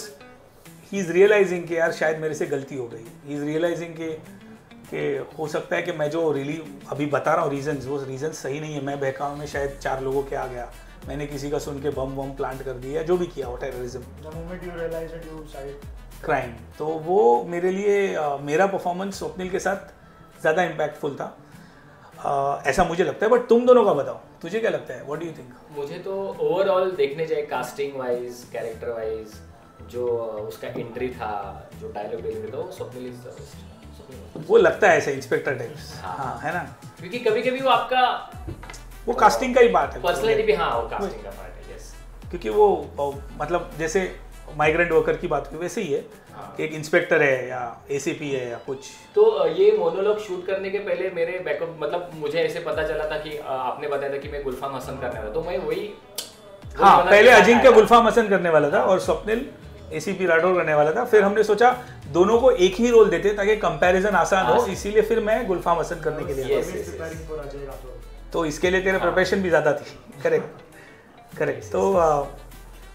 ही इज़ रियलाइजिंग कि यार शायद मेरे से गलती हो गई। ही इज़ रियलाइजिंग कि हो सकता है कि मैं जो अभी बता रहा हूँ रीजंस, वो रीजंस सही नहीं है। मैं बहकावे में शायद 4 लोगों के आ गया, मैंने किसी का सुन के बम प्लांट कर दिया, जो भी किया हो टेररिज्म, क्राइम। तो वो मेरे लिए मेरा परफॉर्मेंस स्वप्निल के साथ ज़्यादा इम्पैक्टफुल था, ऐसा मुझे लगता है। बट तुम दोनों का बताओ, तुझे क्या लगता है? What do you think? मुझे तो ओवरऑल देखने जाए कास्टिंग वाइज, कैरेक्टर वाइज, जो उसका एंट्री था, जो डायलॉग डिलीवरी था, वो स्वप्निल इज द बेस्ट। वो लगता है ऐसे इंस्पेक्टर टाइप्स। हाँ। हाँ, है ना, क्योंकि कभी कभी वो आपका वो कास्टिंग का ही बात है, पर्सनैलिटी भी, हाँ वो कास्टिंग का पार्ट है। यस, क्योंकि वो मतलब जैसे माइग्रेंट वर्कर की बात हुई वैसे ही है कि एक इंस्पेक्टर है या एसीपी है या कुछ। तो ये मोनोलॉग शूट करने के पहले मेरे बैकअप, मतलब मुझे ऐसे पता चला था कि आपने बताया था कि मैं गुलफाम हसन करने वाला, तो मैं वही हाँ, पहले अजिंक्य गुलफाम हसन करने वाला था और स्वप्निल एसीपी राठौर करने वाला था। फिर हमने सोचा दोनों को एक ही रोल देते ताकि कंपैरिजन आसान हो, इसीलिए फिर मैं गुलफाम हसन करने के लिए आया। तो इसके लिए तेरे प्रिपरेशन भी ज्यादा थी। Correct correct. तो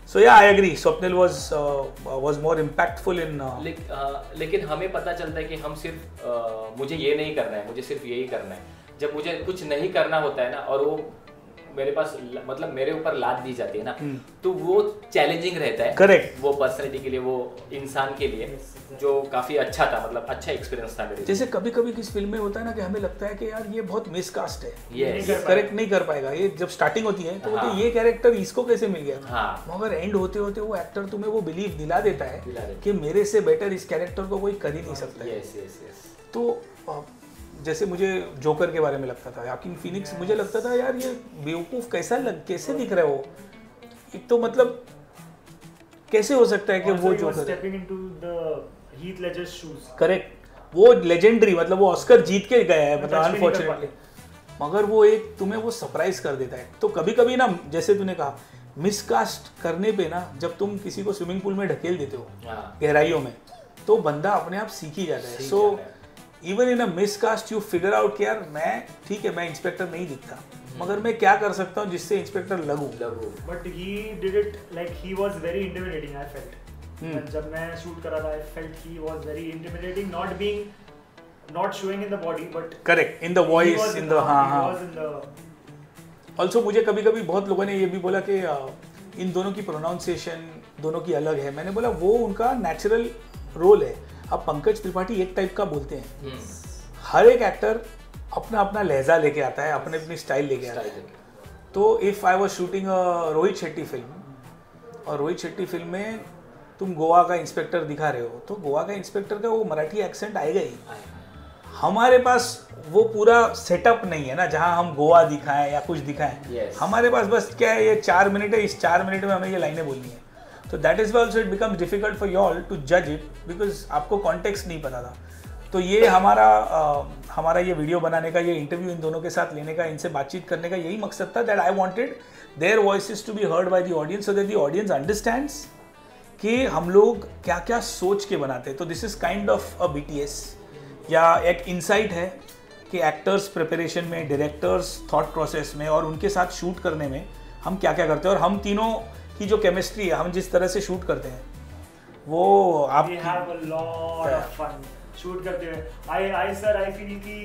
so yeah I agree, Swapnil was more impactful in. लेकिन हमें पता चलता है कि हम सिर्फ मुझे ये नहीं करना है, मुझे सिर्फ यही करना है। जब मुझे कुछ नहीं करना होता है ना, और वो मेरे पास मतलब मेरे ऊपर लाद दी जाती है ना, तो वो चैलेंजिंग रहता है। करेक्ट। वो पर्सनैलिटी के लिए, वो इंसान के लिए, जो काफी अच्छा था, मतलब अच्छा एक्सपीरियंस था मेरे लिए। जैसे कभी कभी किस फिल्म में होता है ना कि हमें लगता है कि यार ये बहुत मिसकास्ट है, Yes. ये करेक्ट नहीं कर पाएगा, ये जब स्टार्टिंग होती है तो बोलते हैं ये कैरेक्टर इसको कैसे मिल गया। हाँ। मगर एंड होते होते वो एक्टर तुम्हें वो बिलीव दिला देता है दिला देता है। कि मेरे से बेटर इस कैरेक्टर को कोई कर ही नहीं सकता है। Yes yes yes. तो जैसे मुझे जोकर के बारे में लगता था, याकिन फिनिक्स, मुझे लगता था यार ये बेवकूफ कैसे दिख रहा है वो, एक तो मतलब कैसे हो सकता है कि वो joker Heath Ledger's shoes. Correct, वो लेजेंडरी, मतलब वो ऑस्कर जीत के गया है, मतलब अनफॉर्चुनेटली, मगर वो एक तुम्हें वो सरप्राइज कर देता है। तो कभी कभी ना, जैसे तूने कहा, मिसकास्ट करने पे ना, जब तुम किसी को स्विमिंग पूल में ढकेल देते हो गहराइयों में, तो बंदा अपने आप सीख ही जाता है। So even in a miscast you figure out कि यार मैं, ठीक है मैं इंस्पेक्टर नहीं दिखता, मगर मैं क्या कर सकता हूँ जिससे इंस्पेक्टर लगूं। But he did it like he was very intimidating, I felt. जब मैं शूट कर रहा था, I felt he was very intimidating, not showing in the body but correct in the voice, in the हाँ। Also मुझे कभी कभी बहुत लोगों ने ये भी बोला कि इन दोनों की प्रोनाउंसिएशन दोनों की अलग है। मैंने बोला वो उनका नेचुरल रोल है। अब पंकज त्रिपाठी एक टाइप का बोलते हैं, हर एक एक्टर अपना अपना लहजा लेके आता है, अपने अपनी स्टाइल लेके आता है। तो if I was shooting Rohit Shetty film, और रोहित शेट्टी फिल्म में तुम गोवा का इंस्पेक्टर दिखा रहे हो, तो गोवा का इंस्पेक्टर का वो मराठी एक्सेंट आएगा ही। हमारे पास वो पूरा सेटअप नहीं है ना जहां हम गोवा दिखाएं या कुछ दिखाएं। हमारे पास बस क्या है, ये 4 मिनट है, इस 4 मिनट में हमें ये लाइनें बोलनी है। तो that is why also it becomes difficult for you all to जज इट, बिकॉज आपको कॉन्टेक्स्ट नहीं पता था। तो ये हमारा ये वीडियो बनाने का, ये इंटरव्यू इन दोनों के साथ लेने का, इनसे बातचीत करने का यही मकसद था, that I wanted their voices to be heard by the audience, so that the audience understands कि हम लोग क्या क्या सोच के बनाते हैं। तो this is kind of a BTS, या एक इनसाइट है कि एक्टर्स प्रिपरेशन में, डायरेक्टर्स थॉट प्रोसेस में, और उनके साथ शूट करने में हम क्या क्या करते हैं, और हम तीनों की जो केमिस्ट्री है, हम जिस तरह से शूट करते हैं, वो आप शूट करते हुए आई फील कि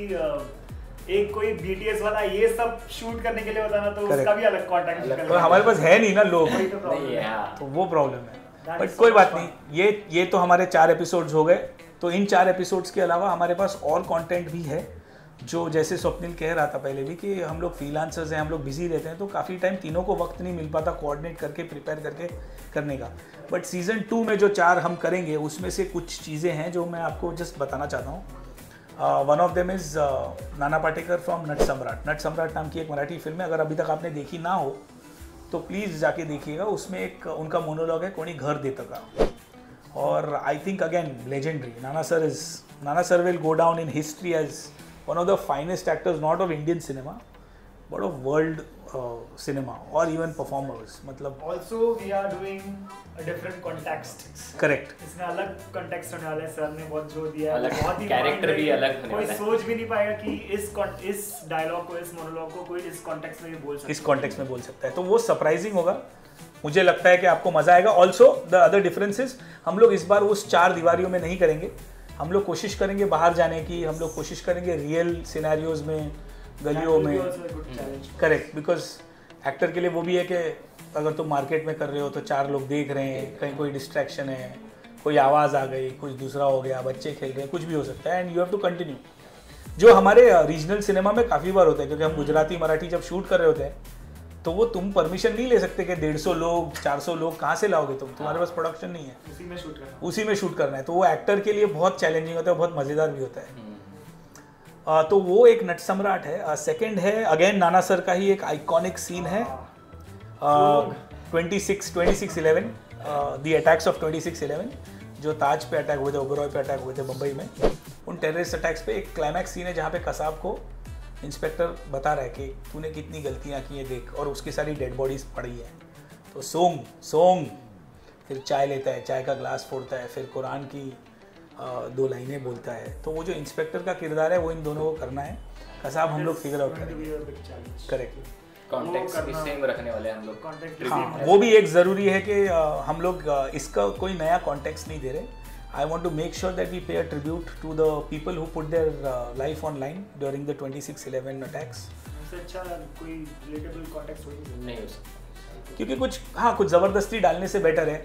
एक कोई BTS वाला ये सब शूट करने के लिए होता ना, तो उसका भी अलग कॉन्टेक्ट, तो हमारे पास है नहीं ना लोग, तो वो प्रॉब्लम है। बट कोई बात नहीं, ये तो हमारे 4 एपिसोड्स हो गए। तो इन 4 एपिसोड्स के अलावा हमारे पास और कंटेंट भी है, जो जैसे स्वप्निल कह रहा था पहले भी कि हम लोग फ्रीलांसर्स हैं, हम लोग बिजी रहते हैं, तो काफ़ी टाइम तीनों को वक्त नहीं मिल पाता कोऑर्डिनेट करके, प्रिपेयर करके करने का। बट सीज़न 2 में जो 4 हम करेंगे, उसमें से कुछ चीज़ें हैं जो मैं आपको जस्ट बताना चाहता हूँ। One of them is Nana Patekar from नट सम्राट। नट सम्राट नाम की एक मराठी फिल्म है, अगर अभी तक आपने देखी ना हो तो प्लीज़ जाके देखिएगा। उसमें एक उनका मोनोलॉग है, कोणी घर देतं का, और I think again legendary. Nana sir will go down in history as one of the finest actors, not of Indian cinema but of world cinema, or even performers. मतलब also we are doing a different context. Correct. इसमें अलग context होने वाला है, sir ने बहुत जोर दिया है, बहुत ही कैरेक्टर भी अलग होने वाला है। कोई सोच भी नहीं पाएगा कि इस डायलॉग को, इस मोनोलॉग को कोई इस कॉन्टेक्स्ट में बोल सकता है, इस कॉन्टेक्स्ट में बोल सकता है। तो वो सरप्राइजिंग होगा, मुझे लगता है कि आपको मजा आएगा। ऑल्सो द अदर डिफरेंसेस, हम लोग इस बार उस 4 दीवारियों में नहीं करेंगे, हम लोग कोशिश करेंगे बाहर जाने की, हम लोग कोशिश करेंगे रियल सिनेरियोज में, गलियों में। करेक्ट, बिकॉज एक्टर के लिए वो भी है कि अगर तुम मार्केट में कर रहे हो तो 4 लोग देख रहे हैं, कहीं कोई डिस्ट्रैक्शन है, कोई आवाज़ आ गई, कुछ दूसरा हो गया, बच्चे खेल रहे हैं, कुछ भी हो सकता है, and you have to continue. जो हमारे रीजनल सिनेमा में काफ़ी बार होता है, क्योंकि हम गुजराती मराठी जब शूट कर रहे होते हैं तो वो तुम परमिशन नहीं ले सकते कि 150 लोग 400 लोग कहाँ से लाओगे तुम, तुम्हारे पास प्रोडक्शन नहीं है, उसी में शूट करना है। तो वो एक्टर के लिए बहुत चैलेंजिंग होता है, बहुत मज़ेदार भी होता है। तो वो एक नट सम्राट है। सेकंड है अगेन नाना सर का ही एक आइकॉनिक सीन है 26/11 द अटैक्स ऑफ 26/11 जो ताज पे अटैक हुए थे, ओबेरॉय पे अटैक हुए थे मुंबई में। उन टेररिस्ट अटैक्स पे एक क्लाइमैक्स सीन है जहाँ पे कसाब को इंस्पेक्टर बता रहा है कि तूने कितनी गलतियाँ की हैं देख, और उसकी सारी डेड बॉडीज पड़ी है। तो सोंग फिर चाय लेता है, चाय का ग्लास फोड़ता है, फिर कुरान की 2 लाइनें बोलता है। तो वो जो इंस्पेक्टर का किरदार है वो इन दोनों को करना है। कसाब हम लोग फिगर आउट करेंगे। करेक्ट, कॉन्टेक्स्ट भी सेम रखने वाले हैं हम लोग। हाँ, वो भी एक ज़रूरी है कि हम लोग इसका कोई नया कॉन्टेक्स्ट नहीं दे रहे। I want to make sure that we pay a tribute to the people who put their life on line during the 26/11 attacks. इससे अच्छा कोई relatable context नहीं हो सकता, क्योंकि कुछ ज़बरदस्ती डालने से बेटर है।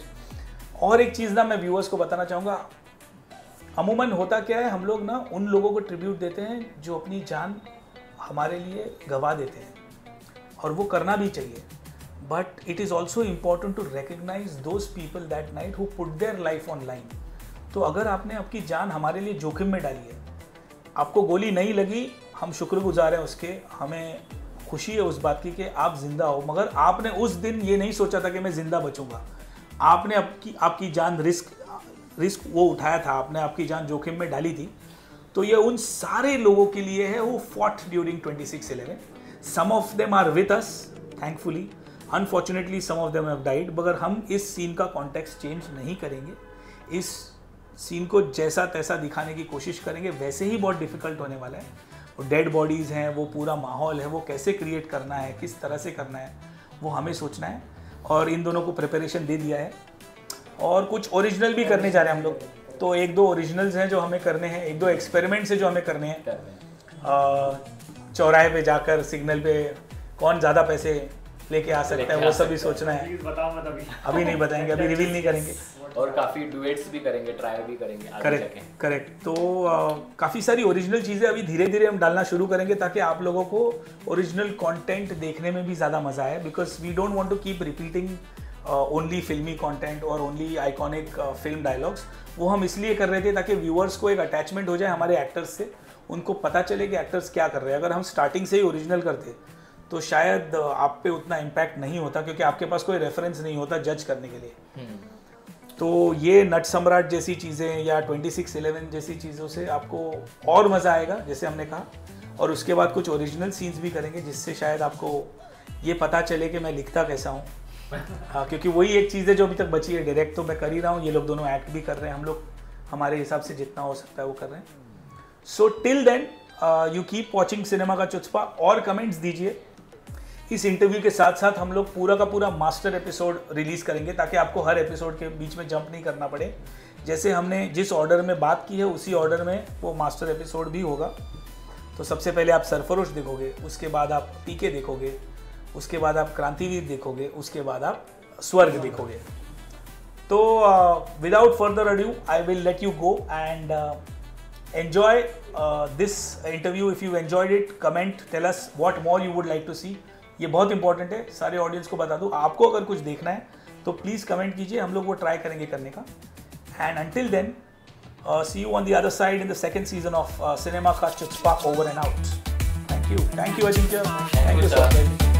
और एक चीज़ ना मैं व्यूअर्स को बताना चाहूँगा, अमूमन होता क्या है, हम लोग ना उन लोगों को ट्रिब्यूट देते हैं जो अपनी जान हमारे लिए गंवा देते हैं, और वो करना भी चाहिए। But it is also important to recognise those people that night who put their life on line. तो अगर आपने आपकी जान हमारे लिए जोखिम में डाली है, आपको गोली नहीं लगी, हम शुक्रगुजार हैं उसके, हमें खुशी है उस बात की कि आप जिंदा हो, मगर आपने उस दिन ये नहीं सोचा था कि मैं जिंदा बचूंगा। आपने आपकी जान रिस्क वो उठाया था, आपने आपकी जान जोखिम में डाली थी। तो ये उन सारे लोगों के लिए है who fought during 26/11. Some of them are with us, thankfully. Unfortunately, some of them have died. मगर हम इस सीन का कॉन्टेक्स्ट चेंज नहीं करेंगे। इस सीन को जैसा तैसा दिखाने की कोशिश करेंगे, वैसे ही बहुत डिफिकल्ट होने वाला है। वो डेड बॉडीज़ हैं, वो पूरा माहौल है, वो कैसे क्रिएट करना है, किस तरह से करना है, वो हमें सोचना है। और इन दोनों को प्रिपरेशन दे दिया है, और कुछ ओरिजिनल भी करने जा रहे हैं हम लोग। तो 1-2 ओरिजिनल्स हैं जो हमें करने हैं, 1-2 एक्सपेरिमेंट्स हैं जो हमें करने हैं। चौराहे पे जाकर सिग्नल पे कौन ज़्यादा पैसे लेके आ सकता है, वो सब भी सोचना है। अभी नहीं बताएंगे, अभी रिवील नहीं करेंगे। और काफ़ी डुएट्स भी करेंगे, ट्राई भी करेंगे आगे जाके। करेक्ट। तो काफ़ी सारी ओरिजिनल चीज़ें अभी धीरे धीरे हम डालना शुरू करेंगे, ताकि आप लोगों को ओरिजिनल कंटेंट देखने में भी ज़्यादा मज़ा आए। Because we don't want to keep repeating only filmi content और ओनली आइकॉनिक फिल्म डायलॉग्स। वो हम इसलिए कर रहे थे ताकि व्यूअर्स को एक अटैचमेंट हो जाए हमारे एक्टर्स से, उनको पता चले कि एक्टर्स क्या कर रहे हैं। अगर हम स्टार्टिंग से ही ओरिजिनल करते तो शायद आप पे उतना इम्पैक्ट नहीं होता, क्योंकि आपके पास कोई रेफरेंस नहीं होता जज करने के लिए। तो ये नट सम्राट जैसी चीज़ें या 26/11 जैसी चीज़ों से आपको और मज़ा आएगा, जैसे हमने कहा। और उसके बाद कुछ ओरिजिनल सीन्स भी करेंगे, जिससे शायद आपको ये पता चले कि मैं लिखता कैसा हूँ। हाँ, क्योंकि वही एक चीज़ है जो अभी तक बची है। डायरेक्ट तो मैं कर ही रहा हूँ, ये लोग दोनों एक्ट भी कर रहे हैं, हम लोग हमारे हिसाब से जितना हो सकता है वो कर रहे हैं। So till then you keep watching cinema का चुचपा, और कमेंट्स दीजिए। इस इंटरव्यू के साथ साथ हम लोग पूरा का पूरा मास्टर एपिसोड रिलीज़ करेंगे, ताकि आपको हर एपिसोड के बीच में जंप नहीं करना पड़े। जैसे हमने जिस ऑर्डर में बात की है उसी ऑर्डर में वो मास्टर एपिसोड भी होगा। तो सबसे पहले आप सरफरोश देखोगे, उसके बाद आप पीके देखोगे, उसके बाद आप क्रांतिवीर देखोगे, उसके बाद आप स्वर्ग देखोगे। तो without further adieu I will let you go and enjoy this interview. If you enjoyed it, comment, tell us what more you would like to see. ये बहुत इंपॉर्टेंट है, सारे ऑडियंस को बता दूँ। आपको अगर कुछ देखना है तो प्लीज़ कमेंट कीजिए, हम लोग वो ट्राई करेंगे करने का। And until then, see you on the other side in the second season of Cinema का चुचपा over and out. Thank you, Ajinkya, thank you so much.